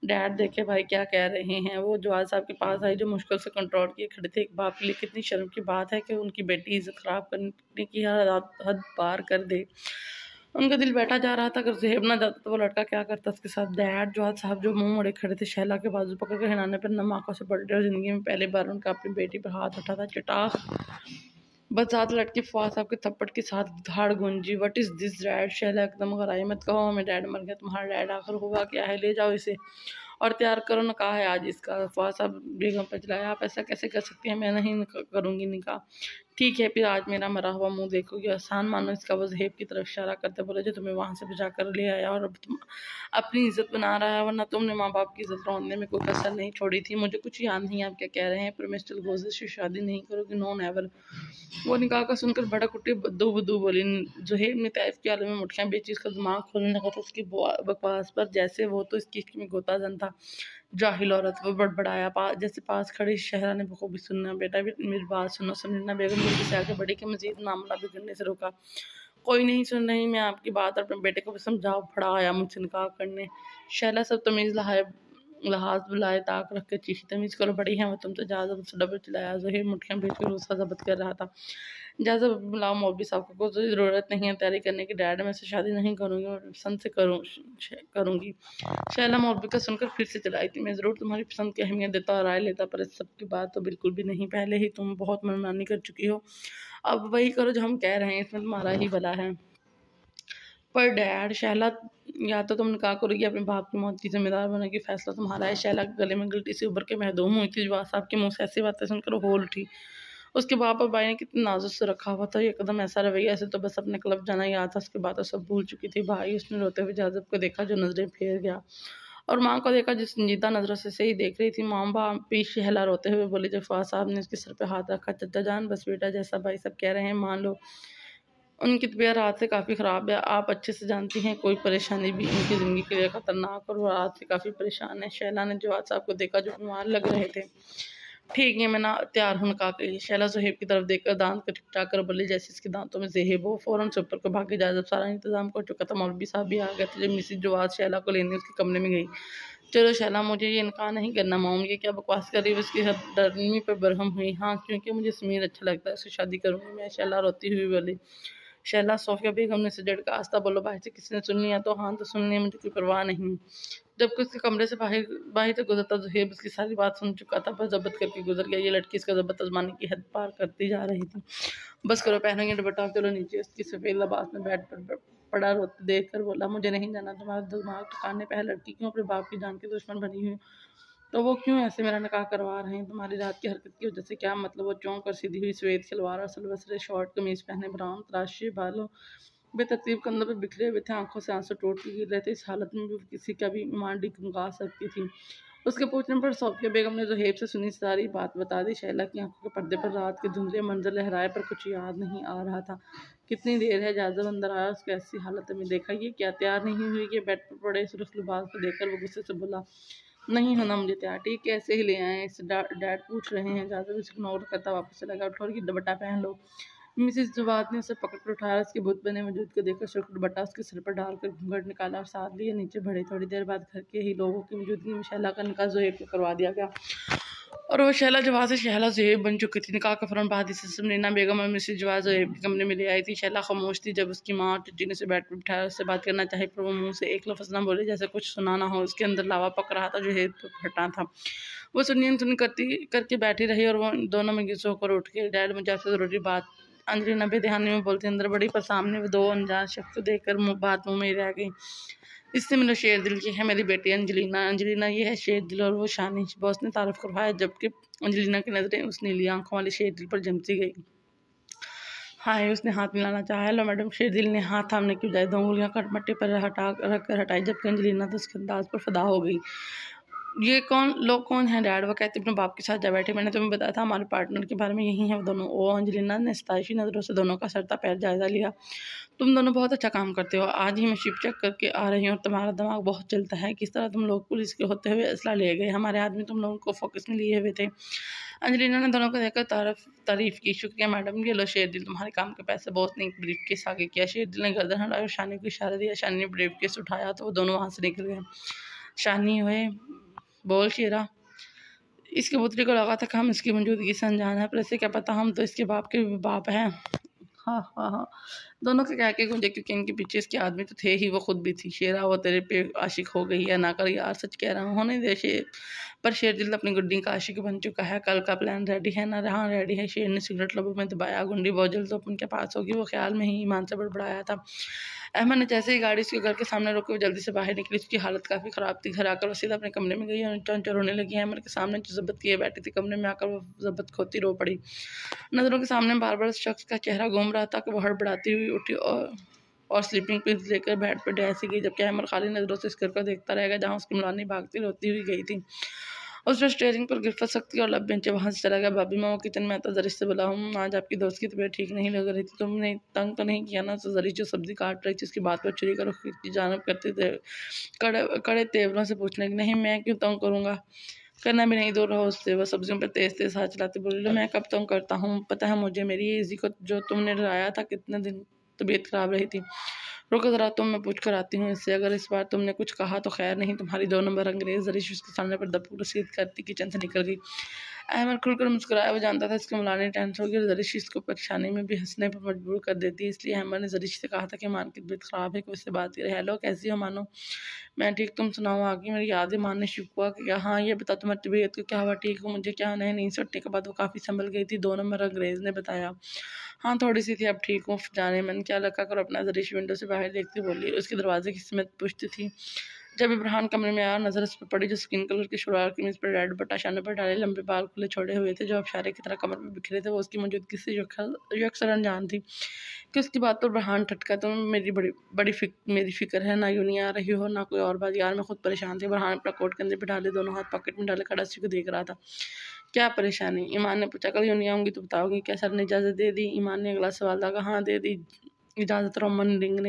डैड देखे भाई क्या कह रहे हैं। वो जवाद साहब के पास आई, जो मुश्किल से कंट्रोल किए खड़े थे। एक बाप के लिए कितनी शर्म की बात है कि उनकी बेटी इज्जत ख़राब करने की हद पार कर दे। उनका दिल बैठा जा रहा था, अगर ज़ुहैब ना जाता तो वो लड़का क्या करता उसके साथ। डैड, जवाद साहब जो मुंह मोड़े खड़े थे, शैला के बाजू पकड़ कर हिलाने पर नम आंखों से पलटे, और ज़िंदगी में पहली बार उनका अपनी बेटी पर हाथ उठा था। चटाख बरसात लटकी। फवाद साहब के थप्पड़ के साथ धाड़ गूंजी। What is this dad? Shaila एकदम गराई। मत कहो हमें डैड मर गया। तुम्हारा डैड आखिर हुआ क्या है? ले जाओ इसे और तैयार करो, निकाह है आज इसका। फवाद साहब बेगम पर चलाया, आप ऐसा कैसे कर सकती हैं? मैं नहीं करूँगी निकाह। ठीक है, फिर आज मेरा मरा हुआ मुंह देखोगी। आसान मानो इसका। वो ज़ुहैब की तरफ इशारा करते बोले, जो तुम्हें वहाँ से बचा कर ले आया और अब तुम अपनी इज्जत बना रहा है, वरना तुमने माँ बाप की इज्जत रोने में कोई कसर नहीं छोड़ी थी। मुझे कुछ याद नहीं आप क्या कह रहे हैं, पर मिस्टर गोज़े से शादी नहीं करोगी? No never. वो निकाह का सुनकर भड़क उठी। बद्दू बद्दू बोली। ज़ुहैब ने तैफ के आलम में मुठियाँ बेची। उसका दिमाग खोलने लगा था उसकी बकवास पर, जैसे वो तो इसकी इश्क में गोताजन था। जाहिल औरत, वो बड़बड़ाया। जैसे पास खड़ी शहरा ने बखूबी सुनना। बेटा भी मेरी बात सुनो। समझना बेगम जल्दी से आगे बढ़ी कि मजीद मामला बिगड़ने से रोका। कोई नहीं सुन रही मैं आपकी बात, और अपने बेटे को भी समझाओ। फड़ा आया मुझसे निकाह करने। शैला सब तमीज़ लहाज बुलाए ताक रख के चीखी, तमीज़ करो, बड़ी है वो, तुम तो इजाज़त से डबल चिल्लाया। ज़ुहैब मुठियाँ बेच कर उसका जब्त कर रहा था। इजाज़त बुलाओ मौलवी साहब को, कोई ज़रूरत नहीं है तैयारी करने की। डैड, मैं से शादी नहीं करूँगी और पसंद से करूँगी। शैला मौलवी का सुनकर फिर से चलाई थी। मैं ज़रूर तुम्हारी पसंद की अहमियत देता और राय लेता, पर इस सब की बात तो बिल्कुल भी नहीं। पहले ही तुम बहुत मनमानी कर चुकी हो, अब वही करो जो हम कह रहे हैं, इसमें तुम्हारा ही भला है। पर डैड, शैला, या तो तुम निकाह करोगी, अपने बाप की मौत की जिम्मेदार बनेगी, फैसला तुम्हारा है। शैला के गले में गिल्टी से उभर के महदूम हुई थी। जवाब साहब के मुंह से ऐसी बातें सुनकर होल उठी। उसके बाप और भाई ने कितने नाजुक से रखा हुआ था, एकदम ऐसा रवैया ऐसे तो बस अपने क्लब जाना याद था, उसके बाद तो सब भूल चुकी थी। भाई उसने रोते हुए जाज़ब को देखा जो नज़रें फेर गया, और माँ को देखा जिस संजीदा नज़रों से सही देख रही थी। माँ बाप भी शहला रोते हुए बोली जब फवाद साहब ने उसके सर पे हाथ रखा, चचा जान बस बेटा जैसा भाई सब कह रहे हैं मान लो, उनकी तबीयत रात से काफ़ी ख़राब है, आप अच्छे से जानती हैं, कोई परेशानी भी उनकी ज़िंदगी के लिए ख़तरनाक, और वो रात से काफ़ी परेशान है। शैला ने जवाद साहब को देखा जो बीमार लग रहे थे। ठीक है मैं ना तैयार हूँ निकाह के लिए। शैला ज़ुहैब की तरफ देखकर दांत कटकटा कर बोली जैसे इसके दांतों में ज़ेहब हो। फ़ौरन से ऊपर को भागी जा, जब सारा इंतजाम कर चुका था मौलवी साहब भी आ गए थे। जब मिसिज जवाद शैला को लेने उसके कमरे में गई, चलो शैला मुझे ये इनकार नहीं करना, माम ये क्या बकवास कर रही है। उसकी डरनी पर बरहम हुई। हाँ क्योंकि मुझे समीर अच्छा लगता है, उससे शादी करूँगी मैं। शैला रोती हुई बोली। शैला सोफिया बेगम ने सिजड़ का आस्ता बोलो भाई से किसी ने सुन लिया तो हाँ तो सुन लिया, मुझे कोई परवाह नहीं। जबकि उसके कमरे से बाहर बाहर से गुजरता ज़ुहैब उसकी सारी बात सुन चुका था, बस जब्त करके गुजर गया। ये लड़की इसका जब्त आजमाने की हद पार करती जा रही थी। बस करो पहनेंगे दुपट्टा, चलो नीचे। उसकी सफ़ेद लिबास में बेड पर पड़ा रोते देख कर बोला मुझे नहीं जाना, तुम्हारा दिमाग ठिकाने पे है, लड़की क्यों अपने बाप की जान की दुश्मन बनी हुई, तो वो क्यों ऐसे मेरा निकाह करवा रहे हैं, तुम्हारी रात की हरकत की वजह से क्या मतलब। वो चौंक कर सीधी हुई सफ़ेद सलवार और सलवसरे शॉर्ट कमीज पहने, ब्राउन तराशे बालों बेतरतीब कंधों पर बिखरे हुए थे, आंखों से आंसू टूट के गिर रहे थे। इस हालत में भी किसी का भी ईमान डिगमगा सकती थी। उसके पूछने पर सोफिया बेगम ने ज़ुहैब से सुनी सारी बात बता दी। शैला की आंखों के पर्दे पर रात के धुंधले मंजर लहराए पर कुछ याद नहीं आ रहा था। कितनी देर है जाजब अंदर आया, उसको ऐसी हालत में देखा, ये क्या तैयार नहीं हुई। ये बेड पर पड़े सुर्ख लिबास को देखकर वो गुस्से से बोला नहीं होना मुझे तैयार, ठीक कैसे ही ले आए, इससे डैड पूछ रहे हैं। जाजब उसे इग्नोर करता वापस चला गया। उठो और ये दुपट्टा पहन लो। मिसेस जवाद ने उसे पकड़ कर उठाया, उसके बुत बने वजूद को देखकर सुर्ख दुपट्टा उसके सिर पर डालकर घूंघट निकाला और साथ लिए नीचे बढ़े। थोड़ी देर बाद घर के ही लोगों की मौजूदगी में शैला का निकाह ज़ुहैब को करवा दिया गया, और वो शैला जवाद से शैला ज़ुहैब बन चुकी थी। निकाह का फ़ौरन बाद इसे समरीना बेगम और मिसेस जवाद ज़ुहैब के कमरे में ले आई थी। शैला खामोश थी। जब उसकी माँ और चच्ची ने उसे बेड पर बिठाया, उससे बात करना चाहे पर वो मुँह से एक लफ्ज़ ना बोले, जैसे कुछ सुना ना हो। उसके अंदर लावा पक रहा था, ज़ुहैब तो फटा था। वो सुन करके बैठी रही, और वो दोनों में गुस्से होकर उठ के डैड मुझे आपसे ज़रूरी बात। अंजलि बेध्यानी में बोलते अंदर बड़ी, पर सामने वो दो अनजान शख्स को देखकर बात मुँह में रह गई। इससे मिलो शेर दिल की है मेरी बेटी अंजलिना, अंजलिना ये है शेर दिल और वो शानी। बॉस ने तारुफ करवाया, जबकि अंजलिना की नज़रें उस नीली आंखों वाली शेर दिल पर जमती गई। हाय उसने हाथ मिलाना चाहा। Hello madam. शेर दिल ने हाथ थामने की बजाय 2 उंगलियां कटमट्टे पर रख कर हटाई, जबकि अंजलिना तो उसके अंदाज पर फिदा हो गई। ये कौन लोग कौन है डैड? वो कहते अपने बाप के साथ जा बैठे, मैंने तुम्हें बताया था हमारे पार्टनर के बारे में, यही है वो दोनों। ओ अंजलिना ने सताइशी नज़रों से दोनों का सरता पैर जायजा लिया। तुम दोनों बहुत अच्छा काम करते हो, आज ही मैं शिप चेक करके आ रही हूँ और तुम्हारा दिमाग बहुत चलता है। किस तरह तुम लोग पुलिस के होते हुए असला ले गए, हमारे आदमी तुम लोगों को फोकस में लिए हुए थे। अंजलिना ने दोनों को देखकर तारीफ की। शुक्रिया मैडम, ये लो शेर दिल तुम्हारे काम के पैसे। बॉस ने एक ब्रीफ केस आगे किया। शेर दिल ने गर्दन हटाई और शानी को इशारा दिया। शानी ने ब्रीफ केस उठाया तो वो दोनों वहाँ से निकल गए। शानी हुए बोल शेरा, इसके पुत्री को लगा था कि हम इसकी मौजूदगी से अनजान है, पर इसे क्या पता हम तो इसके बाप के बाप हैं। हाँ हाँ हाँ, दोनों के कह के गूंजे, क्योंकि इनके पीछे इसके आदमी तो थे ही, वो खुद भी थी। शेरा वो तेरे पे आशिक हो गई है, ना कर यार, सच कह रहा हूँ, होने दे शेर। पर शेर दिल अपनी गुड्डी का आशिक बन चुका है। कल का प्लान रेडी है ना? हाँ रेडी है। शेर ने सिगरेट लबों में दबाया। गुंडी बहुत जल्द तो अपन के पास होगी, वो ख्याल में ही ईमान से बड़बड़ाया था। अहमद ने जैसे ही गाड़ी उसके घर के सामने रोकी, वो जल्दी से बाहर निकली। उसकी हालत काफ़ी ख़राब थी। घर आकर वो सीधा अपने कमरे में गई और चौंचर रोने लगी। अहमद के सामने जो ज़ब्त किए बैठी थी, कमरे में आकर वो ज़ब्त खोती रो पड़ी। नज़रों के सामने बार बार शख्स का चेहरा घूम रहा था कि वो हड़बड़ाती हुई उठी और स्लीपिंग पिल्स लेकर बेड पर डैसी गई, जबकि अहमद खाली नज़रों से इस घर को देखता रहेगा जहाँ उसकी मुलानी भागती रोती हुई गई थी। उसने स्टेयरिंग पर गिरफ्त सकती और लब बेंचे वहाँ से चला गया। भाभी माँ वो किचन में आता जरिश से बोला, हूँ आज आपकी दोस्त की तबीयत ठीक नहीं लग रही थी, तुमने तंग तो नहीं किया ना? तो जरिश जो सब्जी काट रही थी उसकी बात पर छुरी का रुख की जानब करते थे कड़े तेवरों से पूछने की, नहीं मैं क्यों तंग करूँगा, करना भी नहीं। दूर रहो उससे। वह सब्जियों पर तेज तेज हाथ चलाते बोले, लो मैं कब तंग करता हूँ, पता है मुझे, मेरी इजी को जो तुमने डराया था कितने दिन तबीयत खराब रही थी। रुको ज़रा, तुम मैं पूछ कर आती हूँ इससे, अगर इस बार तुमने कुछ कहा तो खैर नहीं, तुम्हारी 2 नंबर अंग्रेज़। जरीश उसके सामने पर दबू रसीद करती किचन से निकल गई। अहमद खुलकर मुस्कुराया। वो जानता था इसके मुलाने टेंस होगी और जरीश इसको परेशानी में भी हंसने पर मजबूर कर देती है। इसलिए अहमद ने जरीश से कहा था कि मान की तबीयत ख़राब है, कि उससे बात करे। हेलो कैसी हो मानो? मैं ठीक, तुम सुनाओ? आगे मेरी यादें मानने शुरू हुआ कि क्या? हाँ ये बता तुम्हारी तबीयत को क्या हुआ, ठीक हो? मुझे क्या नहीं, नींद से उठने के बाद वो काफ़ी संभल गई थी। 2 नंबर अंग्रेज़ ने बताया। हाँ थोड़ी सी थी, अब ठीक हूँ। जाने मन क्या लगा कर अपना जरीश विंडो से बाहर देखती बोली। उसके दरवाजे की समेत पुश्त थी। जब इब्राहिम कमरे में आया, नजर उस पर पड़ी जो स्किन कलर की शलवार कमीज पर रेड बटा शाने पर डाले, लंबे बाल खुले छोड़े हुए थे जो अब शारे की तरह कमर में बिखरे थे। वो उसकी मौजूदगी से यकसर अनजान थी कि उसकी बात पर इब्राहिम ठटका। तो मेरी मेरी फिक्र है, ना यूं नहीं आ रही हो ना कोई और बात। यार मैं खुद परेशान थी। इब्राहिम अपना कोट कंधे पे डाले, दोनों हाथ पॉकेट में डाले खड़ा उसी को देख रहा था। क्या परेशानी? ईमान ने पूछा। कल यूं नहीं आऊंगी तो बताओगी क्या? सर ने इजाज़त दे दी? ईमान ने अगला सवाल लगा। हाँ दे दी इजाज़त रोमन रिंग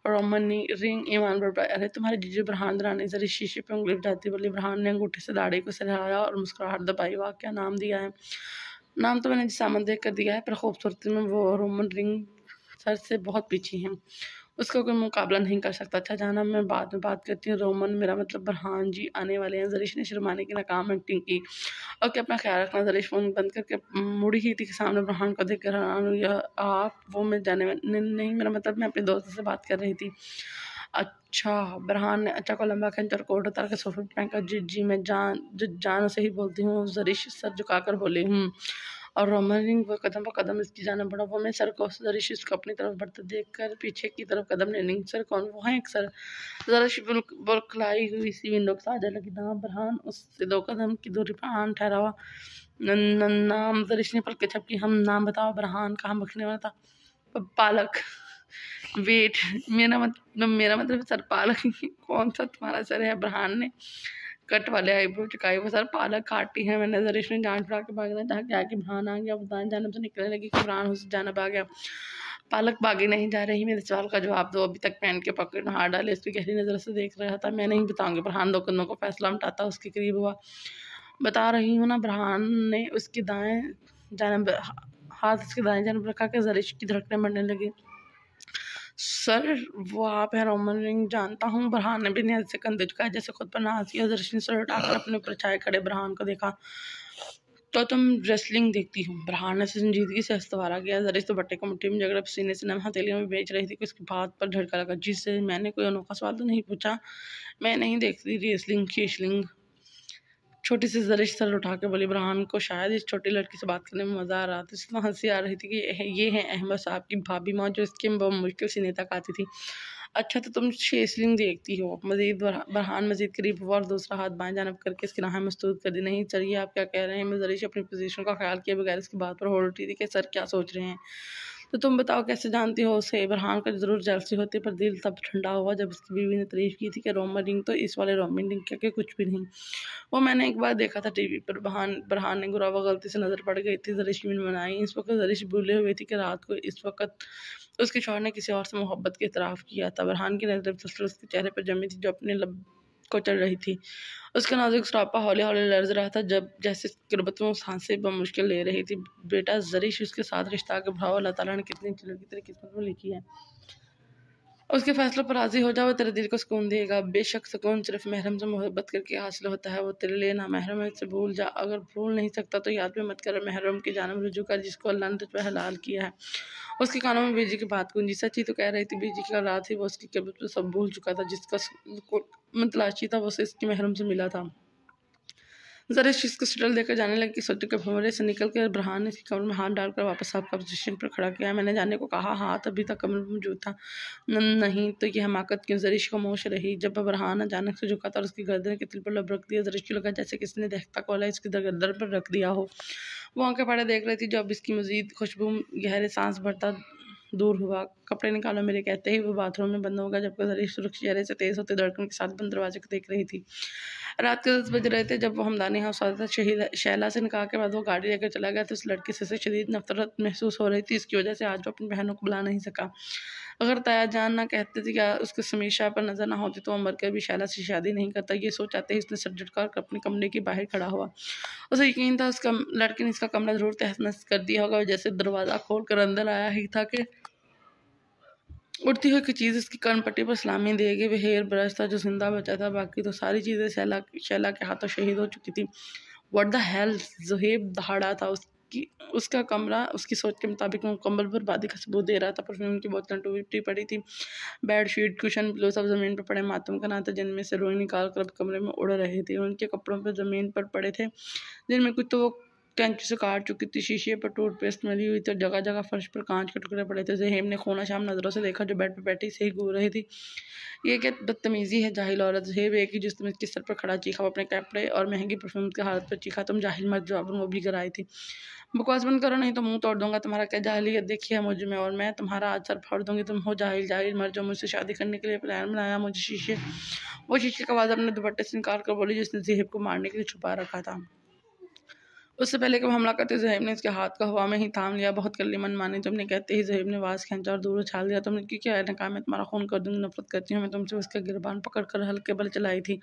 ईमान पर। अरे तुम्हारे जीजू इब्राहिम दरानी जरी शीशे पे उंगली जाती बोली। इब्राहिम ने अंगूठे से दाढ़ी को सहलाया और मुस्कुराहट दबाई। वाह क्या नाम दिया है! नाम तो मैंने जिसामत देख कर दिया है, पर खूबसूरती में वो रोमन रिंग सर से बहुत पीछे हैं, उसका कोई मुकाबला नहीं कर सकता। अच्छा जाना, मैं बाद में बात करती हूँ। रोमन मेरा मतलब बरहान जी आने वाले हैं। जरीश ने शर्माने की नाकाम एक्टिंग की। और क्या अपना ख्याल रखना। जरीश फोन बंद करके मुड़ी ही थी कि सामने बरहान को देख कर हैरान हुई। आप वो मैं जाने नहीं, मेरा मतलब मैं अपने दोस्त से बात कर रही थी। अच्छा। बरहान ने अच्छा को लंबा खींचा और कोट उतार के सोफे पर फेंका। जी मैं जान से ही बोलती हूँ। जरीश सर झुकाकर बोली। और रोमन रिंग वो कदम पर कदम इसकी जाने बढ़ा। वो मैं सर को जरीश इसको अपनी तरफ बढ़ते देख कर पीछे की तरफ कदम लेने। सर कौन? वो है एक सर। जरीश बुलखलाई हुई सी विंडो के साथ लगी। नाम बरहान उससे 2 कदम की दूरी पर आन ठहरा हुआ। नाम जरीश ने पलके झपकी। हम नाम बताओ। बरहान कहाँ बखने वाला था? पालक। वेट, मेरा मतलब सर पालक कौन सा तुम्हारा सर है? बरहान ने कट वाले आईब्रो चुकाई। वो सर पालक काटी है मैंने। जरीश ने जान छुड़ा के भागना चाहा। क्या कि बरहान आ गया। बताने जानब से निकलने लगी कि बरहान उसे जानब आ गया। पालक भागे नहीं जा रही। मेरे सवाल का जवाब दो। अभी तक पैन के पॉकेट में हाथ डाले उसकी गहरी नजर से देख रहा था। मैं नहीं बताऊंगी। बरहान 2 कदमों को फैसला उठाता उसके करीब हुआ। बता रही हूँ ना। बरहान ने उसकी दाएं जानब हाथ उसकी दाएं जानब रखा कि जरीश की धड़कनें बढ़ने लगी। सर वो आप है? रोमन रिंग जानता हूँ। बरहान ने भी निहायत से कंधे झुकाए जैसे खुद पर नाज किया। जरीश ने सर उठाकर अपने ऊपर छाए खड़े बरहान को देखा। तो तुम रेसलिंग देखती हो? बरहान ने संजीदगी से हस्तवारा किया। जरीश तो बट्टे को मुट्ठी में जगड़ सीने से नम हथेलियों में बेच रही थी कि उसकी बात पर झटका लगा। जिससे मैंने कोई अनोखा सवाल तो नहीं पूछा? मैं नहीं देखती रेसलिंग शेसलिंग। छोटी सी जरीश सर उठा के बोली। बरहान को शायद इस छोटी लड़की से बात करने में मजा आ रहा था, इसलिए हंसी आ रही थी कि ये है अहमद साहब की भाभी माँ जो इसके मुश्किल सीने तक आती थी। अच्छा तो तुम शेसलिंग देखती हो? मजीद बरहान मजीद करीब हुआ और दूसरा हाथ बाएं जानब करके इसकी राहें मस्तूद कर दी। नहीं सर, ये आप क्या कह रहे हैं? मैं जरीश अपनी पोजीशन का ख्याल किए बगैर इसकी बात पर होड़ उठी थी कि सर क्या सोच रहे हैं। तो तुम बताओ कैसे जानती हो उसे? बरहान को जरूर जेलसी होती, पर दिल तब ठंडा हुआ जब उसकी बीवी ने तारीफ की थी कि रोमन रिंग तो इस वाले रोमन रिंग के कुछ भी नहीं। वो मैंने एक बार देखा था टीवी पर। बरहान ने गुरावा गलती से नजर पड़ गई थी। जरीश की बनाई। इस वक्त जरीश भूले हुए थी कि रात को इस वक्त उसके शौहर ने किसी और से मोहब्बत के इतराफ़ किया था। बरहान की नजर तसल्सल उसके चेहरे पर जमी थी जो अपने लब को चढ़ रही थी। उसका नाजुक सरापा हौले हौले लर्ज रहा था जब जैसे किरबतों सांसें बमुश्किल ले रही थी। बेटा जरीश उसके साथ रिश्ता के भाव अल्लाह ताला ने कितनी अच्छी लड़की तेरी किस्मत में लिखी है। उसके फैसलों पर राजी हो जाओ, तेरे दिल को सुकून देगा। बेशक सुकून सिर्फ महरम से मोहब्बत करके हासिल होता है। वो तेरे लिए ना महरम है, इससे भूल जा। अगर भूल नहीं सकता तो याद भी मत कर। महरम की जानब रुजू कर जिसको अल्लाह ने तुझ पर हलाल किया है। उसके कानों में बीजी की बात गूंजी। सच्ची तो कह रही थी बीजी की औलाद थी। वो उसकी कब्र पर सब भूल चुका था। जिसका मतलाशी था वो उसे इसकी महरम से मिला था। जरीश इसको शटल देकर जाने लगी। सोचो के भंवरे से निकल कर बरहान ने इसकी कमर में हाथ डालकर वापस आपका पोजीशन पर खड़ा किया। मैंने जाने को कहा। हाथ अभी तक कमर में मौजूद था। नहीं तो ये हमाकत क्यों? जरीश को मोश रही जब बरहान अचानक से झुका था और उसकी गर्दन के तिल पर लब रख दिया। जरीश को लगा जैसे किसी ने दहकता कोयला इसकी गर्दन पर रख दिया हो। वो आंखें फाड़े देख रही थी जब इसकी मजीद खुशबू गहरे सांस भरता दूर हुआ। कपड़े निकालो मेरे कहते ही वो बाथरूम में बंद होगा जबकि जरीश सुरक्षित चेहरे से तेज होते धड़कन के साथ बंद दरवाजे को देख रही थी। रात के 10 बज रहे थे जब वो हमदानी हाउस आता था। शैला से निकाह के बाद वो गाड़ी लेकर चला गया तो उस लड़की से शदीद नफरत महसूस हो रही थी। इसकी वजह से आज वो अपनी बहनों को बुला नहीं सका। अगर ताया जान ना कहते थे क्या उसके समीशा पर नजर ना होती तो वो मर कर भी शैला से शादी नहीं करता। ये सोच आते ही उसने सर झटका कर अपने कमरे के बाहर खड़ा हुआ। उसे यकीन था उसका लड़के ने इसका कमरा जरूर तहस नहस कर दिया होगा। जैसे दरवाज़ा खोल कर अंदर आया ही था कि उड़ती हुई की चीज़ उसकी कर्न पट्टी पर सलामी देगी। वह हेयर ब्रश था जो जिंदा बचा था, बाकी तो सारी चीज़ें शैला के हाथों शहीद हो चुकी थी। What the hell! ज़ुहैब दहाड़ा था। उसका कमरा उसकी सोच के मुताबिक मुकम्मल बर्बादी का सबूत दे रहा था। परफ्यूम की बोतलें टूटी पड़ी थी। बेड शीट कुशन पिलो सब ज़मीन पर पड़े मातम का नाते जिनमें से रोई निकाल कर कमरे में उड़ रहे थे। उनके कपड़ों पर ज़मीन पर पड़े थे जिनमें कुछ तो वो कैंची से काट चुकी थी, शीशे पर टूथपेस्ट मिली हुई थी और जगह जगह फर्श पर कांच के टुकड़े पड़े थे। ज़हीब ने खोना शाम नज़रों से देखा जो बेड पर बैठी सही घूर रही थी। ये क्या बदतमीज़ी है जाहिल औरत। ज़हीब एक ही जिस्म के सर पर खड़ा चीखा। वो अपने कपड़े और महंगी परफ्यूम के हालत पर चीखा, तुम जाहिल मत जाओ। वो भी कर आई थी, बकवास बंद करो नहीं तो मुंह तोड़ दूंगा तुम्हारा। क्या जाहिलियत देखी है मुझ में, और मैं तुम्हारा आज सर फाड़ दूंगी। तुम हो जाहिल, जाहिल मर जाओ। मुझसे शादी करने के लिए प्लान बनाया मुझे वो शीशे का आवाज़ अपने दुपट्टे से निकाल कर बोली जिसने ज़हीब को मारने के लिए छुपा रखा था। उससे पहले कि वो हमला करते ज़हीब ने इसके हाथ को हवा में ही थाम लिया। बहुत कल्ली मन मानी तुमने, कहते ही ज़हीब ने आवाज़ खींचा और दूर उछाल दिया। तुमने क्या है? कहा मैं तुम्हारा खून कर दूंगी, नफरत करती हूँ मैं तुमसे। उसका गिरबान पकड़ कर हल्के बल चलाई थी।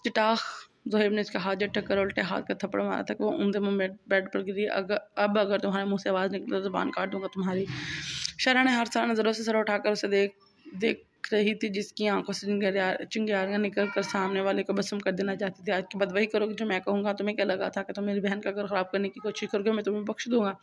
चिटाख ज़हीब ने इसका हाथ झटक कर उल्टे हाथ का थप्पड़ मारा था कि वो ऊंधे मुंह बेड पर गिरी। अगर तुम्हारे मुंह से आवाज़ निकली तो ज़ुबान काट दूंगा तुम्हारी। शरा ने हर सारा नज़रों से सर उठाकर उसे देख रही थी, जिसकी आंखों से चिंगारियां निकल कर सामने वाले को बसम कर देना चाहती थी। आज के बाद वही करोगे जो मैं कहूँगा। तुम्हें क्या लगा था कि तुम मेरी बहन का घर खराब करने की कोशिश करोगे, मैं तुम्हें बख्श दूंगा?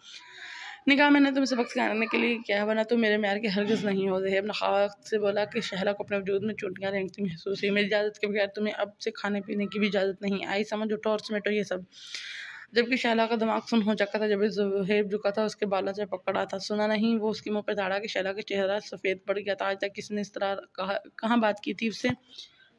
निकाह मैंने तुमसे सबक सिखाने के लिए क्या बना, तुम मेरे म्यार के हरगिज़ नहीं हो। ज़हीब ने खाक से बोला कि शहला को अपने वजूद में चोटियाँ रेंगती महसूस हुई। मेरी इजाज़त के बगैर तुम्हें अब से खाने पीने की भी इजाज़त नहीं आई, समझ उठो और समेटो ये सब। जबकि शैला का दिमाग सुन हो चुका था। जब ज़हीब झुका था उसके बालों से पकड़ा था। सुना नहीं, वो उसके मुंह पर धाड़ा कि शैला का चेहरा सफ़ेद पड़ गया था। आज तक किसने इस तरह कहाँ बात की थी उससे?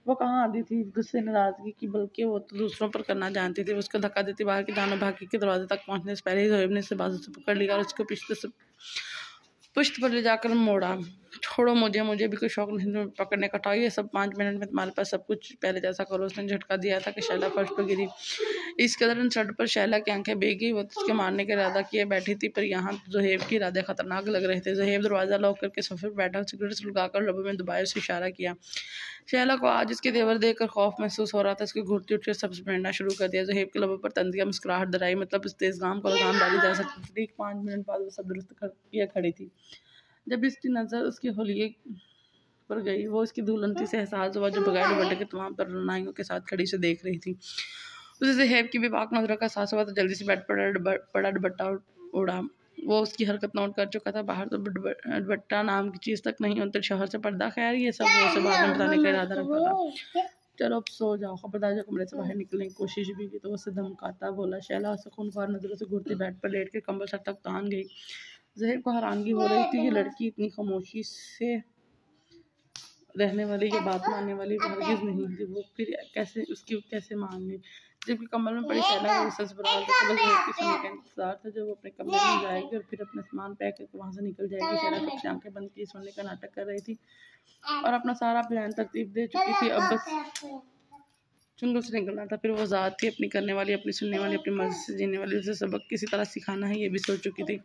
वो कहाँ आती थी गुस्से नाराज़गी की, बल्कि वो तो दूसरों पर करना जानती थी। उसको धक्का देती बाहर की जानब भागी के दरवाजे तक पहुँचने से पहले ही ज़हीब ने उसे बाजू से पकड़ लिया और उसको पुश्त पर ले जाकर मोड़ा। छोड़ो मुझे भी कोई शौक नहीं पकड़ने का। उठाओ ये सब, 5 मिनट में तुम्हारे पास सब कुछ पहले जैसा करो। उसने झटका दिया था कि शैला फर्श पर गिरी। इस कदर इंसल्ट पर शैला की आंखें भीग गई। वो उसके मारने का इरादा किए बैठी थी, पर यहाँ ज़हीब के इरादे खतरनाक लग रहे थे। ज़हीब दरवाज़ा लॉक करके सोफे पर बैठा, सिगरेट सुलगाकर लबों में दबाए उसे इशारा किया। शैला को आज इसके तेवर देखकर खौफ महसूस हो रहा था। उसकी घुटती उठ कर सबसे पढ़ना शुरू कर दिया। ज़हीब के लबों पर तंजिया मुस्कुराहट दराई, मतलब इस तेज काम को लगाम डाली जा सकती थी। 5 मिनट बाद वो सब दुरुस्त किया खड़ी थी। जब इसकी नज़र उसके होलिये पर गई, वो उसकी दुल्हनती से एहसास हुआ जो बगैर दुपट्टे के तमाम तरनाइयों के साथ खड़ी से देख रही थी। उसे ज़हीब की बेबाक नज़रों का एहसास हुआ तो जल्दी से बेड पर पड़ा दुपट्टा उड़ा। वो उसकी हरकत नोट कर चुका था। बाहर तो दुपट्टा नाम की चीज़ तक नहीं, उनके शोहर से पर्दा। खैर ये सब वो उसे बाद में बताने का इरादा रखता था। चलो अब सो जाओ। खबरदार जो कमरे से बाहर निकलने की कोशिश भी की तो उसे धमकाता बोला। शैला उसे खूनख्वार नज़रों से घूरती बेड पर लेट के कंबल सर तक तान गई। ज़हीब को हैरानगी हो रही थी, ये लड़की इतनी खामोशी से रहने वाली या बात मानने वाली हरगिज़ नहीं थी। वो फिर कैसे मान ली? जबकि कमल में पड़ी शैला को गुस्से से बुरा हाल था। बस ज़हीब के सोने का इंतजार था जब वो अपने कमरे में जाएगी और फिर अपना सामान पैक करके वहाँ से निकल जाएगी। शैला कब से आंखें बंद की सोने का नाटक कर रही थी और अपना सारा प्लान तरतीब दे चुकी थी। अब बस चुंगल से निकलना था। फिर वो ज़ात थी अपनी करने वाली, अपनी सुनने वाली, अपनी मर्जी से जीने वाली। उसे सबक किसी तरह सिखाना है ये भी सोच चुकी थी।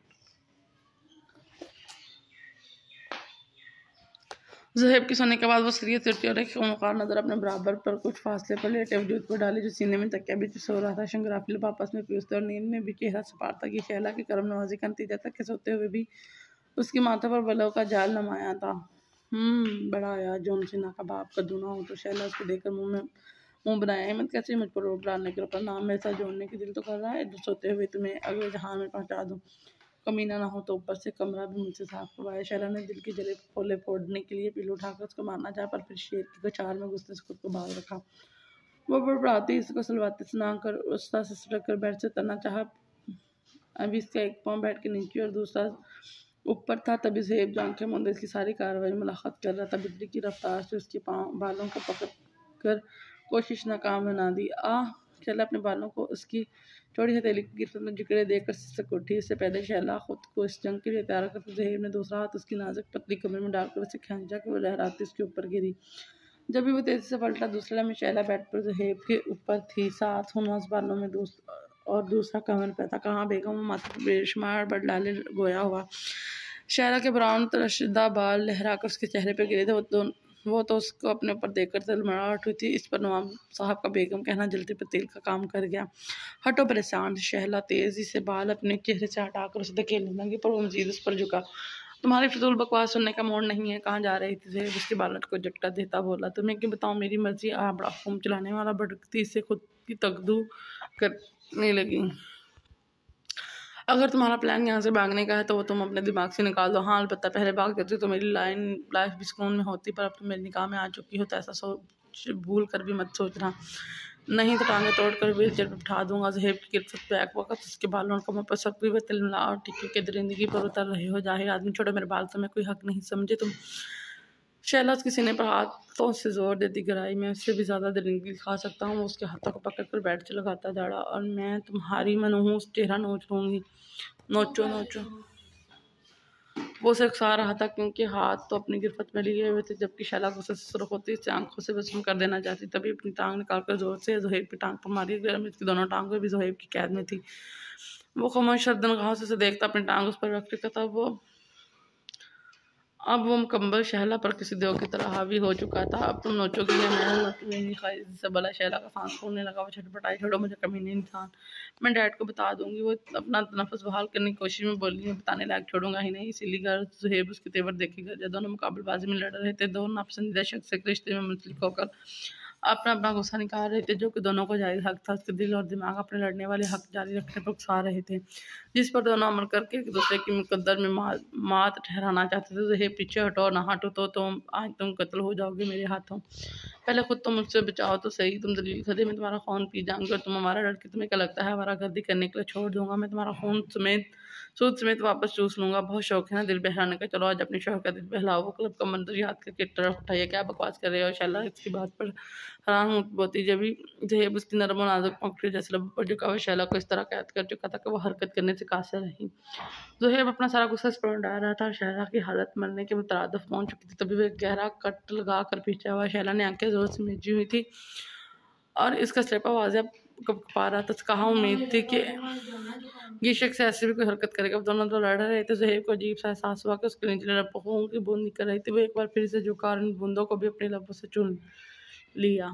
ज़हीब के सोने के बाद वो सीरियस चिड़ती और एक खूंखार नज़र अपने बराबर पर कुछ फासले पर लेटे वजूद पर डाली जो सीने में तकिया भी सो रहा था। शंगराफी लोग आपस में पीसते और नींद में भी चेहरा सपाटता कि शैला की करम नवाजी का नतीजा था कि सोते हुए भी उसके माथे पर बलों का जाल नमाया था। बड़ा आया जौन सिन्हा का बाप कद्दू ना हो। तो शैला उसको देखकर मुंह बनाया। हिम्मत कैसे मुझ पर रोक डालने के ऊपर नाम मेरे साथ जोड़ने की दिल तो कर रहा है जो सोते हुए तुम्हें अगले जहां में पहुंचा दूं। कमीना ना हो तो ऊपर से कमरा भी मुझसे साफ करवाया। शैला ने दिल की जले खोले फोड़ने के लिए पिलो उठाकर उसको मारना चाहा, पर फिर शेर की कचार में गुस्से से खुद को भाग रखा। वो बड़बड़ाती इसको सलवाते सुना कर उसका सिसक कर बेड से उतरना चाहा। अभी इसका एक पाँव बेड के नीचे और दूसरा ऊपर था। तभी ज़हीब जो आंखें मूंदे इसकी सारी कार्रवाई मुलाकात कर रहा था। बिजली की रफ्तार से उसके बालों को पकड़ कर कोशिश नाकाम बना दी। शैला अपने बालों को उसकी चौड़ी हथेली की गिरफ्त में जिकड़े देकर सिसक उठी। इससे पहले शैला खुद को इस जंग के लिए तैयार करते ज़हीब ने दूसरा हाथ उसकी नाजुक पतली कमर में डालकर उसे खींचा कि वो लहराती उसके ऊपर गिरी। जब भी वो तेजी से पलटा दूसरे में शैला बेड पर ज़हीब के ऊपर थी, साथ हुनवास बालों में दूसरा कमर पे था। कहाँ बेगम माथे पर बेशुमार बड़ डाले गोया हुआ। शैला के ब्राउन तरशदा बाल लहराकर उसके चेहरे पर गिरे थे। वो तो उसको अपने ऊपर देखकर तलमड़ाहट हुई थी। इस पर नवाब साहब का बेगम कहना जलती पर तेल का काम कर गया। हटो परेशान। शैला तेजी से बाल अपने चेहरे से हटाकर उसे धकेलने लगी, पर वो मजीद उस पर झुका। तुम्हारी फिजूल बकवास सुनने का मूड नहीं है। कहाँ जा रही थी? ज़हीब उसके बालट को झटका देता बोला। तुम्हें क्यों बताऊँ, मेरी मर्जी। बड़ा हुक्म चलाने वाला भड़कती से खुद की तकदू करने लगी। अगर तुम्हारा प्लान यहाँ से भागने का है तो वो तुम अपने दिमाग से निकाल दो। हाँ अलबत्ता पहले भाग देती तो मेरी लाइफ भी सुकून में होती, पर अब तुम मेरी निकाह में आ चुकी हो तो ऐसा सोच भूल कर भी मत सोचना। नहीं तो टांगे तोड़ कर व्हीलचेयर पर बिठा दूंगा। ज़ुहैब की गिरफ्त बैक वक़्त उसके बालों और कमर पर सबकी व तिलमिला और टिक्की के दरिंदगी पर उतर रहे हो। जाहिर आदमी, छोड़ो मेरे बाल, तुम्हें कोई हक नहीं समझे तुम। शैला उसके सीने पर हाथों से जोर देती गराई, मैं उससे भी ज़्यादा दरिंदगी दिखा सकता हूँ। उसके हाथों को पकड़ कर बेड से लगाता दौड़ा, और मैं तुम्हारी मनहूस चेहरा नोच लूँगी। नोचो नोचो। वो उसे उकसा रहा था क्योंकि हाथ तो अपनी गिरफ्त में लिए हुए थे, जबकि शैला गुस्से से सुर्ख होती उससे आंखों से बसम कर देना चाहती। तभी अपनी टांग निकालकर जोर से ज़ुहैब की टांग पर मारी। गर्म की दोनों टांगें भी ज़ुहैब की कैद में थी। वो खामोश शरदनगाहों से उसे देखता अपनी टांग उस पर रख रखा था। अब वो मुकम्मल शैला पर किसी देव की तरह हावी हो चुका था। अब तुम नोचोगी या मैं नोचूंगी, खारिज से बोला। शैला का सांस फूलने लगा। वो छटपटाई, छोड़ो मुझे, कमीने इंसान, मैं डैड को बता दूंगी। वो अपना तनफ्फुस बहाल करने की कोशिश में बोली, मैं बताने लायक छोड़ूंगा ही नहीं। इसीलिए घर ज़ुहैब उसके तेवर देखेगा। जब दोनों मुकाबलेबाजी में लड़ रहे थे, दोनों नापसंदीदा शख्स के रिश्ते में मुंसलिक होकर अपना अपना गुस्सा निकाल रहे थे, जो कि दोनों को जायज़ हक था। उसके दिल और दिमाग अपने लड़ने वाले हक जारी रखने पर उकसा रहे थे, जिस पर दोनों अमल करके एक दूसरे की मुकद्दर में मात ठहराना चाहते थे। तो पीछे हटो, ना हटो तो आज तुम कत्ल हो जाओगे मेरे हाथों। पहले खुद तुम मुझसे बचाओ तो सही। तुम दलील खदे में तुम्हारा खून पी जाऊंगी, और तुम हमारा लड़के, तुम्हें क्या लगता है हमारा गर्दी करने के लिए छोड़ दूंगा? मैं तुम्हारा खून समेत सूद समेत वापस चूस लूंगा। बहुत शौक है ना दिल बहलाने का, चलो आज अपने शौहर का दिल बहलाओ। वो क्लब का मंदिर याद करके तरफ उठाइए, क्या बकवास कर रहे हो? शैला इसकी बात पर हैरान होती, जब भी ज़ुहैब उसकी नरम और नाजुक पंखुड़ी जैसे लबों पर झुका हुआ शैला को इस तरह कैद कर चुका था कि वो हरकत करने से कासिर रही। ज़ुहैब अपना सारा गुस्सा इस पर डाल रहा था, और शैला की हालत मरने के मुतरादिफ पहुंच चुकी थी। तभी वह एक गहरा कट लगा कर पीछे हुआ। शैला ने आंखें जोर से मीची हुई थी, और इसका स्टेप आवाज़ कब पा रहा था। कहाँ उम्मीद थी कि ये शख्स ऐसे भी कोई हरकत करेगा। दोनों तो लड़ रहे थे। ज़ुहैब को अजीब सा एहसास हुआ कि उसके निचले लबों की बूंद निकल रही थी। वो एक बार फिर से झुका और इन बूंदों को भी अपने लबों से चूम लिया।